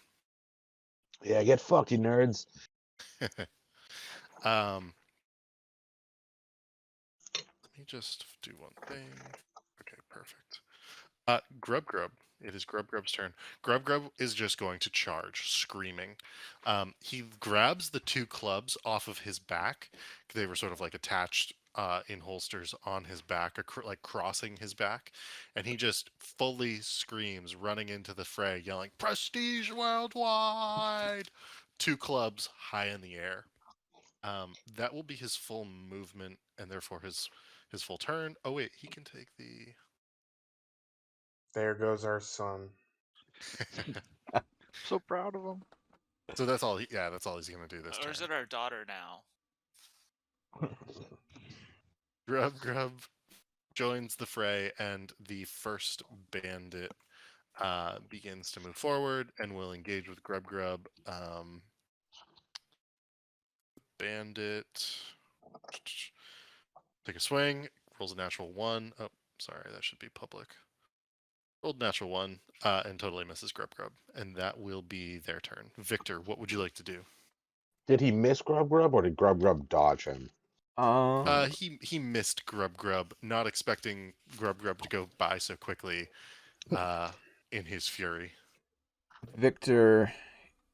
Yeah, get fucked, you nerds. um, Let me just do one thing. Okay, perfect. Grub Grub. It is Grub Grub's turn. Grub Grub is just going to charge, screaming. He grabs the two clubs off of his back. They were sort of like attached in holsters on his back, like crossing his back. And he just fully screams, running into the fray, yelling, "Prestige worldwide!" Two clubs high in the air. That will be his full movement, and therefore his full turn. Oh wait, he can take the. There goes our son. So proud of him. So that's all. That's all he's gonna do this Or turn. is it our daughter now? Grub Grub joins the fray, and the first bandit begins to move forward and will engage with Grub Grub. Bandit take a swing, rolls a natural 1. Oh, sorry, that should be public. Rolled natural 1 and totally misses Grub Grub, and that will be their turn. Victor, what would you like to do? Did he miss Grub Grub or did Grub Grub dodge him? He missed Grub Grub, not expecting Grub Grub to go by so quickly. In his fury, Victor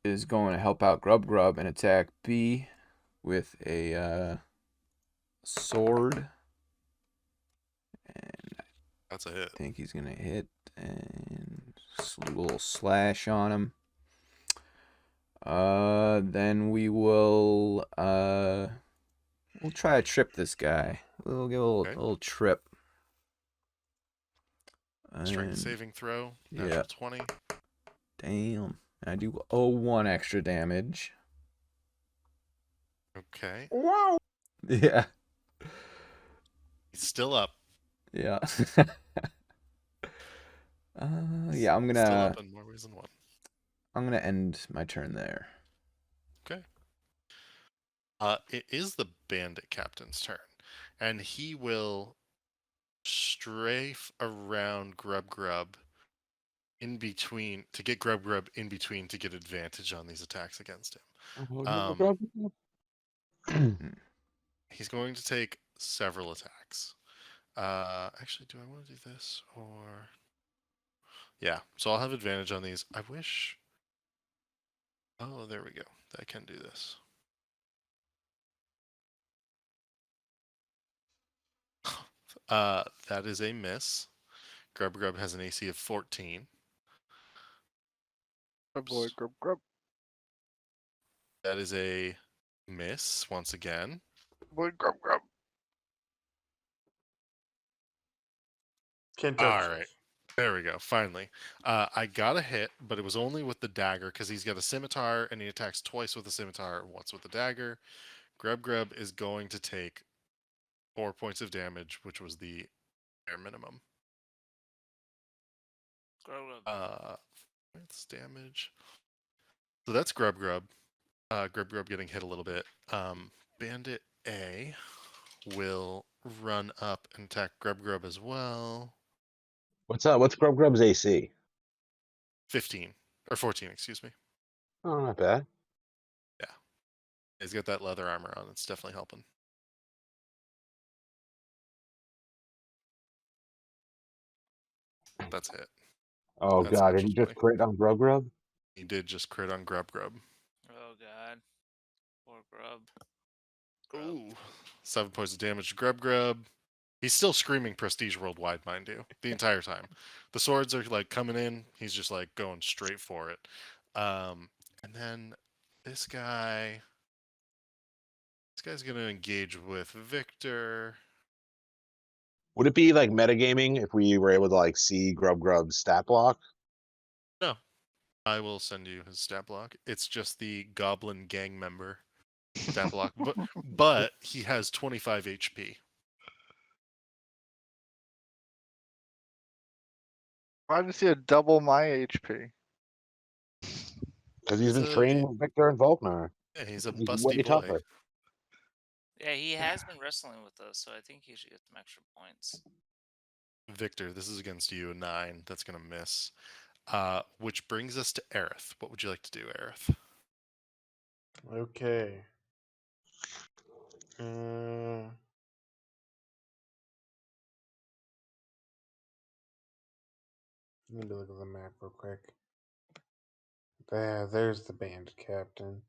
is going to help out Grub Grub and attack B with a sword. And that's a hit. I think he's going to hit and a little slash on him. Then we'll try to trip this guy. We'll give a little trip. Strength And, saving throw, natural 20. Damn. I do 1 extra damage. Okay. Wow. Yeah. He's still up. Yeah. Yeah, I'm Still gonna up in more ways than one. end my turn there. Okay. It is the bandit captain's turn, and he will strafe around Grub Grub in between to get Grub Grub in between to get advantage on these attacks against him. He's going to take several attacks. Actually, do I want to do this or? Yeah, so I'll have advantage on these. I wish. Oh, there we go. I can do this. That is a miss. Grub Grub has an AC of 14. Good boy, Grub Grub. That is a miss once again. Boy, Grub Grub. Can't All touch right. this. There we go. Finally, I got a hit, but it was only with the dagger because he's got a scimitar and he attacks twice with the scimitar, once with the dagger. Grub is going to take 4 points of damage, which was the bare minimum. Points damage. So that's Grub. Grub getting hit a little bit. Bandit A will run up and attack Grub as well. What's Grub's AC? 15 or 14, excuse me. Oh, not bad. Yeah, he's got that leather armor on. It's definitely helping. That's a hit. Oh That's god, did he natural just 20. crit on Grub? He did just crit on Grub. Oh god. Poor Grub. Ooh, 7 points of damage to Grub. He's still screaming prestige worldwide, mind you, the entire time. The swords are like coming in. He's just like going straight for it. And then this guy's gonna engage with Victor. Would it be like metagaming if we were able to like see Grub's stat block? No, I will send you his stat block. It's just the Goblin gang member stat block, but he has 25 HP. Why does he have double my HP? Because he's been training with Victor and Volknar. Yeah, he's a He's busty way boy. tougher. Yeah, he has been wrestling with us, so I think he should get some extra points. Victor, this is against you, 9. That's gonna miss. Which brings us to Aerith. What would you like to do, Aerith? Okay. Let me look at the map real quick. There's the bandit captain.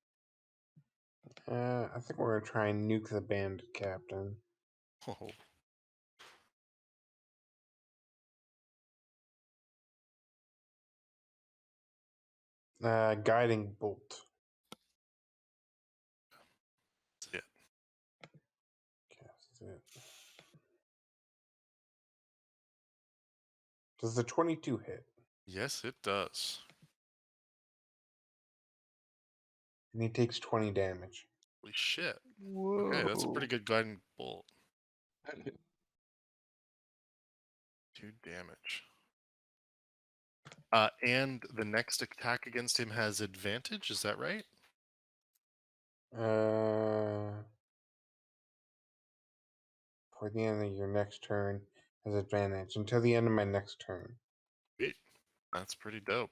I think we're gonna try and nuke the bandit captain. Oh, Guiding bolt. that's it. Cast it. Does the 22 hit? Yes, it does. And he takes 20 damage. Holy shit. Whoa. Okay, that's a pretty good guiding bolt. 2 damage. And the next attack against him has advantage, is that right? For the end of your next turn has advantage until the end of my next turn. Sweet. That's pretty dope.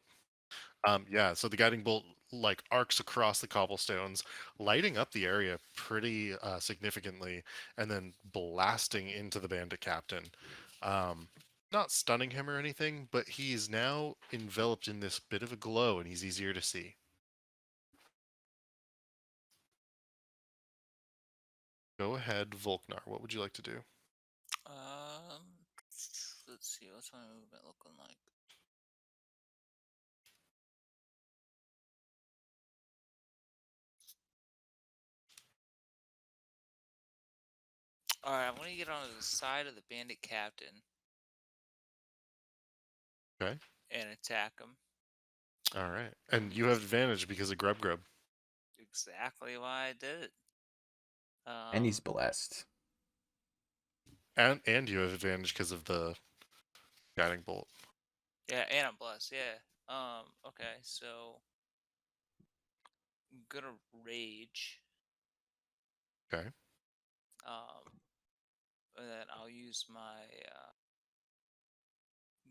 Yeah, so the guiding bolt like arcs across the cobblestones, lighting up the area pretty significantly, and then blasting into the bandit captain. Not stunning him or anything, but he's now enveloped in this bit of a glow, and he's easier to see. Go ahead, Volknar. What would you like to do? Let's see, what's my movement looking like? Alright, I'm gonna get onto the side of the bandit captain. Okay. And attack him. All right. And you have advantage because of Grub. Exactly why I did it. And he's blessed. And you have advantage because of the guiding bolt. Yeah, and I'm blessed, yeah. Okay, so I'm gonna rage. Okay. And then I'll use my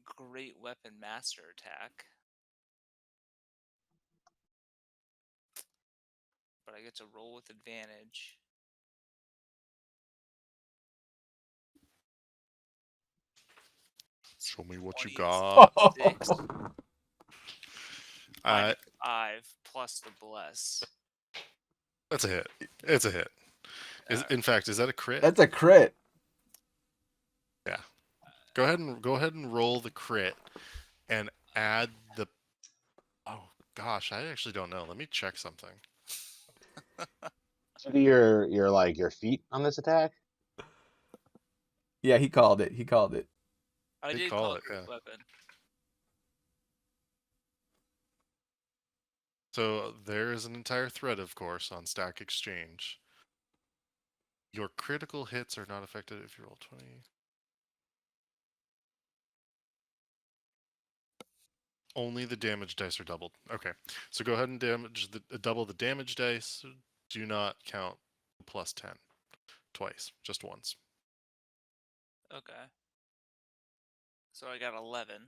great weapon master attack. But I get to roll with advantage. Show me what you 26. got. 5 plus the bless. That's a hit. It's a hit. In fact, is that a crit? That's a crit. Yeah. Go ahead and roll the crit and add the. Oh gosh, I actually don't know. Let me check something. Do your feet on this attack? Yeah, he called it. He called it. I Did did call call it, great yeah. weapon. So there is an entire thread, of course, on Stack Exchange. Your critical hits are not affected if you roll 20. Only the damage dice are doubled. Okay, so go ahead and double the damage dice. Do not count plus 10 twice, just once. Okay. So I got 11.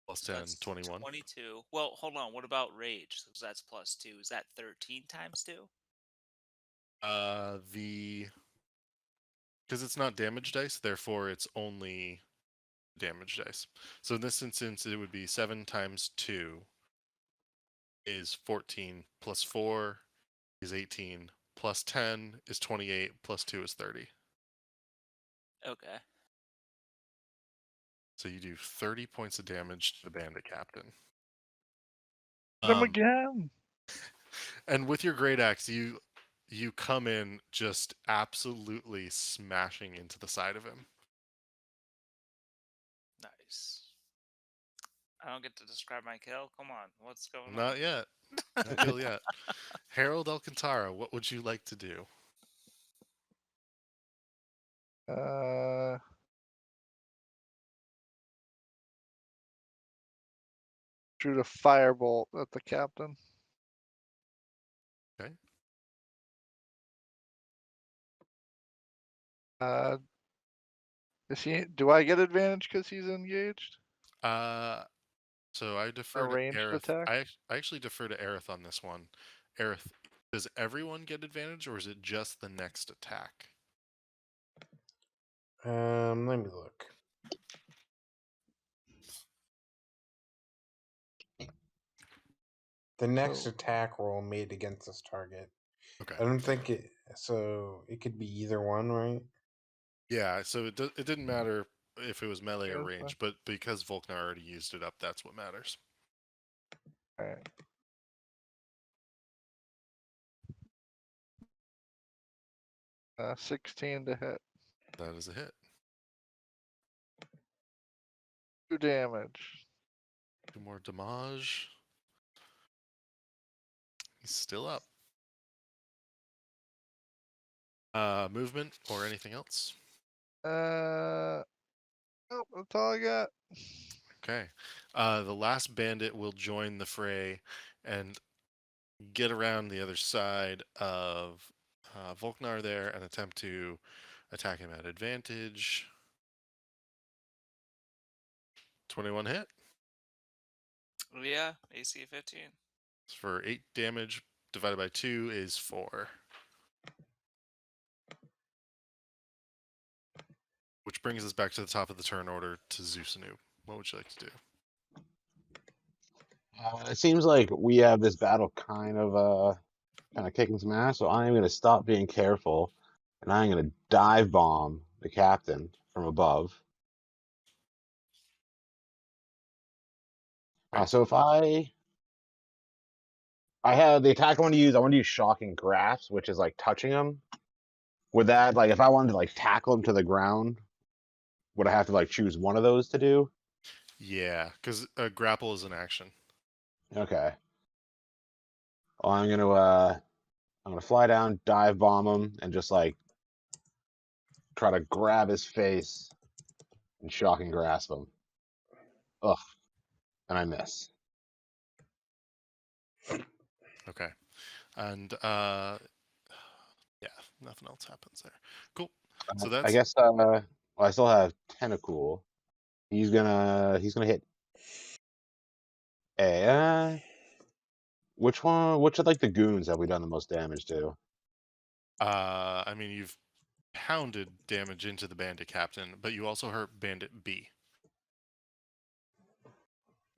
Plus So 10, that's 21. 22. Well, hold on. What about rage? Because that's plus 2. Is that 13 times 2? Because it's not damage dice, therefore it's only damage dice. So in this instance, it would be 7 times 2 is 14, plus 4 is 18, plus 10 is 28, plus 2 is 30. Okay. So you do 30 points of damage to the bandit captain. Hit him again. And with your great axe, you come in just absolutely smashing into the side of him. Nice. I don't get to describe my kill? Come on. What's going on? Not yet. No kill yet. Harold Alcantara, what would you like to do? Shoot a firebolt at the captain. Okay. Do I get advantage because he's engaged? So I defer to ranged Aerith. attack? I actually defer to Aerith on this one. Aerith, does everyone get advantage, or is it just the next attack? Let me look. The next So- attack roll made against this target. Okay. I don't think it. So it could be either one, right? Yeah. So it didn't matter if it was melee Yeah, or that's fine. range, but because Volknar already used it up, that's what matters. Alright. Uh, 16 to hit. That is a hit. 2 damage. 2 more damage. He's still up. Movement or anything else? Nope, that's all I got. Okay. The last bandit will join the fray and get around the other side of Volknar there and attempt to attack him at advantage. 21 hit. Yeah, AC 15. For 8 damage divided by 2 is 4. Which brings us back to the top of the turn order to Zeusanu. What would you like to do? It seems like we have this battle kind of kicking some ass, so I am going to stop being careful, and I'm going to dive bomb the captain from above. Right. So if I have the attack I want to use shocking grasp, which is like touching him. Would that, like, if I wanted to like tackle him to the ground, would I have to like choose one of those to do? Yeah, because grapple is an action. Okay. Well, I'm gonna fly down, dive bomb him, and just like try to grab his face and shocking grasp him. Ugh. And I miss. Okay. And yeah, nothing else happens there. Cool. So I that's guess well, I still have Tentacool. He's gonna hit A. Which of like the goons have we done the most damage to? I mean, you've pounded damage into the bandit captain, but you also hurt bandit B.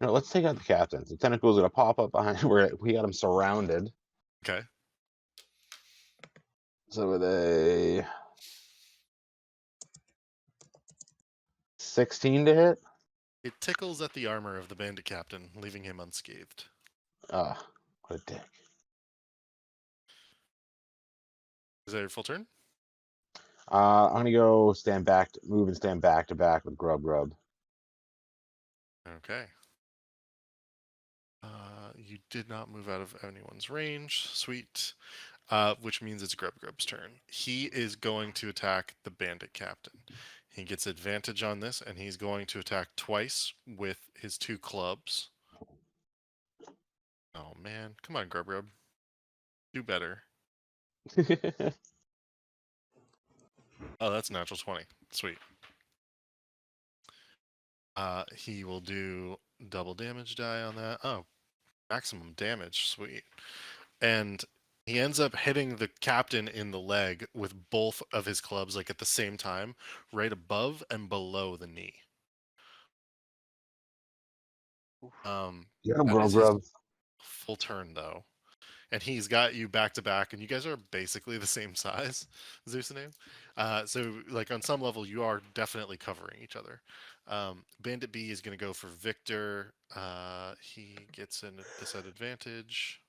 No, let's take out the captain. The Tentacool's gonna pop up behind where we got him surrounded. Okay. So with a 16 to hit. It tickles at the armor of the bandit captain, leaving him unscathed. Ah, what a dick. Is that your full turn? I'm gonna go move and stand back to back with Grub. Okay. You did not move out of anyone's range. Sweet. Which means it's Grub Grub's turn. He is going to attack the bandit captain. He gets advantage on this, and he's going to attack twice with his 2 clubs. Oh man, come on, Grub Grub. Do better. Oh, that's a natural 20. Sweet. He will do double damage die on that. Oh, maximum damage. Sweet. And he ends up hitting the captain in the leg with both of his clubs, like at the same time, right above and below the knee. Get him, That bro, is his grub. full turn though. And he's got you back to back, and you guys are basically the same size, Zeus and him. So, like on some level, you are definitely covering each other. Bandit B is going to go for Victor. He gets a disadvantage,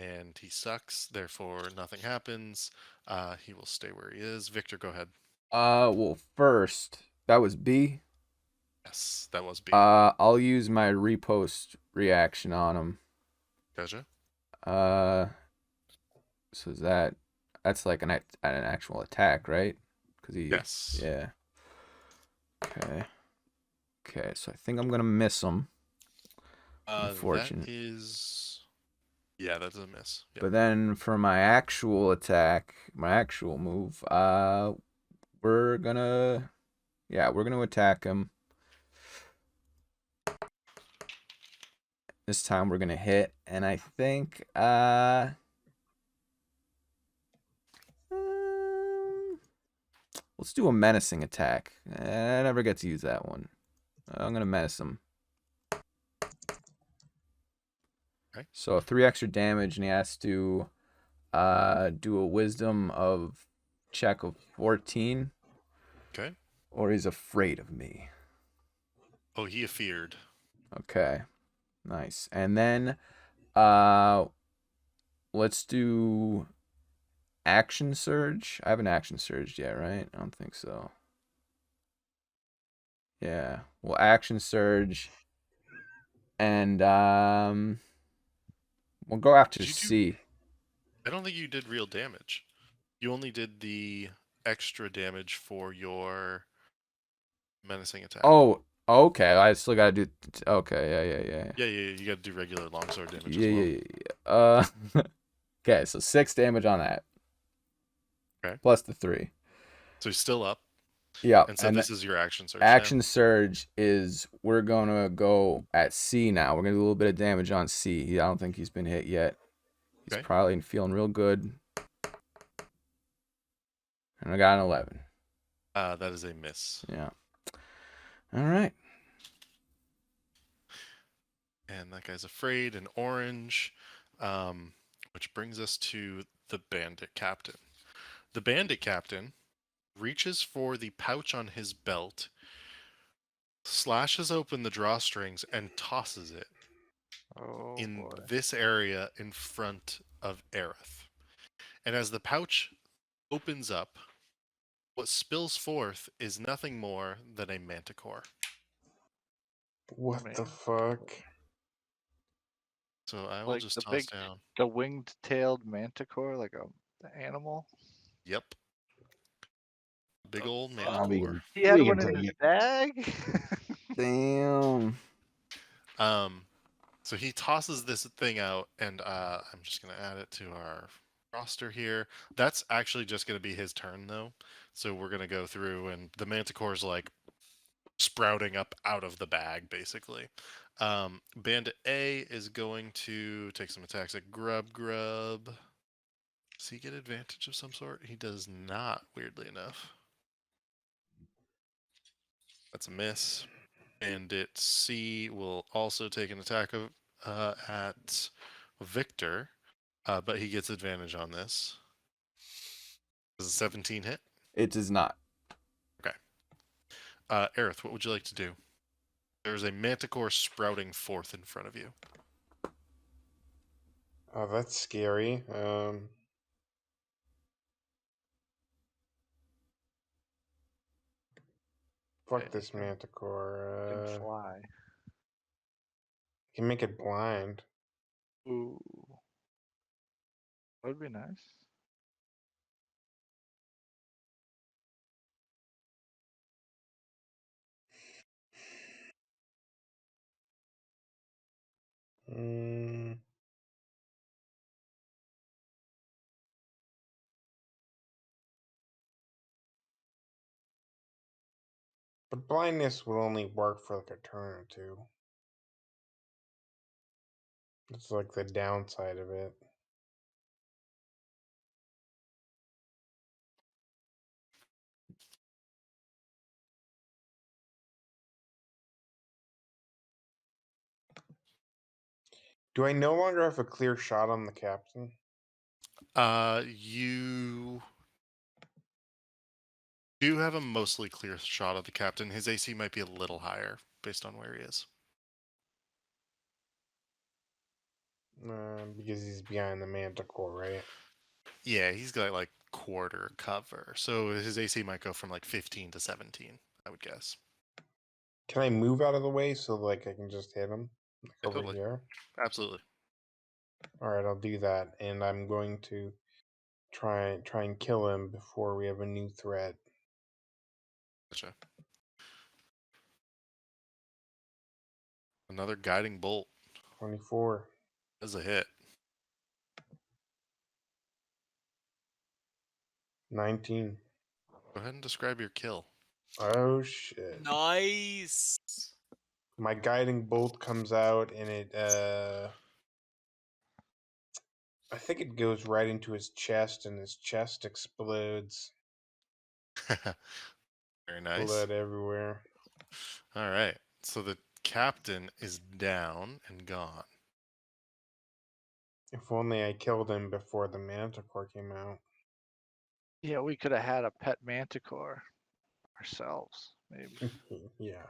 and he sucks. Therefore, nothing happens. He will stay where he is. Victor, go ahead. Well, first that was B. Yes, that was B. I'll use my repost reaction on him. Gotcha. So that's like an actual attack, right? Because he. Yes. Yeah. Okay. Okay, so I think I'm gonna miss him. Unfortunate. That is. Yeah, that's a miss. Yep. But then for my actual attack, my actual move, we're gonna attack him. This time we're gonna hit, and I think let's do a menacing attack. I never get to use that one. I'm gonna menace him. Okay. So 3 extra damage, and he has to do a wisdom of check of 14. Okay. Or he's afraid of me. Oh, he feared. Okay. Nice. And then let's do action surge. I haven't action surged yet, right? I don't think so. Yeah. Well, action surge. And we'll go after C. I don't think you did real damage. You only did the extra damage for your menacing attack. Oh, okay. I still gotta do. Okay, yeah. Yeah. You got to do regular longsword damage Yeah, as well. yeah. Okay, so 6 damage on that. Okay. Plus the 3. So he's still up. Yeah. And so this is your action surge. Action now. surge is we're gonna go at C now. We're gonna do a little bit of damage on C. I don't think he's been hit yet. He's probably feeling real good. And I got an 11. That is a miss. Yeah. All right. And that guy's afraid in orange, which brings us to the bandit captain. The bandit captain reaches for the pouch on his belt, slashes open the drawstrings, and tosses it in this area in front of Aerith. And as the pouch opens up, what spills forth is nothing more than a manticore. What the fuck? So I will Like just the toss down. the winged-tailed manticore, like a animal. Yep. Big old Oh, we manticore. He had we one can in take his it. bag. Damn. So he tosses this thing out, and I'm just gonna add it to our roster here. That's actually just gonna be his turn, though. So we're gonna go through, and the manticore's like sprouting up out of the bag, basically. Bandit A is going to take some attacks at Grub Grub. Does he get advantage of some sort? He does not, weirdly enough. That's a miss. Bandit C will also take an attack of, at Victor, but he gets advantage on this. Does a 17 hit? It does not. Okay. Aerith, what would you like to do? There's a manticore sprouting forth in front of you. Oh, that's scary. Fuck this Can manticore. fly. can make it blind. Ooh. That would be nice. Mm. But blindness would only work for like a turn or two. It's like the downside of it. Do I no longer have a clear shot on the captain? You do have a mostly clear shot of the captain. His AC might be a little higher based on where he is. Because he's behind the manticore, right? Yeah, he's got like quarter cover, so his AC might go from like 15 to 17, I would guess. Can I move out of the way so like I can just hit him like, Yeah, over totally. here? Absolutely. All right, I'll do that, and I'm going to try and kill him before we have a new threat. Gotcha. Another guiding bolt. 24. That's a hit. 19. Go ahead and describe your kill. Oh shit. Nice. My guiding bolt comes out and it I think it goes right into his chest and his chest explodes. Very nice. Blood everywhere. All right. So the captain is down and gone. If only I killed him before the manticore came out. Yeah, we could have had a pet manticore ourselves, maybe. Yeah.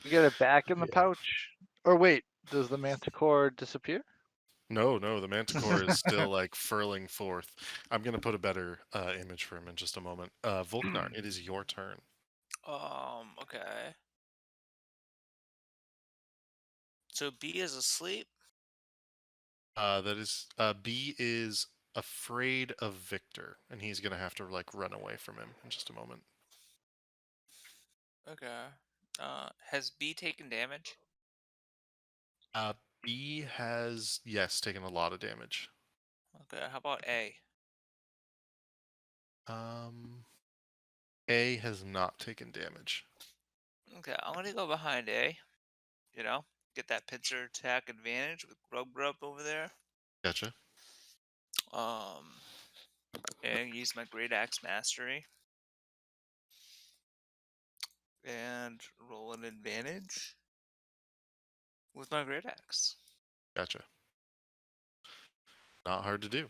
We get it back in the Yeah. pouch. Or wait, does the manticore disappear? No, the manticore is still like furling forth. I'm gonna put a better image for him in just a moment. Volknar, it is your turn. Okay. So B is asleep. That is B is afraid of Victor, and he's gonna have to like run away from him in just a moment. Okay. Has B taken damage? Uh, B has taken a lot of damage. Okay. How about A? A has not taken damage. Okay, I'm gonna go behind A. You know, get that pincer attack advantage with Grub Grub over there. Gotcha. And use my Great Axe Mastery. And roll an advantage with my Great Axe. Gotcha. Not hard to do.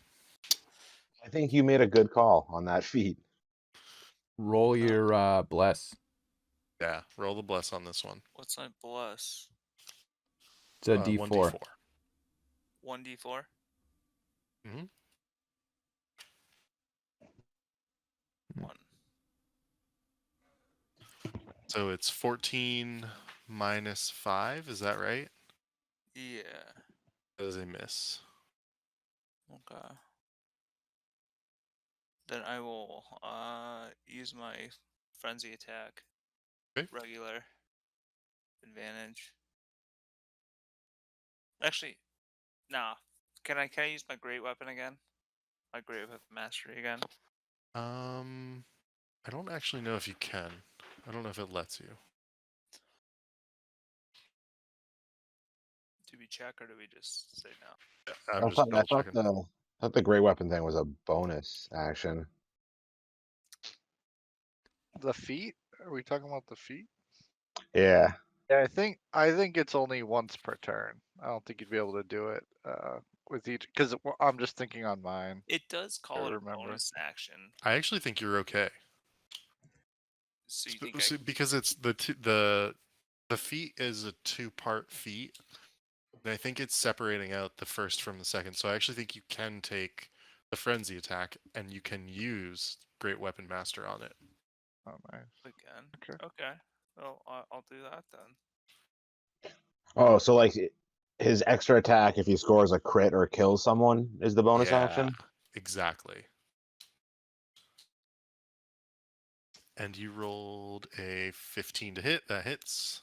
I think you made a good call on that feat. Roll your bless. Yeah, roll the bless on this one. What's my bless? It's a 1d4. D4. 1d4? Mm-hmm. 1. So it's 14 minus 5, is that right? Yeah. That is a miss. Okay. Then I will use my frenzy attack. Okay. Regular advantage. Actually, nah. Can I use my great weapon again? My great weapon mastery again? I don't actually know if you can. I don't know if it lets you. Do we check or do we just say no? Yeah, I'm just double checking. I thought the great weapon thing was a bonus action. The feet? Are we talking about the feet? Yeah. Yeah, I think it's only once per turn. I don't think you'd be able to do it with each because I'm just thinking on mine. It does call it a remember. bonus action. I actually think you're okay. So you think I Because it's the feat is a 2-part feat, and I think it's separating out the first from the second. So I actually think you can take the frenzy attack and you can use Great Weapon Master on it. Oh, nice. again? Okay. Well, I'll do that then. Oh, so like his extra attack, if he scores a crit or kills someone, is the bonus Yeah, action. exactly. And you rolled a 15 to hit. That hits.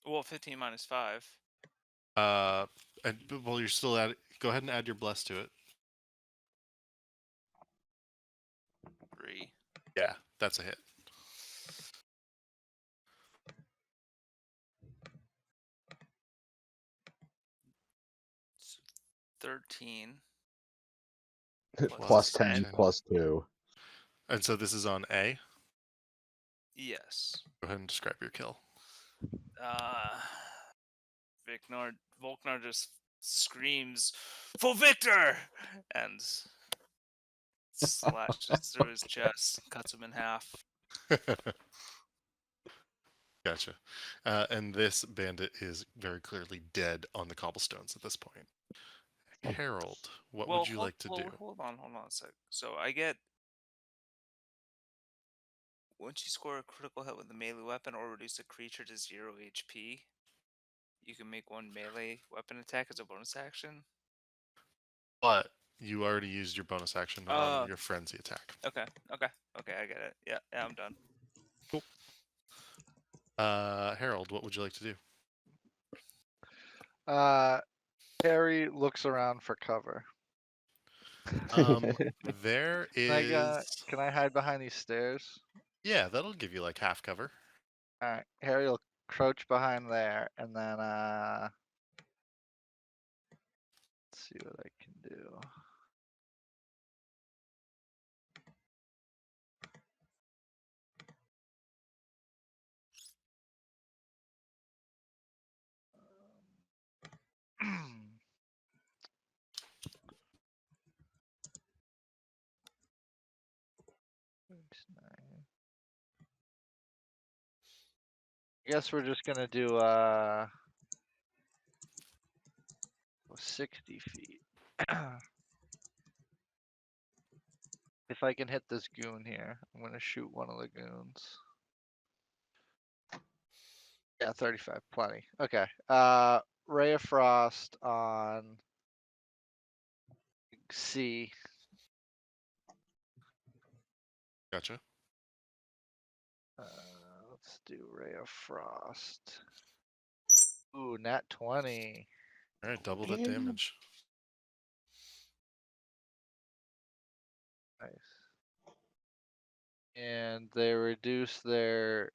Well, 15 minus 5. And well, you're still at it. Go ahead and add your bless to it. 3. Yeah, that's a hit. So 13. Plus 10. 10, plus 2. And so this is on A. Yes. Go ahead and describe your kill. Volknar just screams, "For Victor!" and slashes through his chest, cuts him in half. Gotcha. And this bandit is very clearly dead on the cobblestones at this point. Harold, what would you like to do? Hold on a sec. So I get, once you score a critical hit with a melee weapon or reduce a creature to 0 HP, you can make one melee weapon attack as a bonus action. But you already used your bonus action on your frenzy attack. Okay, I get it. Yeah, I'm done. Cool. Harold, what would you like to do? Harry looks around for cover. There Can is. can I hide behind these stairs? Yeah, that'll give you like half cover. All right, Harry will crouch behind there, and then let's see what I can do. I guess we're just gonna do 60 feet. If I can hit this goon here, I'm gonna shoot one of the goons. Yeah, 35, plenty. Okay. Ray of Frost on C. Gotcha. Let's do Ray of Frost. Ooh, nat 20. All right, double that damage. Nice. And they reduce their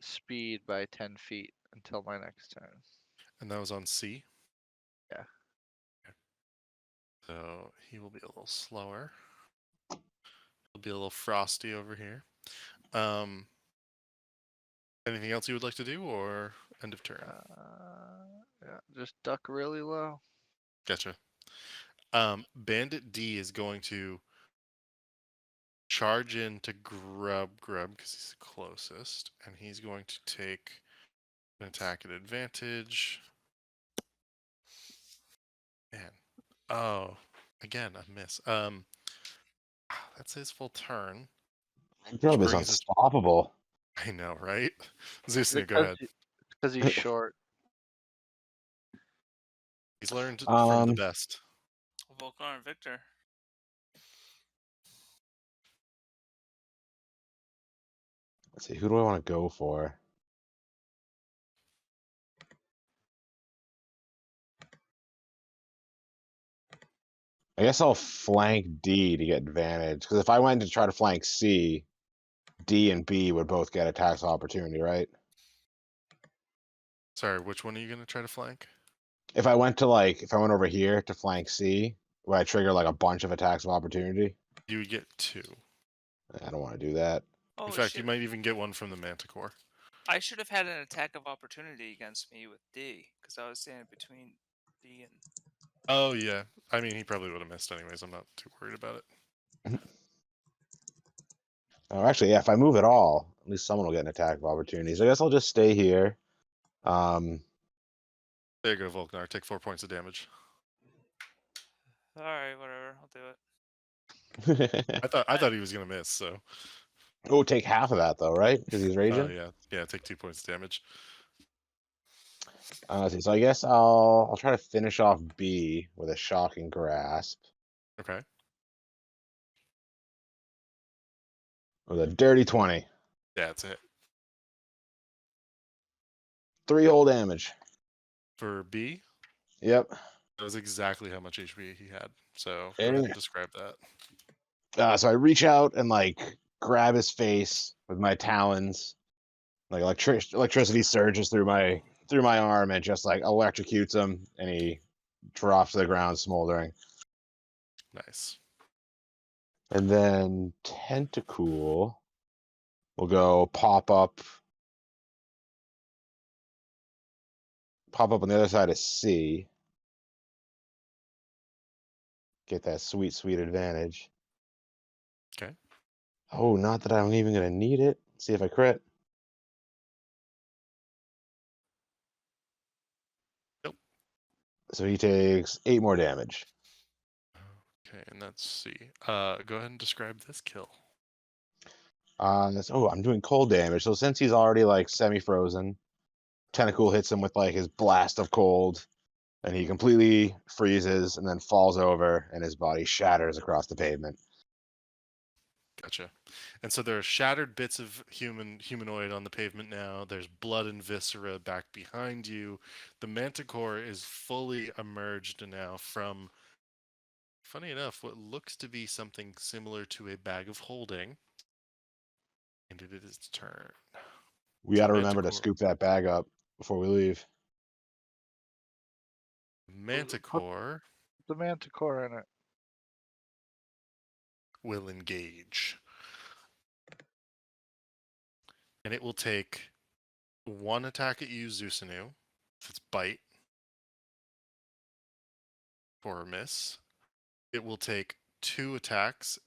speed by 10 feet until my next turn. And that was on C? Yeah. Okay. So he will be a little slower. He'll be a little frosty over here. Anything else you would like to do, or end of turn? Yeah, just duck really low. Gotcha. Bandit D is going to charge in to grub because he's the closest, and he's going to take an attack at advantage. Man, oh, again a miss. That's his full turn. Grub is brings us- unstoppable. I know, right? Zeus, go ahead. Because he's short. He's learned from the best. Volknar and Victor. Let's see, who do I want to go for? I guess I'll flank D to get advantage, because if I went to try to flank C, D and B would both get attacks of opportunity, right? Sorry, which one are you going to try to flank? If I went over here to flank C, would I trigger like a bunch of attacks of opportunity? You would get 2. I don't want to do that. Oh, In fact, you might even get 1 from the Manticore. I should have had an attack of opportunity against me with D, because I was standing between D and... Oh, yeah. I mean, he probably would have missed anyways. I'm not too worried about it. Oh, actually, yeah, if I move at all, at least someone will get an attack of opportunity. So I guess I'll just stay here. There you go, Volknar. Take 4 points of damage. Alright, whatever. I'll do it. I thought he was going to miss, so. Oh, take half of that though, right? Because he's Oh, raging. yeah. Yeah, take 2 points of damage. Let's see. So I guess I'll try to finish off B with a shocking grasp Okay. with a dirty 20. That's it. 3 whole damage. For B, Yep. that was exactly how much HP he had. So go ahead And and describe that. so I reach out and like grab his face with my talons. Like electricity surges through my arm and just like electrocutes him, and he drops to the ground smoldering. Nice. And then Tentacool will go pop up on the other side of C. Get that sweet, sweet advantage. Okay. Oh, not that I'm even gonna need it. See if I crit. Nope. So he takes 8 more damage. Okay, and that's C. Go ahead and describe this kill. I'm doing cold damage. So since he's already like semi-frozen, Tentacool hits him with like his blast of cold, and he completely freezes and then falls over, and his body shatters across the pavement. Gotcha. And so there are shattered bits of humanoid on the pavement now. There's blood and viscera back behind you. The manticore is fully emerged now from, funny enough, what looks to be something similar to a bag of holding. And it is its turn. We So got the to remember to manticore, scoop that bag up before we leave. Put manticore the manticore in it. will engage. And it will take one attack at you, Zusanu. If it's bite for a miss. It will take 2 attacks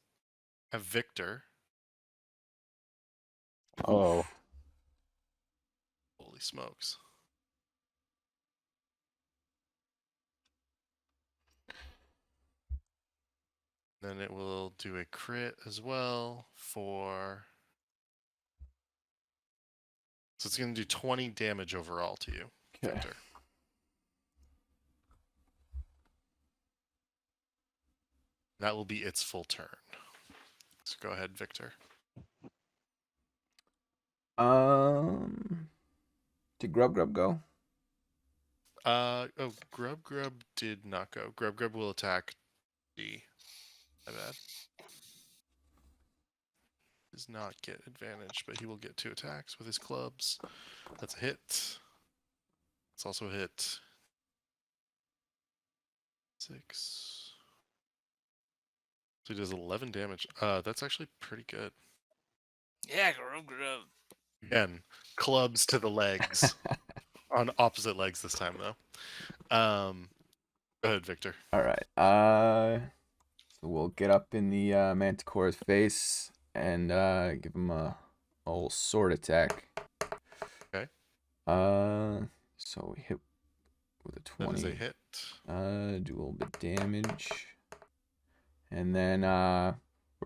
at Victor. Oh, Holy smokes. Then it will do a crit as well for. So it's going to do 20 damage overall to you, Okay. Victor. That will be its full turn. So go ahead, Victor. Did Grub Grub go? Oh, Grub Grub did not go. Grub Grub will attack D. My bad. Does not get advantage, but he will get 2 attacks with his clubs. That's a hit. It's also a hit. 6. So he does 11 damage. That's actually pretty good. Yeah, grub grub. Again, clubs to the legs. On opposite legs this time, though. Go ahead, Victor. All right. So we'll get up in the Manticore's face and give him a old sword attack. Okay. So we hit with a That is a 20. hit. Do a little bit damage, and then we're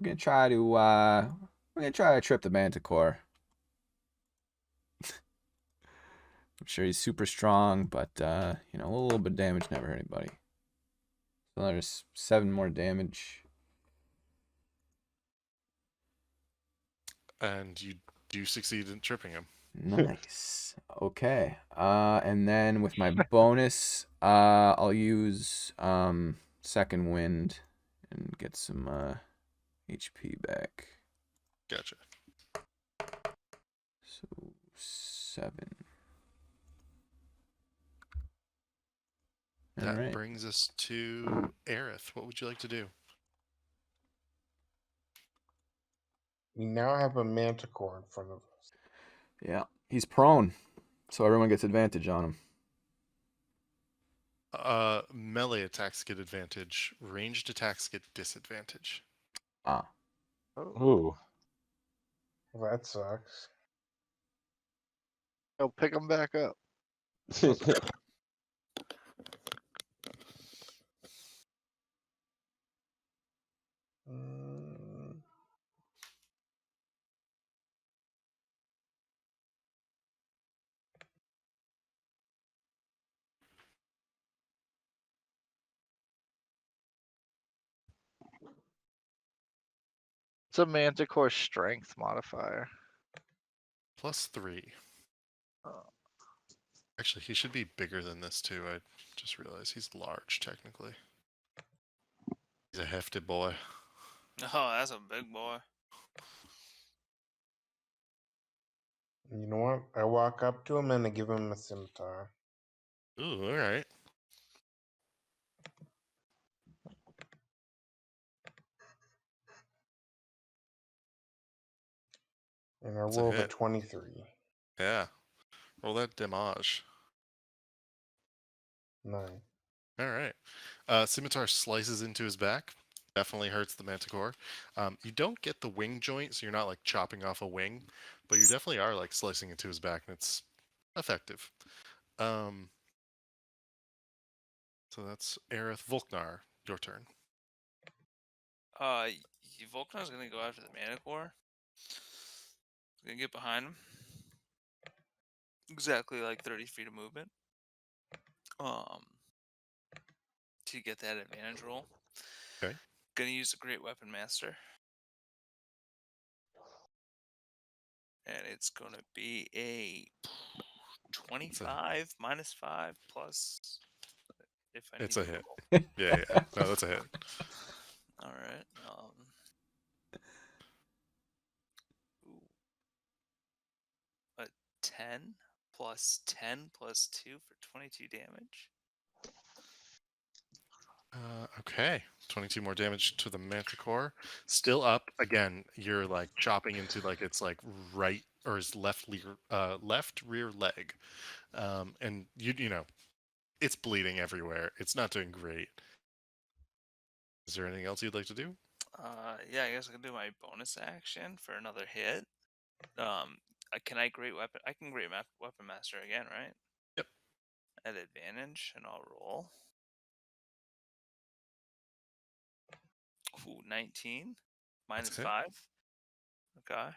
gonna try to trip the Manticore. I'm sure he's super strong, but a little bit of damage never hurt anybody. So there's 7 more damage. And you do succeed in tripping him. Nice. Okay. And then with my bonus, I'll use second wind and get some HP back. Gotcha. So 7. All That right. brings us to Aerith. What would you like to do? We now have a manticore in front of us. Yeah. He's prone, so everyone gets advantage on him. Melee attacks get advantage. Ranged attacks get disadvantage. Ah. ooh. Well, that sucks. He'll pick him back up. Mm, It's a Manticore strength modifier. +3. Oh. Actually, he should be bigger than this too. I just realized he's large technically. He's a hefty boy. Oh, that's a big boy. You know what? I walk up to him and I give him a scimitar. Ooh, all right. And I That's a rolled a hit. 23. Yeah. Roll that damage. 9. All right. Scimitar slices into his back. Definitely hurts the manticore. You don't get the wing joint, so you're not like chopping off a wing, but you definitely are like slicing into his back, and it's effective. So that's Aerith. Volknar, your turn. Volknar's gonna go after the Manticore. He's gonna get behind him. Exactly like 30 feet of movement. To get that advantage roll. Okay. Gonna use the Great Weapon Master. And it's gonna be a 25 -5 plus if I It's need a to hit. roll. Yeah, yeah. No, that's a hit. Alright. A 10 plus 10 plus 2 for 22 damage. Okay. 22 more damage to the manticore. Still up. Again, you're like chopping into like its like right or his left rear leg. And you know, it's bleeding everywhere. It's not doing great. Is there anything else you'd like to do? Yeah, I guess I can do my bonus action for another hit. Can I Great Weapon? I can Weapon Master again, right? Yep. At advantage, and I'll roll. Ooh, 19 That's a hit. -5. Okay.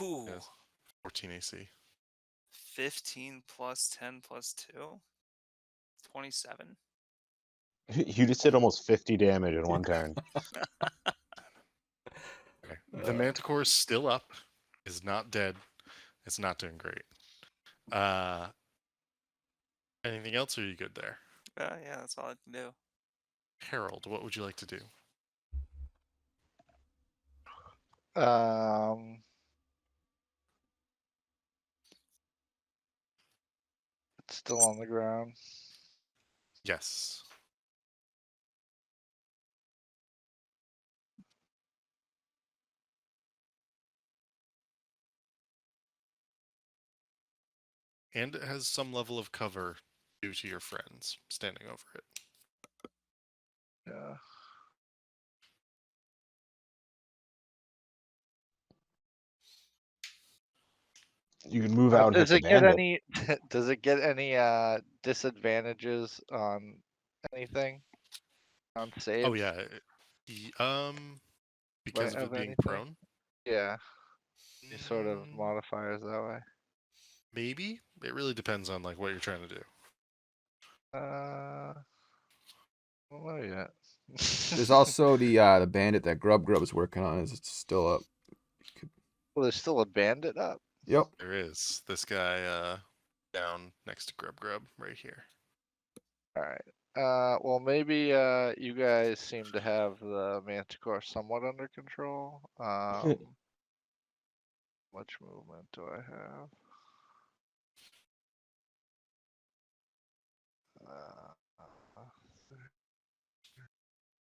Ooh, Yes. 14 AC. 15 plus 10 plus 2. 27. You just did almost 50 damage in one turn. Okay. The manticore is still up. Is not dead. It's not doing great. Anything else, or are you good there? Yeah, that's all I can do. Harold, what would you like to do? It's still on the ground. Yes. And it has some level of cover due to your friends standing over it. Yeah. You can move out and hit Does the it get bandit. any? Does it get any disadvantages on anything? On saves? Oh yeah. Because of Of it being anything? prone. Yeah. Any sort of Mm, modifiers that way. maybe it really depends on like what you're trying to do. I don't know yet. There's also the bandit that Grub is working on. Is still up. Well, there's still a bandit up. Yep. There is this guy down next to Grub right here. All right. Well, maybe you guys seem to have the Manticore somewhat under control. Much movement do I have?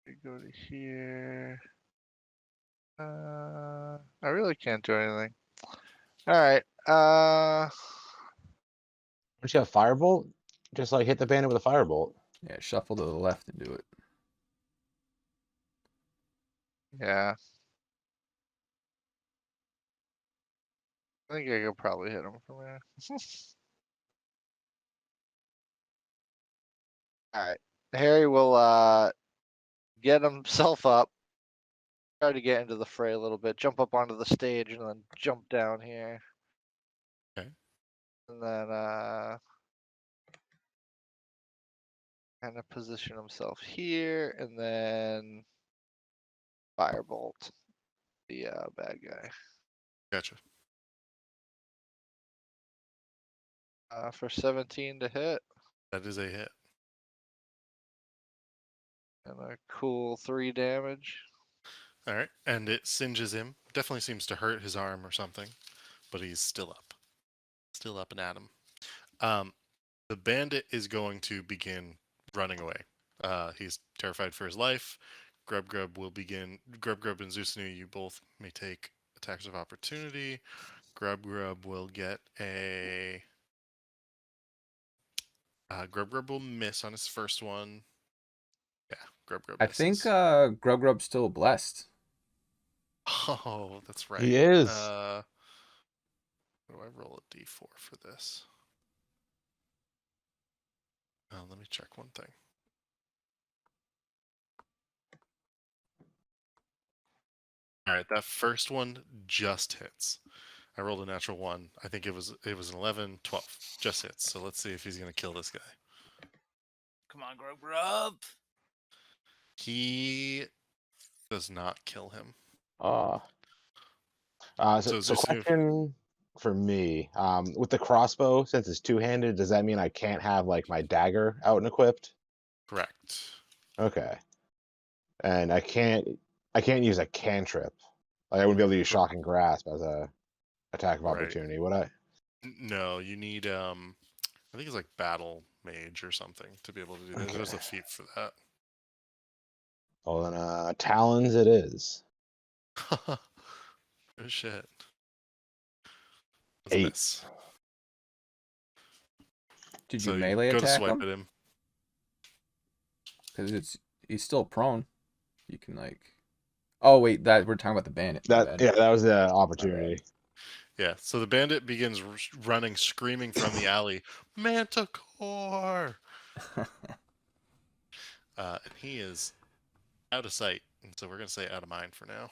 We go to here. I really can't do anything. All right. Don't you have firebolt? Just like hit the bandit with a firebolt. Yeah, shuffle to the left and do it. Yeah. I think I could probably hit him from here. All right. Harry will get himself up, try to get into the fray a little bit, jump up onto the stage, and then jump down here. Okay. And then kind of position himself here, and then firebolt the bad guy. Gotcha. For 17 to hit, That is a hit. and a cool 3 damage. All right, and it singes him. Definitely seems to hurt his arm or something, but he's still up and at him. The bandit is going to begin running away. He's terrified for his life. Grub Grub will begin. Grub Grub and Zusnu, you both may take attacks of opportunity. Grub Grub will get a. Grub Grub will miss on his first one. Yeah, Grub Grub I misses. think Grub Grub's still blessed. Oh, that's right. He is. Do I roll a d4 for this? Let me check one thing. All right, that first one just hits. I rolled a natural 1. I think it was an 11, 12. Just hits. So let's see if he's going to kill this guy. Come on, Grub Grub. He does not kill him. So So Zusnu, question for me. With the crossbow, since it's two-handed, does that mean I can't have like my dagger out and equipped? correct. Okay. And I can't use a cantrip. Like I wouldn't be able to use shocking grasp as a attack of Right. opportunity, would I? No, you need I think it's like battle mage or something to be able to do that. Okay. There's a feat for that. Well then talons it is. Oh shit. That's a 8. miss. Did So you you melee go to attack swipe him? at him. Because he's still prone. You can like. Oh wait, that we're talking about the bandit. My bad. That was the opportunity. Yeah, so the bandit begins running, screaming from the alley, Manticore! And he is out of sight, and so we're going to say out of mind for now.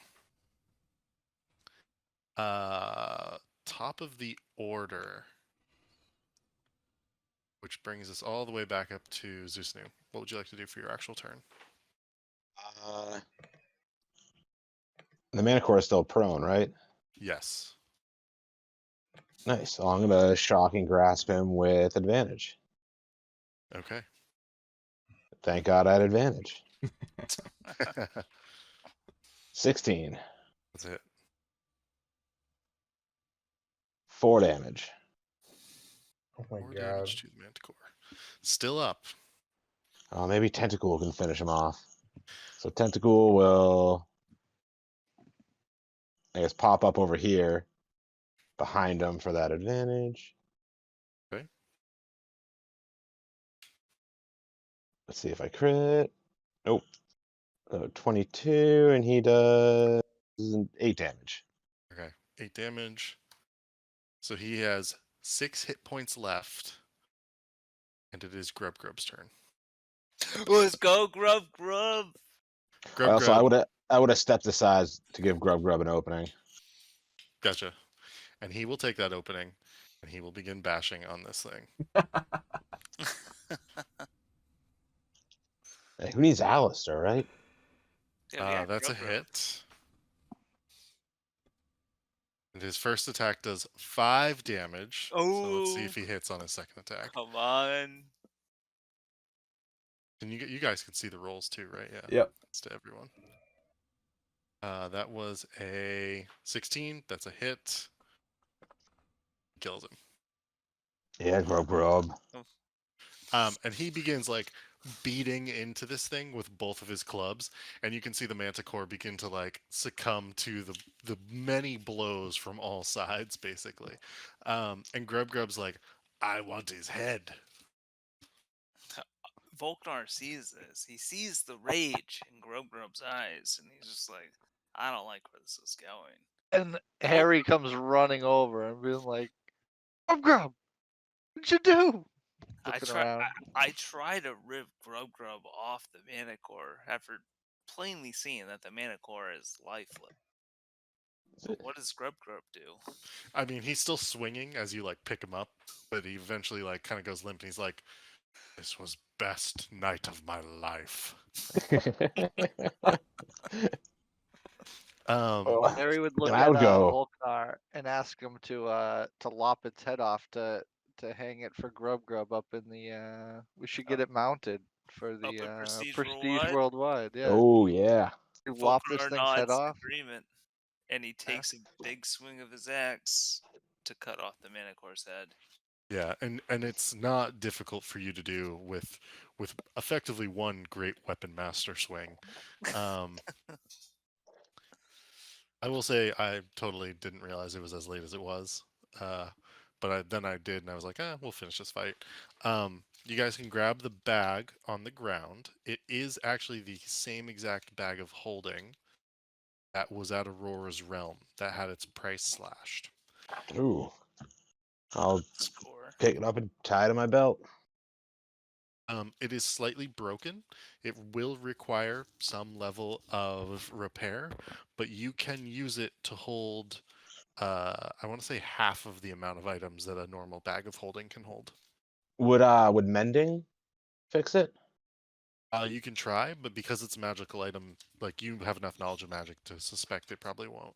Top of the order, which brings us all the way back up to Zusnu. What would you like to do for your actual turn? The Manicore is still prone, right? Yes. Nice. So I'm gonna shocking grasp him with advantage. Okay. Thank God I had advantage. 16. That's it. 4 damage. Oh my 4 god. damage to the Manticore. Still up. Oh, maybe Tentacle can finish him off. So Tentacle will, I guess, pop up over here behind him for that advantage. Okay. Let's see if I crit. Nope. 22, and he does 8 damage. Okay. 8 damage. So he has 6 hit points left. And it is Grub Grub's turn. Let's go, Grub Grub. Grub So I Grub. would have stepped aside to give Grub Grub an opening. Gotcha. And he will take that opening, and he will begin bashing on this thing. Hey, who needs Alistair, right? Yeah, That's a Grub Grub. hit. And his first attack does 5 damage. So let's see if he hits on his second attack. Come on. And you guys can see the rolls too, right? Yeah. Yep. That's to everyone. That was a 16. That's a hit. Kills him. Yeah, Grub Grub. And he begins like beating into this thing with both of his clubs, and you can see the Manticore begin to like succumb to the many blows from all sides, basically. And Grub Grub's like, I want his head. Volknar sees this. He sees the rage in Grub Grub's eyes, and he's just like, I don't like where this is going. And Harry comes running over and being like, Grub Grub, what'd you do? Looking around. I try to rip Grub Grub off the Manicore after plainly seeing that the Manicore is lifeless. But what does Grub Grub do? I mean, he's still swinging as you like pick him up, but he eventually like kind of goes limp, and he's like, this was best night of my life. Oh, Harry would look and I at would go. Volkar and ask him to lop its head off to hang it for Grub up in the. We should get it mounted for Up the at Prestige Prestige Worldwide, Worldwide. Yeah, Oh yeah. you lop this Volcar thing's head nods off. agreement, and he Yeah. takes a big swing of his axe to cut off the Manicore's head. Yeah, and it's not difficult for you to do with effectively one great weapon master swing. Um, I will say I totally didn't realize it was as late as it was, but then I did, and I was like, we'll finish this fight. You guys can grab the bag on the ground. It is actually the same exact bag of holding that was at Aurora's realm that had its price slashed. Ooh. I'll Score. pick it up and tie it to my belt. It is slightly broken. It will require some level of repair, but you can use it to hold, I want to say half of the amount of items that a normal bag of holding can hold. Would mending fix it? You can try, but because it's a magical item, like you have enough knowledge of magic to suspect it probably won't.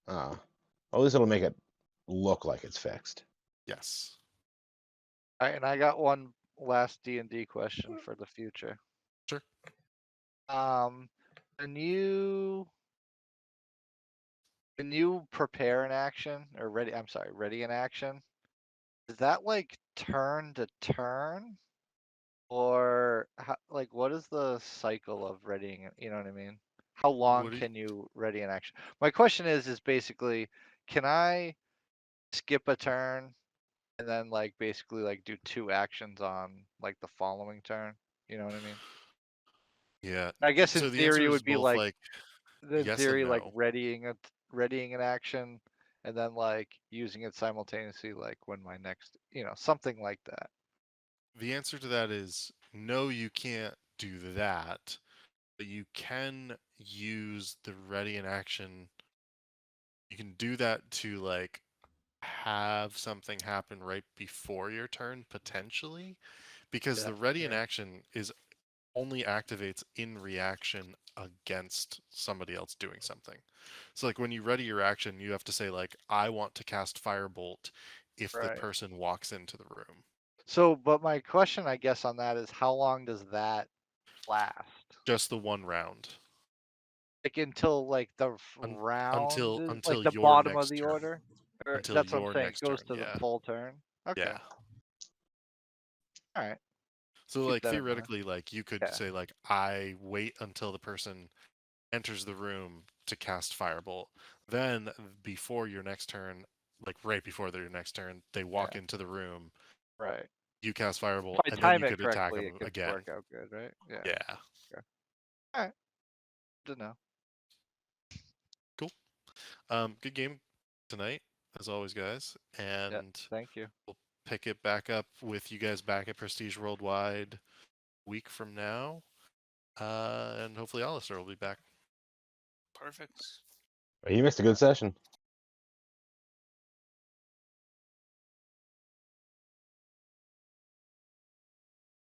Well, at least it'll make it look like it's fixed. Yes. All right, and I got one last D&D question for the future. Sure. Can you prepare an action or ready? I'm sorry, ready an action. Is that like turn to turn, or how, like what is the cycle of readying it? You know what I mean? How long What do you, can you ready an action? My question is basically, can I skip a turn and then like basically like do 2 actions on like the following turn? You know what I mean? yeah. I guess in So the answer theory it is would be both like like in yes and theory like no. readying an action and then like using it simultaneously like when my next something like that. The answer to that is no, you can't do that, but you can use the ready in action. You can do that to like have something happen right before your turn potentially, because Yeah, the ready in yeah. action is only activates in reaction against somebody else doing something. So like when you ready your action, you have to say like I want to cast firebolt if the Right. person walks into the room. So, but my question, I guess, on that is how long does that last? Just the one round. Like until like the Un- round until is like until the your bottom of next the turn. order? Or Until that's what I'm your saying. It next goes turn, to the yeah. full turn. Okay. Yeah. All right. So Keep like that in mind. theoretically like you could Yeah. say like I wait until the person enters the room to cast firebolt. Then before your next turn, like right before your next turn, they walk Yeah. into the room, Right. you cast firebolt, If I and then time you it could attack correctly, it them could again. work out good, right? Yeah. Yeah. Okay. All right. Good to know. Cool. Good game tonight, as always, guys. Yeah. And Thank you. we'll pick it back up with you guys back at Prestige Worldwide a week from now. And hopefully Alistair will be back. Perfect. You missed a good session.